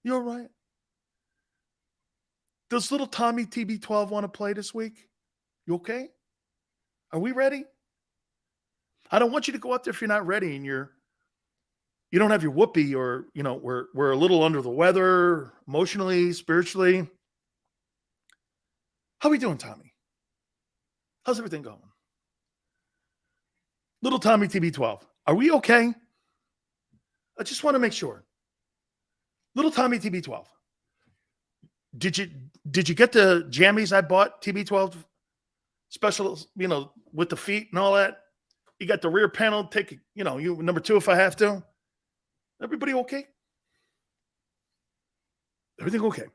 You all right? Does little Tommy TB12 want to play this week? You okay? Are we ready? I don't want you to go out there if you're not ready and you don't have your whoopee, or we're a little under the weather emotionally, spiritually. How we doing, Tommy? How's everything going? Little Tommy TB12, are we okay? I just want to make sure. Little Tommy TB12, did you get the jammies I bought, TB12 special, with the feet and all that? You got the rear panel, take, you number 2 if I have to. Everybody okay? Everything okay?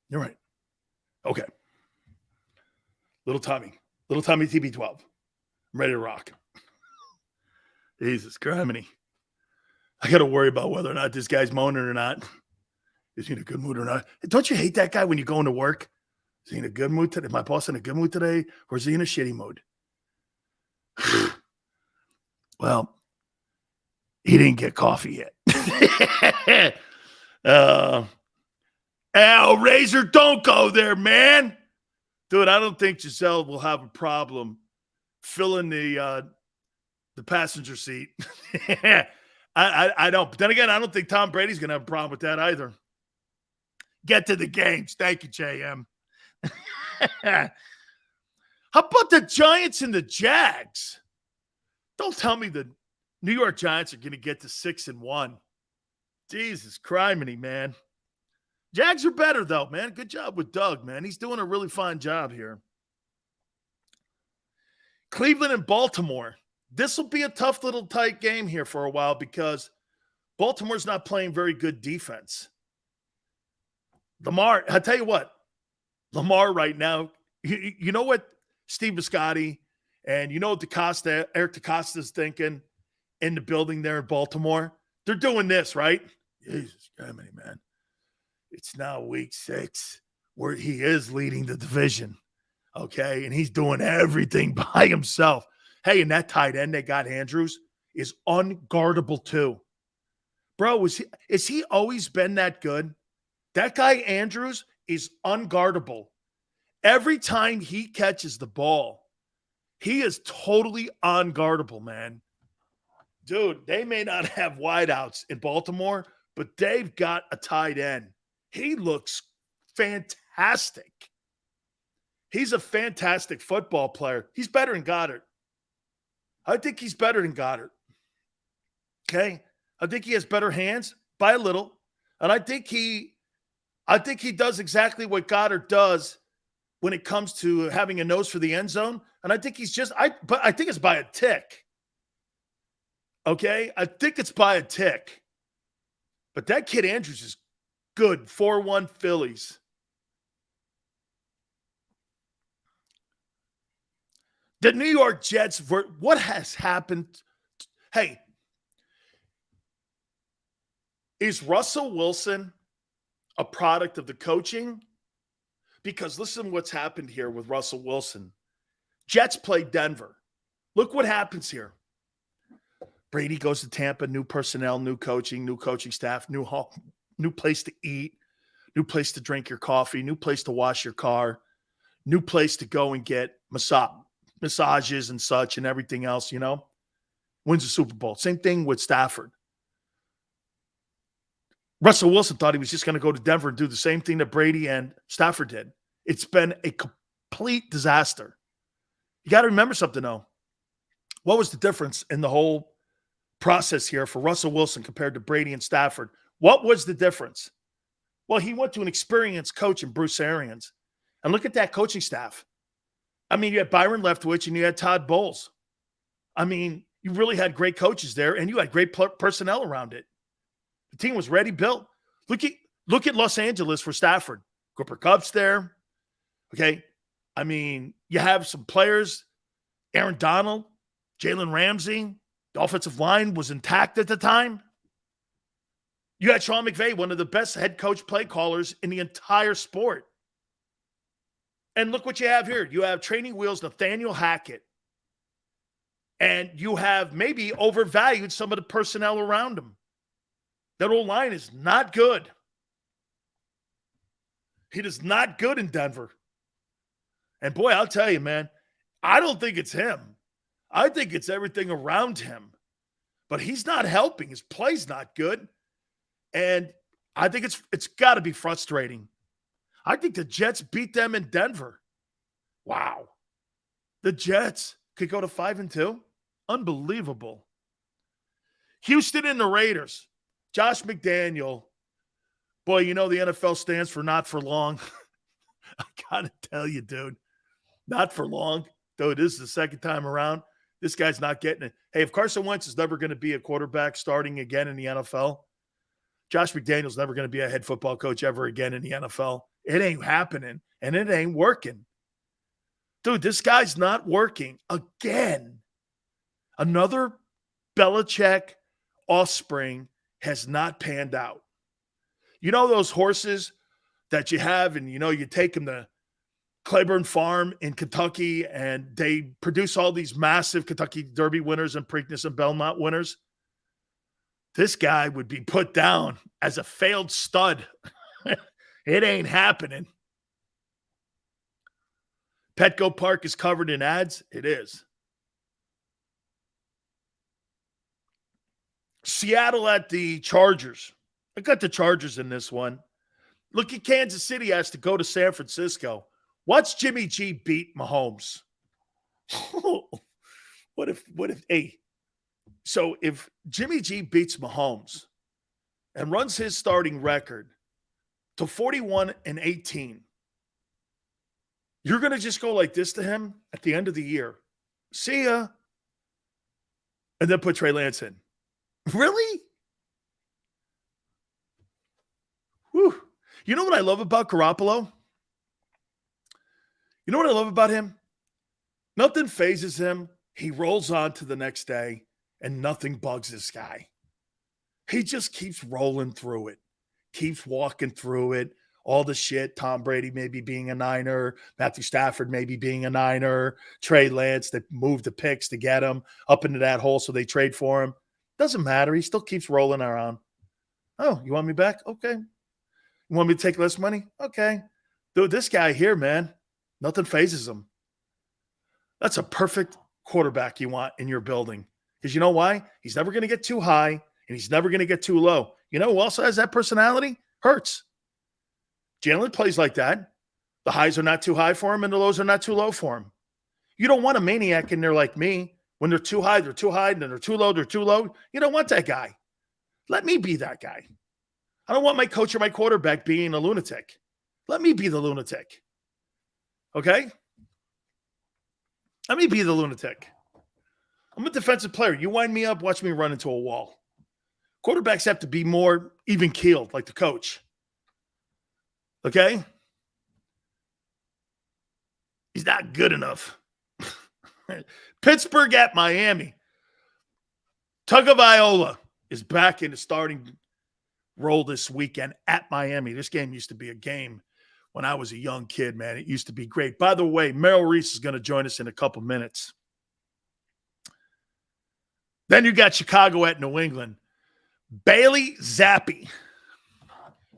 You're right. Okay. Little Tommy TB12. I'm ready to rock. Jesus Christ. I got to worry about whether or not this guy's moaning or not. Is he in a good mood or not? Don't you hate that guy when you go into work? Is he in a good mood today? My boss in a good mood today? Or is he in a shitty mood? Well, he didn't get coffee yet. Al, Razor, don't go there, man. Dude, I don't think Giselle will have a problem filling the passenger seat. I don't. But then again, I don't think Tom Brady's going to have a problem with that either. Get to the games. Thank you, JM. How about the Giants and the Jags? Don't tell me the New York Giants are going to get to 6-1. Jesus criminy, man. Jags are better, though, man. Good job with Doug, man. He's doing a really fine job here. Cleveland and Baltimore. This will be a tough little tight game here for a while because Baltimore's not playing very good defense. Lamar, I'll tell you what, Lamar right now, you know what Steve Biscotti and you know what Eric DeCosta's thinking in the building there in Baltimore? They're doing this, right? Jesus, man. It's now week 6 where he is leading the division, okay? And he's doing everything by himself. Hey, and that tight end they got, Andrews, is unguardable too. Bro, is he always been that good? That guy, Andrews, is unguardable. Every time he catches the ball, he is totally unguardable, man. Dude, they may not have wideouts in Baltimore, but they've got a tight end. He looks fantastic. He's a fantastic football player. He's better than Goddard. I think he's better than Goddard. Okay? I think he has better hands by a little. And I think he does exactly what Goddard does when it comes to having a nose for the end zone. And I think but I think it's by a tick. Okay? I think it's by a tick. But that kid Andrews is good. 4-1 Phillies. The New York Jets, what has happened? Hey, is Russell Wilson a product of the coaching? Because listen what's happened here with Russell Wilson. Jets play Denver. Look what happens here. Brady goes to Tampa, new personnel, new coaching staff, new place to eat, new place to drink your coffee, new place to wash your car, new place to go and get massages and such and everything else, wins the Super Bowl. Same thing with Stafford. Russell Wilson thought he was just going to go to Denver and do the same thing that Brady and Stafford did. It's been a complete disaster. You got to remember something, though. What was the difference in the whole process here for Russell Wilson compared to Brady and Stafford? What was the difference? Well, he went to an experienced coach in Bruce Arians. And look at that coaching staff. I mean, you had Byron Leftwich and you had Todd Bowles. I mean, you really had great coaches there and you had great personnel around it. The team was ready, built. Look at Los Angeles for Stafford. Cooper Kupp's there. Okay. I mean, you have some players, Aaron Donald, Jalen Ramsey. The offensive line was intact at the time. You had Sean McVay, one of the best head coach play callers in the entire sport. And look what you have here. You have training wheels Nathaniel Hackett And you have maybe overvalued some of the personnel around him. That old line is not good. It is not good in Denver. And boy, I'll tell you, man, I don't think it's him. I think it's everything around him. But he's not helping. His play's not good. And I think it's got to be frustrating. I think the Jets beat them in Denver. Wow. The Jets could go to 5-2. Unbelievable. Houston and the Raiders. Josh McDaniel. Boy, you know the NFL stands for not for long. I got to tell you, dude. Not for long. Dude, this is the second time around. This guy's not getting it. Hey, if Carson Wentz is never going to be a quarterback starting again in the NFL, Josh McDaniel's never going to be a head football coach ever again in the NFL. It ain't happening, and it ain't working. Dude, this guy's not working again. Another Belichick offspring has not panned out. You know those horses that you have and, you take them to Claiborne Farm in Kentucky and they produce all these massive Kentucky Derby winners and Preakness and Belmont winners? This guy would be put down as a failed stud. It ain't happening. Petco Park is covered in ads. It is. Seattle at the Chargers. I got the Chargers in this one. Look at Kansas City has to go to San Francisco. Watch Jimmy G beat Mahomes. What if, so if Jimmy G beats Mahomes and runs his starting record to 41-18, you're going to just go like this to him at the end of the year. See ya. And then put Trey Lance in. Really? Whew. You know what I love about Garoppolo? You know what I love about him? Nothing phases him. He rolls on to the next day, and nothing bugs this guy. He just keeps rolling through it, keeps walking through it. All the shit, Tom Brady maybe being a Niner, Matthew Stafford maybe being a Niner, Trey Lance that moved the picks to get him up into that hole so they trade for him. Doesn't matter. He still keeps rolling around. Oh, you want me back? Okay. You want me to take less money? Okay. Dude, this guy here, man, nothing phases him. That's a perfect quarterback you want in your building. Because you know why? He's never going to get too high, and he's never going to get too low. You know who also has that personality? Hurts. Jalen plays like that. The highs are not too high for him, and the lows are not too low for him. You don't want a maniac in there like me. When they're too high, and then they're too low, they're too low. You don't want that guy. Let me be that guy. I don't want my coach or my quarterback being a lunatic. Let me be the lunatic. Okay? Let me be the lunatic. I'm a defensive player. You wind me up, watch me run into a wall. Quarterbacks have to be more even-keeled, like the coach. Okay? He's not good enough. Pittsburgh at Miami. Tagovailoa is back in the starting role this weekend at Miami. This game used to be a game when I was a young kid, man. It used to be great. By the way, Merrill Reese is going to join us in a couple minutes. Then you got Chicago at New England. Bailey Zappi.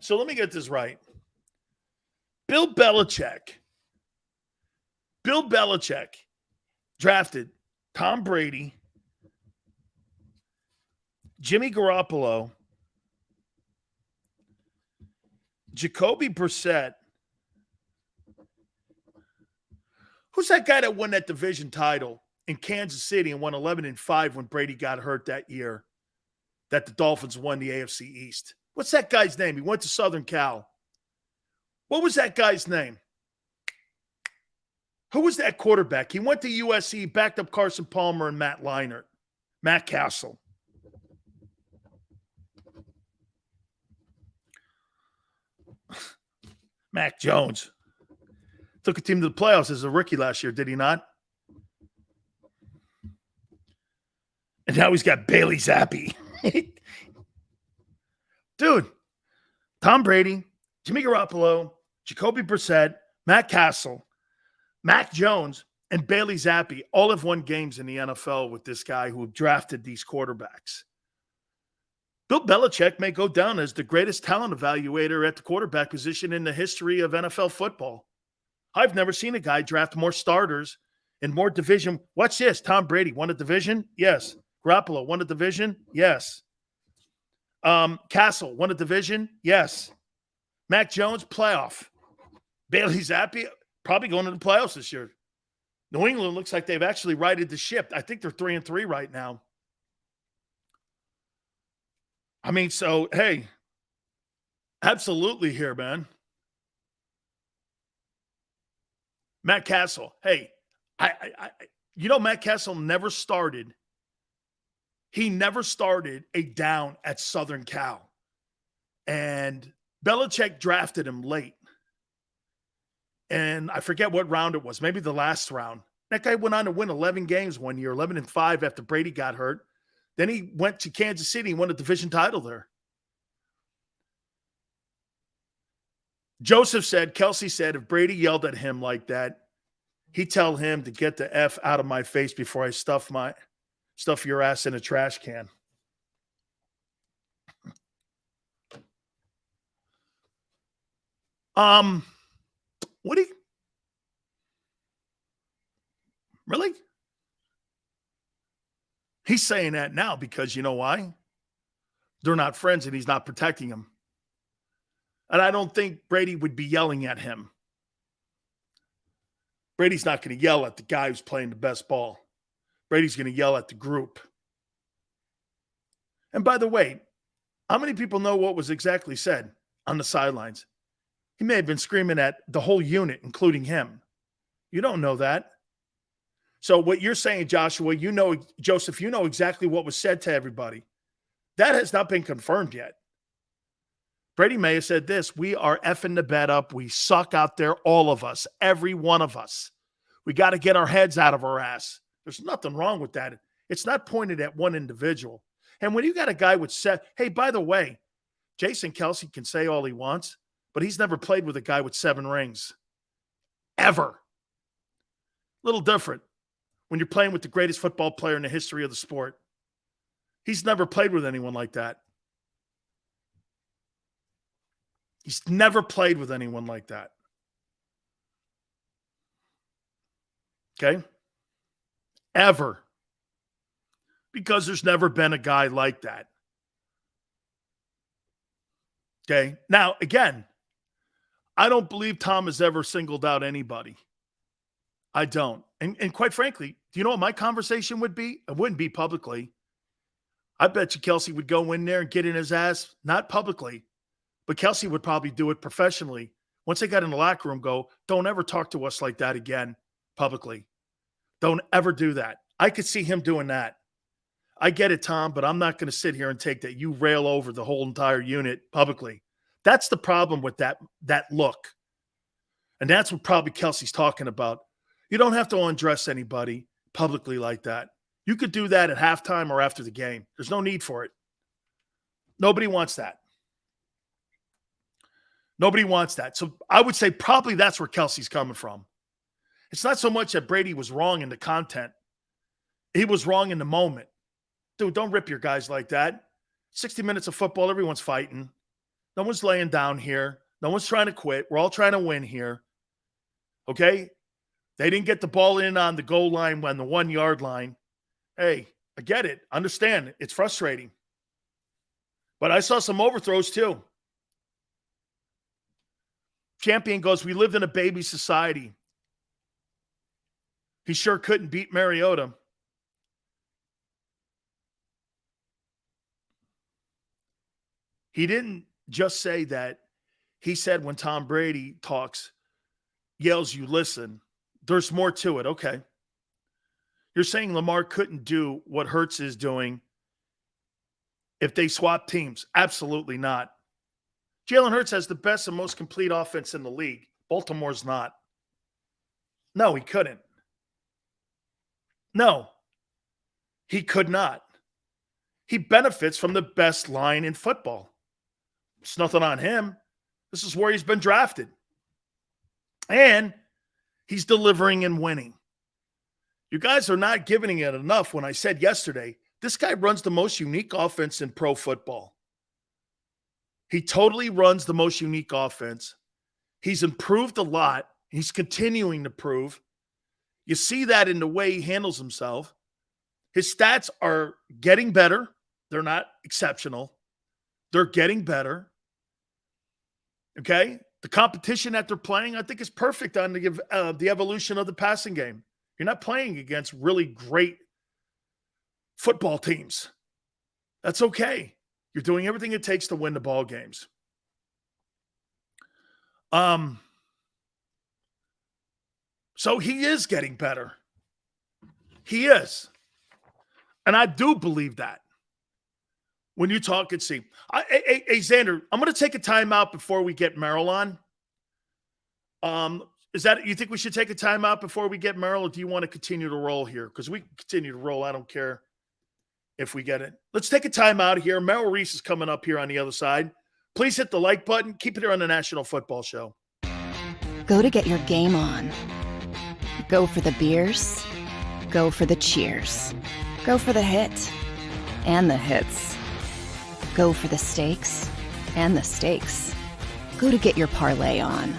So let me get this right. Bill Belichick drafted Tom Brady, Jimmy Garoppolo, Jacoby Brissett. Who's that guy that won that division title in Kansas City and won 11-5 when Brady got hurt that year that the Dolphins won the AFC East? What's that guy's name? He went to Southern Cal. What was that guy's name? Who was that quarterback? He went to USC, backed up Carson Palmer and Matt Castle. Mac Jones. Took a team to the playoffs as a rookie last year, did he not? And now he's got Bailey Zappi. Dude, Tom Brady, Jimmy Garoppolo, Jacoby Brissett, Matt Castle, Mac Jones, and Bailey Zappi all have won games in the NFL with this guy who drafted these quarterbacks. Bill Belichick may go down as the greatest talent evaluator at the quarterback position in the history of NFL football. I've never seen a guy draft more starters and more division. Watch this. Tom Brady won a division? Yes. Garoppolo won a division? Yes. Castle won a division? Yes. Mac Jones, playoff. Bailey Zappi, probably going to the playoffs this year. New England looks like they've actually righted the ship. I think they're 3-3 right now. I mean, so, hey, absolutely here, man. Matt Castle, hey, Matt Castle never started. He never started a down at Southern Cal. And Belichick drafted him late. And I forget what round it was, maybe the last round. That guy went on to win 11 games one year, 11-5 after Brady got hurt. Then he went to Kansas City and won a division title there. Kelsey said, if Brady yelled at him like that, he'd tell him to get the F out of my face before I stuff your ass in a trash can. Woody? Really? He's saying that now because you know why? They're not friends and he's not protecting him. And I don't think Brady would be yelling at him. Brady's not going to yell at the guy who's playing the best ball. Brady's going to yell at the group. And by the way, how many people know what was exactly said on the sidelines? He may have been screaming at the whole unit, including him. You don't know that. So what you're saying, Joshua, Joseph, you know exactly what was said to everybody. That has not been confirmed yet. Brady may have said this, we are effing the bed up. We suck out there, all of us, every one of us. We got to get our heads out of our ass. There's nothing wrong with that. It's not pointed at one individual. And when you got a guy with hey, by the way, Jason Kelsey can say all he wants, but he's never played with a guy with 7 rings. Ever. Little different when you're playing with the greatest football player in the history of the sport. He's never played with anyone like that. He's never played with anyone like that. Okay? Ever. Because there's never been a guy like that. Okay? Now, again, I don't believe Tom has ever singled out anybody. I don't. And quite frankly, do you know what my conversation would be? It wouldn't be publicly. I bet you Kelsey would go in there and get in his ass, not publicly, but Kelsey would probably do it professionally. Once they got in the locker room, go, don't ever talk to us like that again publicly. Don't ever do that. I could see him doing that. I get it, Tom, but I'm not going to sit here and take that you rail over the whole entire unit publicly. That's the problem with that look. And that's what probably Kelsey's talking about. You don't have to undress anybody publicly like that. You could do that at halftime or after the game. There's no need for it. Nobody wants that. Nobody wants that. So I would say probably that's where Kelsey's coming from. It's not so much that Brady was wrong in the content. He was wrong in the moment. Dude, don't rip your guys like that. 60 minutes of football, everyone's fighting. No one's laying down here. No one's trying to quit. We're all trying to win here. Okay? They didn't get the ball in on the goal line on the 1-yard line. Hey, I get it. Understand. It's frustrating. But I saw some overthrows too. Champion goes, we lived in a baby society. He sure couldn't beat Mariota. He didn't just say that. He said when Tom Brady talks, yells, you listen. There's more to it. Okay. You're saying Lamar couldn't do what Hurts is doing if they swap teams? Absolutely not. Jalen Hurts has the best and most complete offense in the league. Baltimore's not. No, he couldn't. No, he could not. He benefits from the best line in football. It's nothing on him. This is where he's been drafted. And he's delivering and winning. You guys are not giving it enough. When I said yesterday, this guy runs the most unique offense in pro football. He totally runs the most unique offense. He's improved a lot. He's continuing to prove. You see that in the way he handles himself. His stats are getting better. They're not exceptional. They're getting better. Okay? The competition that they're playing, I think, is perfect on the evolution of the passing game. You're not playing against really great football teams. That's okay. You're doing everything it takes to win the ball games. So he is getting better. He is. And I do believe that. When you talk and see. Hey, Xander, I'm going to take a timeout before we get Merrill on. You think we should take a timeout before we get Merrill, or do you want to continue to roll here? Because we can continue to roll. I don't care if we get it. Let's take a timeout here. Merrill Reese is coming up here on the other side. Please hit the like button. Keep it here on the National Football Show. Go to get your game on. Go for the beers. Go for the cheers. Go for the hit and the hits. Go for the stakes and the stakes. Go to get your parlay on.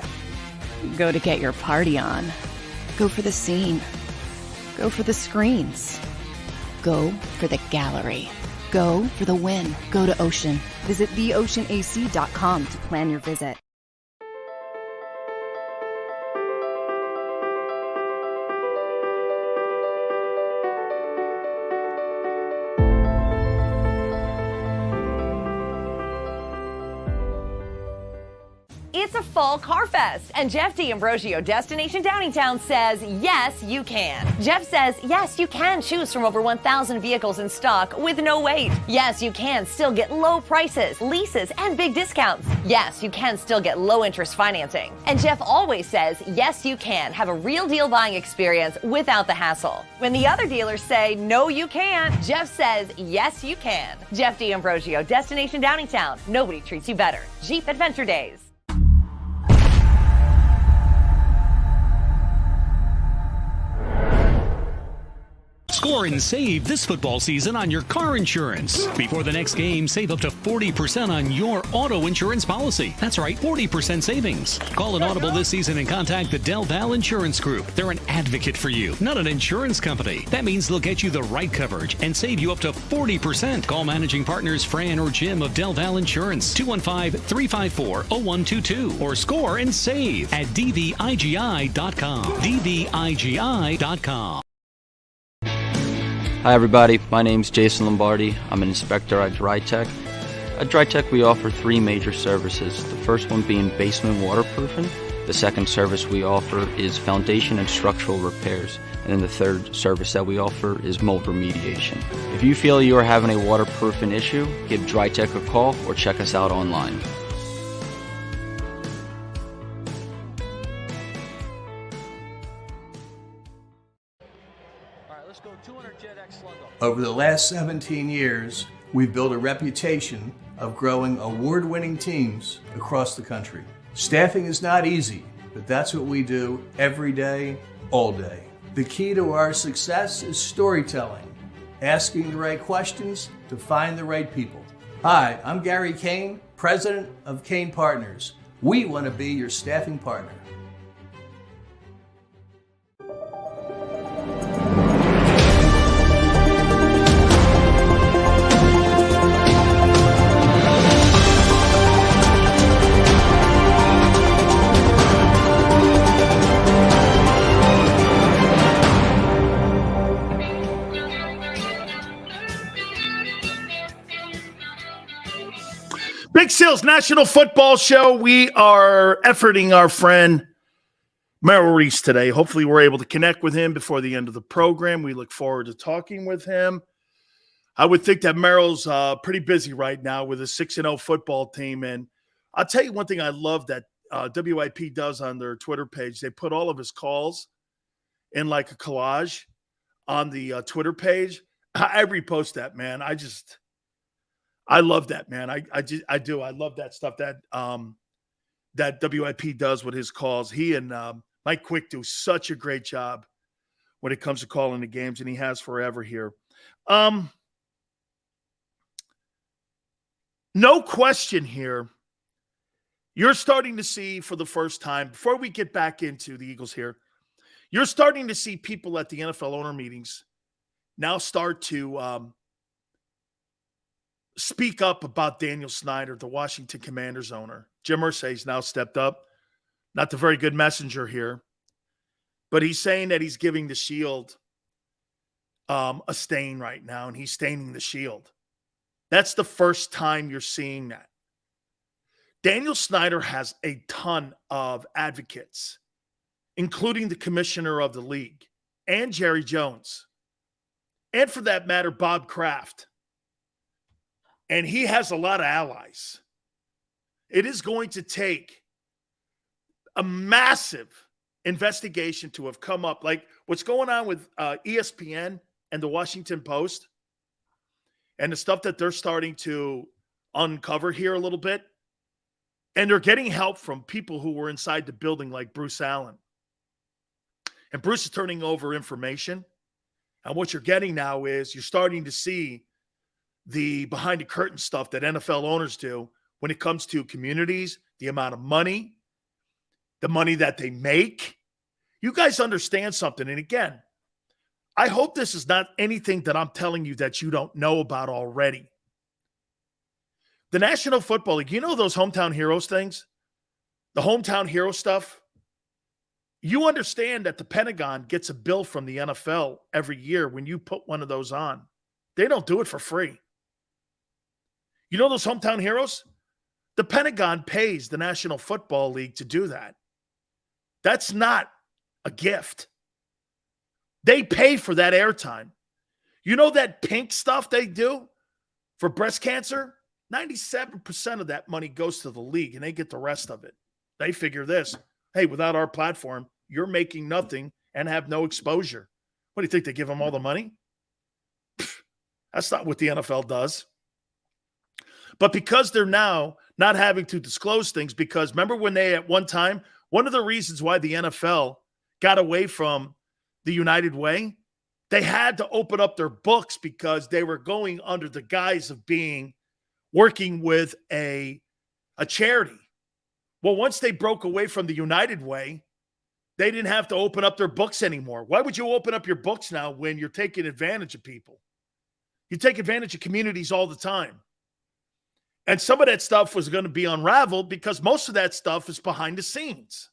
Go to get your party on. Go for the scene. Go for the screens. Go for the gallery. Go for the win. Go to Ocean. Visit theoceanac.com to plan your visit. It's a fall car fest, and Jeff D'Ambrosio, Destination Downingtown, says, yes, you can. Jeff says, yes, you can choose from over 1,000 vehicles in stock with no wait. Yes, you can still get low prices, leases, and big discounts. Yes, you can still get low interest financing. And Jeff always says, yes, you can have a real deal buying experience without the hassle. When the other dealers say, no, you can't, Jeff says, yes, you can. Jeff D'Ambrosio, Destination Downingtown. Nobody treats you better. Jeep Adventure Days. Score and save this football season on your car insurance. Before the next game, save up to 40% on your auto insurance policy. That's right, 40% savings. Call an Audible this season and contact the Del Val Insurance Group. They're an advocate for you, not an insurance company. That means they'll get you the right coverage and save you up to 40%. Call managing partners Fran or Jim of Del Val Insurance, 215-354-0122, or score and save at dvigi.com. dvigi.com. Hi everybody, my name's Jason Lombardi. I'm an inspector at DryTech. At DryTech we offer three major services, the first one being basement waterproofing. The second service we offer is foundation and structural repairs. And then the third service that we offer is mold remediation. If you feel you are having a waterproofing issue, give DryTech a call or check us out online. Over the last 17 years, we've built a reputation of growing award-winning teams across the country. Staffing is not easy, but that's what we do every day, all day. The key to our success is storytelling, asking the right questions to find the right people. Hi, I'm Gary Kane, president of Kane Partners. We want to be your staffing partner. Big Sills National Football Show. We are efforting our friend Merrill Reese today. Hopefully we're able to connect with him before the end of the program. We look forward to talking with him. I would think that Merrill's pretty busy right now with a 6-0 football team. And I'll tell you one thing I love that WIP does on their Twitter page. They put all of his calls in like a collage on the Twitter page. I repost that, man. I love that, man. I do. I love that stuff that that WIP does with his calls. He and Mike Quick do such a great job when it comes to calling the games, and he has forever here. No question here. You're starting to see for the first time, before we get back into the Eagles here, you're starting to see people at the NFL owner meetings now start to speak up about Daniel Snyder, the Washington Commanders owner. Jim Irsay's now stepped up. Not the very good messenger here, but he's saying that he's giving the Shield a stain right now, and he's staining the Shield. That's the first time you're seeing that. Daniel Snyder has a ton of advocates, including the commissioner of the league and Jerry Jones, and for that matter, Bob Kraft. And he has a lot of allies. It is going to take a massive investigation to have come up, like what's going on with ESPN and the Washington Post and the stuff that they're starting to uncover here a little bit. And they're getting help from people who were inside the building like Bruce Allen. And Bruce is turning over information. And what you're getting now is you're starting to see the behind the curtain stuff that NFL owners do when it comes to communities, the amount of money, the money that they make. You guys understand something. And again, I hope this is not anything that I'm telling you that you don't know about already. The National Football League, you know those hometown heroes things? The hometown hero stuff? You understand that the Pentagon gets a bill from the NFL every year when you put one of those on. They don't do it for free. You know those hometown heroes? The Pentagon pays the National Football League to do that. That's not a gift. They pay for that airtime. You know that pink stuff they do for breast cancer? 97% of that money goes to the league, and they get the rest of it. They figure this, hey, without our platform, you're making nothing and have no exposure. What do you think, they give them all the money? That's not what the NFL does. But because they're now not having to disclose things, because remember when they, at one time, one of the reasons why the NFL got away from the United Way, they had to open up their books because they were going under the guise of working with a charity. Well, once they broke away from the United Way, they didn't have to open up their books anymore. Why would you open up your books now when you're taking advantage of people? You take advantage of communities all the time. And some of that stuff was going to be unraveled because most of that stuff is behind the scenes.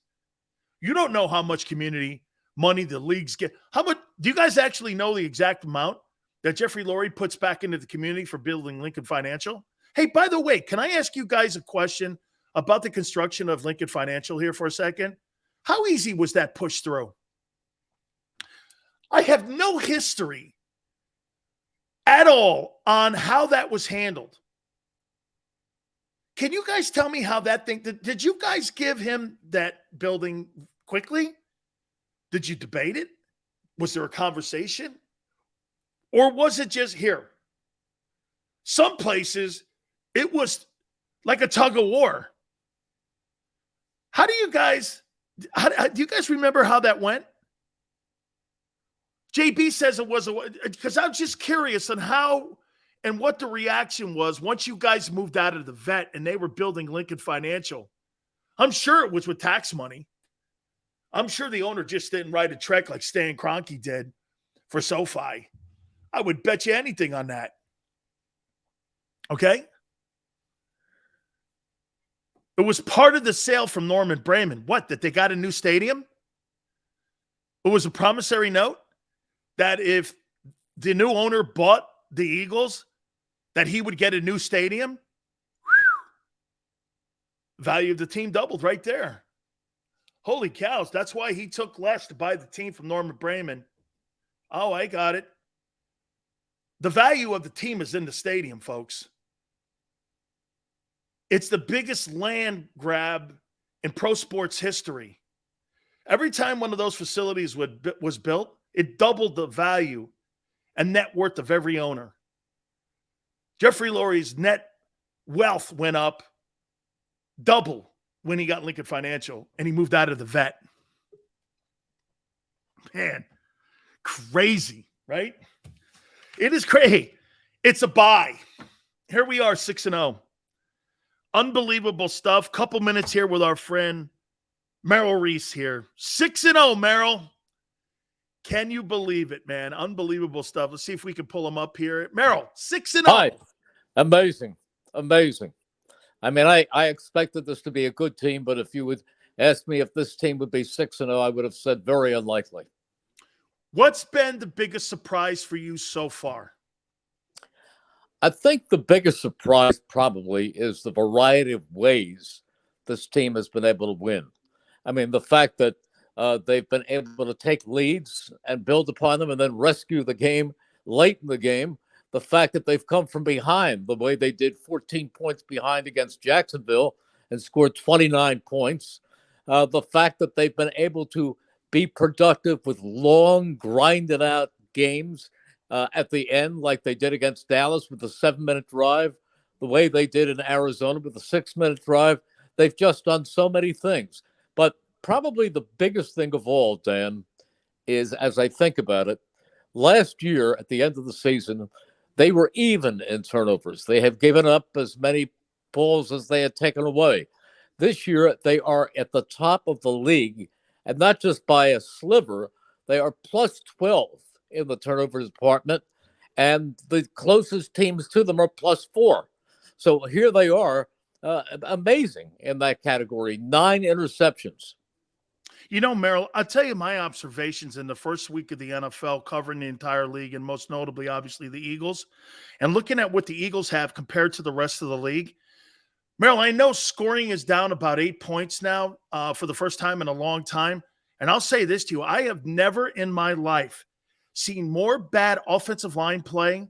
You don't know how much community money the leagues get. How much do you guys actually know the exact amount that Jeffrey Lurie puts back into the community for building Lincoln Financial? Hey, by the way, can I ask you guys a question about the construction of Lincoln Financial here for a second? How easy was that pushed through? I have no history at all on how that was handled. Can you guys tell me how that thing, did you guys give him that building quickly? Did you debate it? Was there a conversation? Or was it just here? Some places, it was like a tug of war. Do you guys remember how that went? JB says it was, because I'm just curious on how and what the reaction was once you guys moved out of the vet and they were building Lincoln Financial. I'm sure it was with tax money. I'm sure the owner just didn't write a check like Stan Kroenke did for SoFi. I would bet you anything on that. Okay? It was part of the sale from Norman Brayman. What, that they got a new stadium? It was a promissory note that if the new owner bought the Eagles, that he would get a new stadium. Value of the team doubled right there. Holy cows. That's why he took less to buy the team from Norman Brayman. Oh, I got it. The value of the team is in the stadium, folks. It's the biggest land grab in pro sports history. Every time one of those facilities was built, it doubled the value and net worth of every owner. Jeffrey Lurie's net wealth went up double when he got Lincoln Financial and he moved out of the vet. Man, Crazy, right? It is crazy. It's a bye. Here we are, 6-0. Unbelievable stuff. Couple minutes here with our friend Merrill Reese here. 6-0, Merrill. Can you believe it, man? Unbelievable stuff. Let's see if we can pull him up here. Merrill, 6-0. Hi. Amazing. Amazing. I mean, I expected this to be a good team, but if you would ask me if this team would be 6-0, I would have said very unlikely. What's been the biggest surprise for you so far? I think the biggest surprise probably is the variety of ways this team has been able to win. I mean, the fact that they've been able to take leads and build upon them and then rescue the game late in the game. The fact that they've come from behind the way they did, 14 points behind against Jacksonville and scored 29 points. The fact that they've been able to be productive with long, grinded out games at the end, like they did against Dallas with a 7-minute drive, the way they did in Arizona with a 6-minute drive. They've just done so many things. But probably the biggest thing of all, Dan, is as I think about it, last year at the end of the season, they were even in turnovers. They have given up as many balls as they had taken away. This year, they are at the top of the league, and not just by a sliver. They are plus 12 in the turnovers department, and the closest teams to them are plus 4. So here they are, amazing in that category. 9 interceptions. You know, Merrill, I'll tell you my observations in the first week of the NFL covering the entire league, and most notably, obviously, the Eagles, and looking at what the Eagles have compared to the rest of the league. Merrill, I know scoring is down about 8 points now for the first time in a long time. And I'll say this to you. I have never in my life seen more bad offensive line play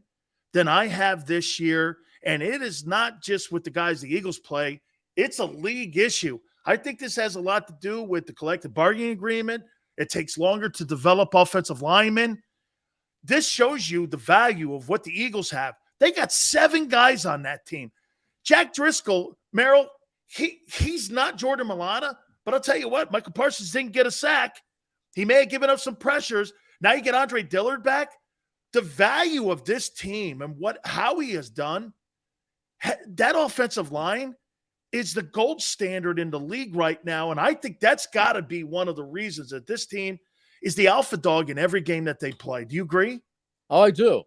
than I have this year. And it is not just with the guys the Eagles play. It's a league issue. I think this has a lot to do with the collective bargaining agreement. It takes longer to develop offensive linemen. This shows you the value of what the Eagles have. They got 7 guys on that team. Jack Driscoll, Merrill, he's not Jordan Mailata, but I'll tell you what, Michael Parsons didn't get a sack. He may have given up some pressures. Now you get Andre Dillard back. The value of this team and what Howie has done, that offensive line is the gold standard in the league right now, and I think that's got to be one of the reasons that this team is the alpha dog in every game that they play. Do you agree? Oh, I do.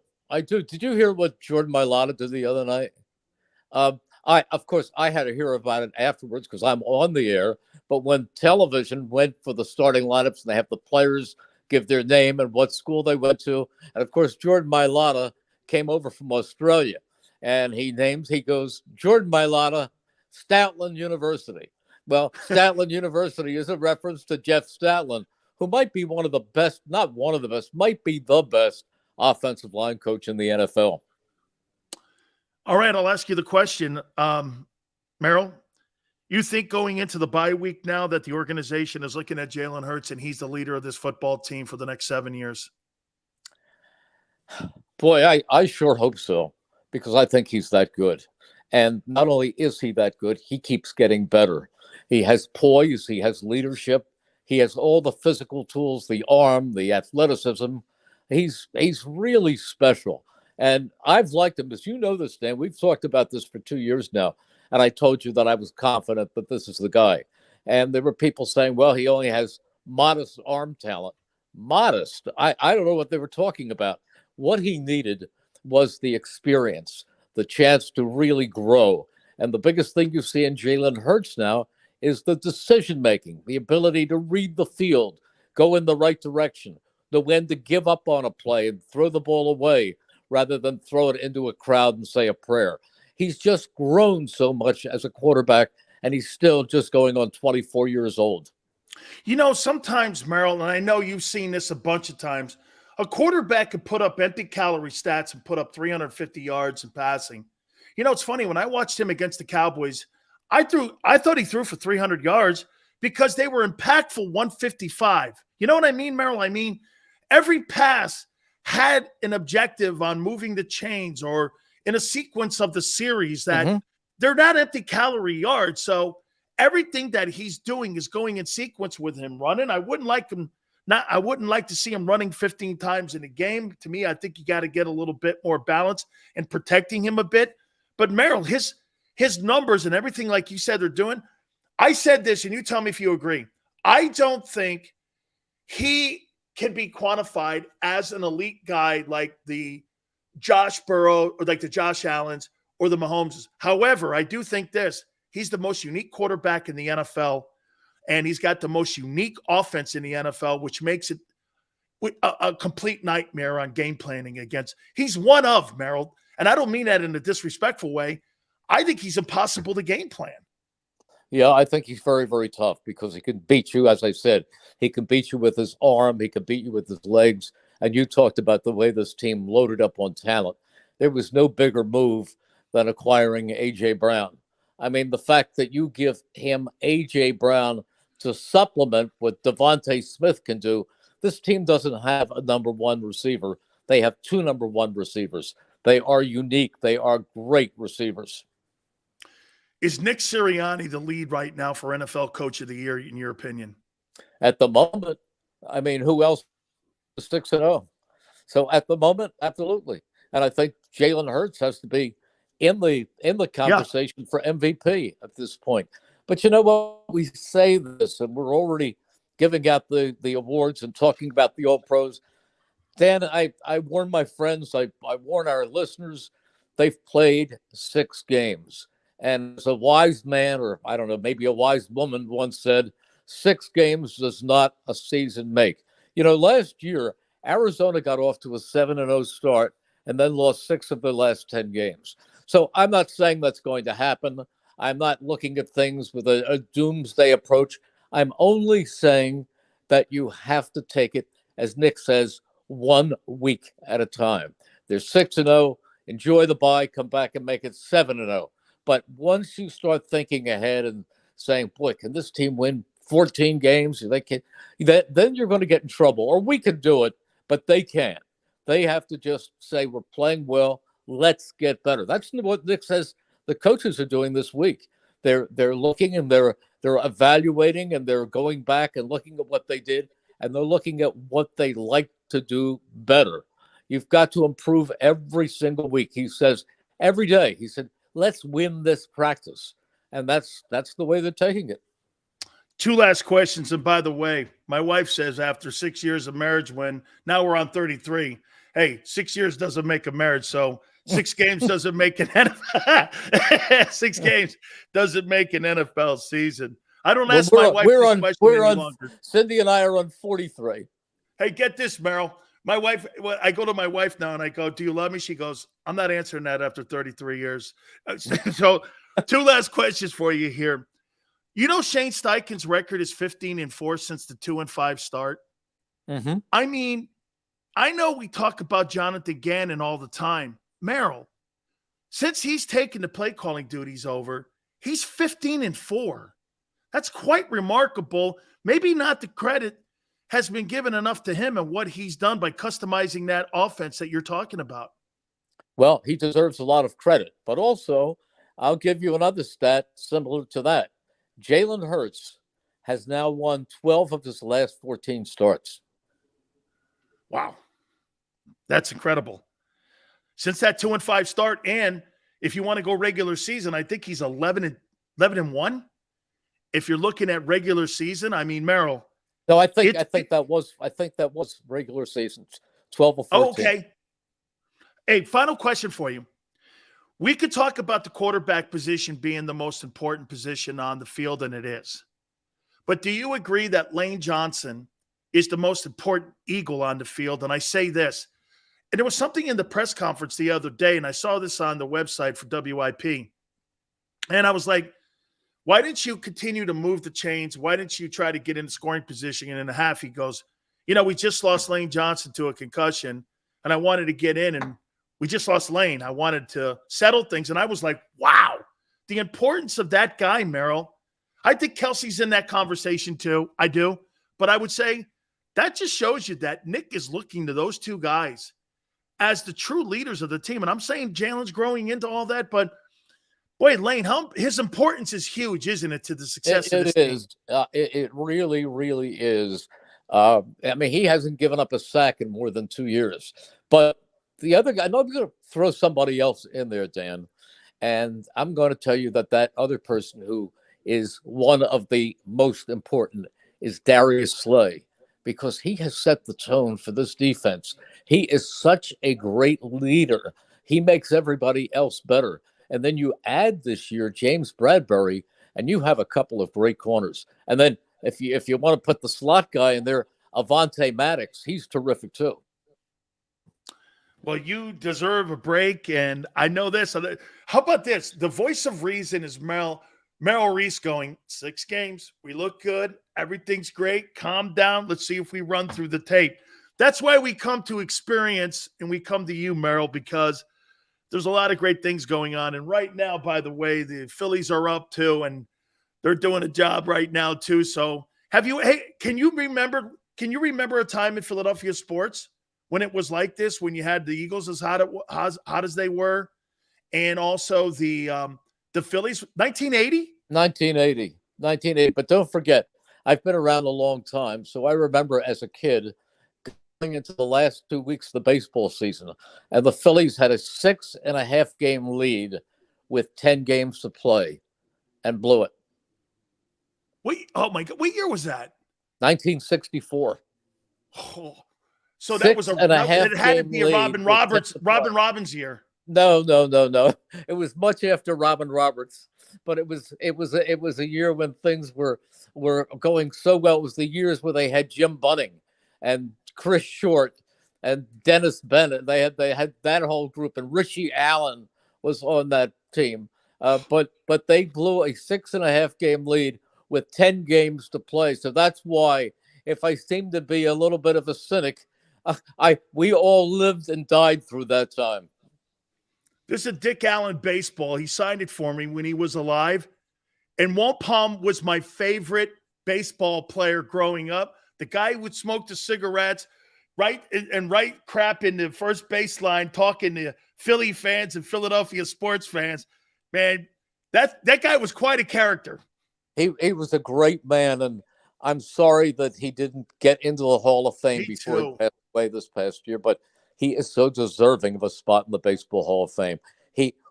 Did you hear what Jordan Mailata did the other night? Of course, I had to hear about it afterwards because I'm on the air. But when television went for the starting lineups and they have the players give their name and what school they went to, and of course, Jordan Mailata came over from Australia, and he goes, Jordan Mailata, Stoutland University. Well, Stoutland University is a reference to Jeff Stoutland, who might be one of the best, not one of the best, might be the best offensive line coach in the NFL. All right, I'll ask you the question. Merrill, you think going into the bye week now that the organization is looking at Jalen Hurts and he's the leader of this football team for the next 7 years? Boy, I sure hope so, because I think he's that good. And not only is he that good, he keeps getting better. He has poise, he has leadership, he has all the physical tools, the arm, the athleticism. He's really special. And I've liked him, as you know this, Dan. We've talked about this for 2 years now. And I told you that I was confident that this is the guy. And there were people saying, well, he only has modest arm talent. Modest. I don't know what they were talking about. What he needed was the experience, the chance to really grow. And the biggest thing you see in Jalen Hurts now is the decision-making, the ability to read the field, go in the right direction, know when to give up on a play and throw the ball away, rather than throw it into a crowd and say a prayer. He's just grown so much as a quarterback, and he's still just going on 24 years old. You know, sometimes, Merrill, and I know you've seen this a bunch of times, a quarterback can put up empty calorie stats and put up 350 yards in passing. You know, it's funny, when I watched him against the Cowboys, I thought he threw for 300 yards because they were impactful 155. You know what I mean, Merrill? I mean, every pass had an objective on moving the chains or in a sequence of the series that they're not empty calorie yards. So everything that he's doing is going in sequence with him running. I wouldn't like him I wouldn't like to see him running 15 times in a game. To me, I think you got to get a little bit more balance and protecting him a bit. But Merrill, his numbers and everything, like you said, they're doing. I said this, and you tell me if you agree. I don't think he can be quantified as an elite guy like the Josh Burrow or like the Josh Allens or the Mahomes. However, I do think this. He's the most unique quarterback in the NFL, and he's got the most unique offense in the NFL, which makes it a complete nightmare on game planning against. He's one of, Merrill, and I don't mean that in a disrespectful way. I think he's impossible to game plan. Yeah, I think he's very, very tough because he can beat you. As I said, he can beat you with his arm. He can beat you with his legs. And you talked about the way this team loaded up on talent. There was no bigger move than acquiring A.J. Brown. I mean, the fact that you give him A.J. Brown to supplement what Devontae Smith can do, this team doesn't have a number one receiver. They have two number one receivers. They are unique. They are great receivers. Is Nick Sirianni the lead right now for NFL Coach of the Year, in your opinion? At the moment, I mean, who else is 6-0? So at the moment, absolutely. And I think Jalen Hurts has to be in the conversation for MVP at this point. But you know what? We say this, and we're already giving out the awards and talking about the All-Pros. Dan, I warn my friends, I warn our listeners, they've played 6 games. And as a wise man, or I don't know, maybe a wise woman once said, 6 games does not a season make. You know, last year, Arizona got off to a 7-0 start and then lost 6 of their last 10 games. So I'm not saying that's going to happen. I'm not looking at things with a doomsday approach. I'm only saying that you have to take it, as Nick says, 1 week at a time. They're 6-0. Enjoy the bye. Come back and make it 7-0. But once you start thinking ahead and saying, boy, can this team win 14 games? Then you're going to get in trouble. Or we can do it, but they can't. They have to just say, we're playing well. Let's get better. That's what Nick says the coaches are doing this week. They're looking and they're evaluating and they're going back and looking at what they did, and they're looking at what they like to do better. You've got to improve every single week. He says every day. He said, let's win this practice. And that's the way they're taking it. 2 last questions. And by the way, my wife says after 6 years of marriage, when now we're on 33, hey, 6 years doesn't make a marriage. So 6 games doesn't make an NFL. 6 games doesn't make an NFL season. I don't ask my wife this question any longer. Cindy and I are on 43. Hey, get this, Merrill. My wife, I go to my wife now and I go, do you love me? She goes, I'm not answering that after 33 years. So 2 last questions for you here. You know, Shane Steichen's record is 15-4 since the 2-5 start. Mm-hmm. I mean, I know we talk about Jonathan Gannon all the time. Merrill, since he's taken the play calling duties over, he's 15-4. That's quite remarkable. Maybe not the credit has been given enough to him and what he's done by customizing that offense that you're talking about. Well, he deserves a lot of credit, but also I'll give you another stat similar to that. Jalen Hurts has now won 12 of his last 14 starts. Wow. That's incredible. Since that 2-5 start, and if you want to go regular season, I think he's 11-1. If you're looking at regular season, I mean, Merrill. No, I think that was regular season, 12 or 14. Okay. Hey, final question for you. We could talk about the quarterback position being the most important position on the field, and it is. But do you agree that Lane Johnson is the most important Eagle on the field? And I say this, and there was something in the press conference the other day, and I saw this on the website for WIP, and I was like, why didn't you continue to move the chains? Why didn't you try to get in the scoring position? And in a half, he goes, we just lost Lane Johnson to a concussion, and I wanted to get in, and we just lost Lane. I wanted to settle things. And I was like, wow, the importance of that guy, Merrill. I think Kelsey's in that conversation too. I do. But I would say that just shows you that Nick is looking to those 2 guys as the true leaders of the team. And I'm saying Jalen's growing into all that. But, boy, Lane, his importance is huge, isn't it, to the success of this team? It is. It really, really is. I mean, he hasn't given up a sack in more than 2 years. But the other guy, I know I'm going to throw somebody else in there, Dan, and I'm going to tell you that other person who is one of the most important is Darius Slay, because he has set the tone for this defense. He is such a great leader. He makes everybody else better. And then you add this year James Bradbury, and you have a couple of great corners. And then if you want to put the slot guy in there, Avonte Maddox, he's terrific too. Well, you deserve a break, and I know this. How about this? The voice of reason is Merrill Reese going, 6 games. We look good. Everything's great. Calm down. Let's see if we run through the tape. That's why we come to experience, and we come to you, Merrill, because there's a lot of great things going on. And right now, by the way, the Phillies are up too, and they're doing a job right now too. So can you remember a time in Philadelphia sports when it was like this, when you had the Eagles as hot as they were, and also the Phillies? 1980. But don't forget, I've been around a long time, so I remember as a kid going into the last 2 weeks of the baseball season, and the Phillies had a 6.5 game lead with 10 games to play and blew it. Wait, oh my God, what year was that? 1964. Oh, so that was it had to be a Robin Robbins year. No. It was much after Robin Roberts, but it was a year when things were going so well. It was the years where they had Jim Bunning and Chris Short and Dennis Bennett. They had that whole group, and Richie Allen was on that team. But they blew a 6.5 game lead with 10 games to play. So that's why, if I seem to be a little bit of a cynic, we all lived and died through that time. This is a Dick Allen baseball. He signed it for me when he was alive. And Walt Palm was my favorite baseball player growing up. The guy who would smoke the cigarettes, write crap in the first baseline, talking to Philly fans and Philadelphia sports fans. Man, that guy was quite a character. He was a great man, and I'm sorry that he didn't get into the Hall of Fame before he passed away this past year, but he is so deserving of a spot in the Baseball Hall of Fame.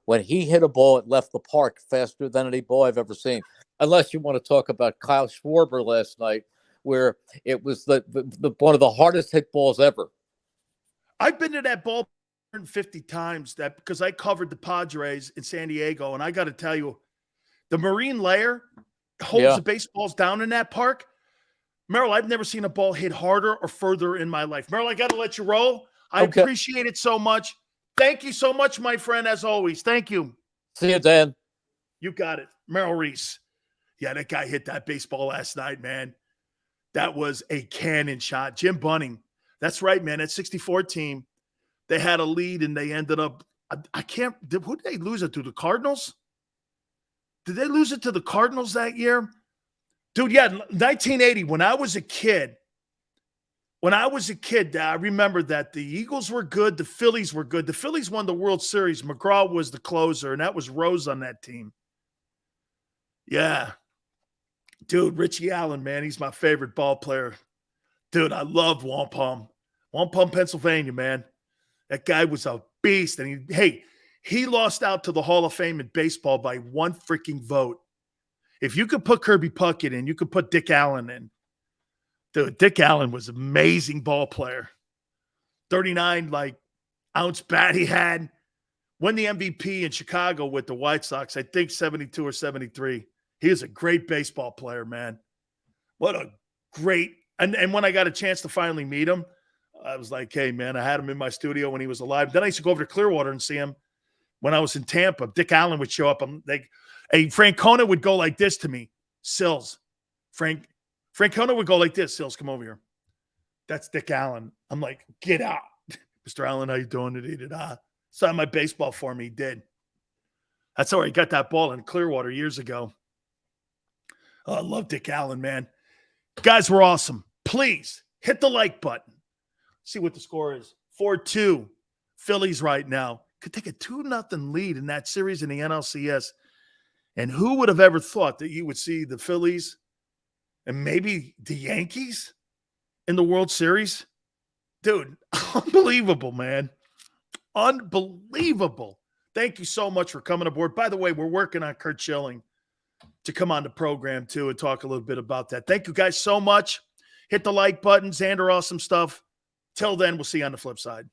When he hit a ball, it left the park faster than any ball I've ever seen. Unless you want to talk about Kyle Schwarber last night, where it was the one of the hardest hit balls ever. I've been to that ball 150 times because I covered the Padres in San Diego, and I got to tell you, the marine layer holds the baseballs down in that park. Merrill, I've never seen a ball hit harder or further in my life. Merrill, I got to let you roll. I appreciate it so much. Thank you so much, my friend, as always. Thank you. See you, Dan. You got it. Merrill Reese. Yeah, that guy hit that baseball last night, man. That was a cannon shot. Jim Bunning. That's right, man. That 64 team, they had a lead, and they ended up – who did they lose it to? The Cardinals? Did they lose it to the Cardinals that year? Dude, yeah, 1980, when I was a kid, I remember that the Eagles were good. The Phillies were good. The Phillies won the World Series. McGraw was the closer, and that was Rose on that team. Yeah. Dude, Richie Allen, man, he's my favorite ball player. Dude, I loved Wampum. Wampum, Pennsylvania, man. That guy was a beast. And he lost out to the Hall of Fame in baseball by one freaking vote. If you could put Kirby Puckett in, you could put Dick Allen in. Dude, Dick Allen was an amazing ball player. 39 ounce bat he had. Won the MVP in Chicago with the White Sox, I think 72 or 73. He was a great baseball player, man. What a great – and when I got a chance to finally meet him, I was like, hey, man, I had him in my studio when he was alive. Then I used to go over to Clearwater and see him when I was in Tampa. Dick Allen would show up. Francona would go like this to me. Sills. Francona would go like this. Sills, come over here. That's Dick Allen. I'm like, get out. Mr. Allen, how you doing today? Signed my baseball for me. He did. That's how I got that ball in Clearwater years ago. Oh, I love Dick Allen, man. Guys, we're awesome. Please hit the like button. See what the score is. 4-2. Phillies right now. Could take a 2-0 lead in that series in the NLCS. And who would have ever thought that you would see the Phillies and maybe the Yankees in the World Series. Dude, unbelievable, man. Unbelievable. Thank you so much for coming aboard. By the way, we're working on Kurt Schilling to come on the program too and talk a little bit about that. Thank you guys so much. Hit the like button. Xander, awesome stuff. Till then, we'll see you on the flip side.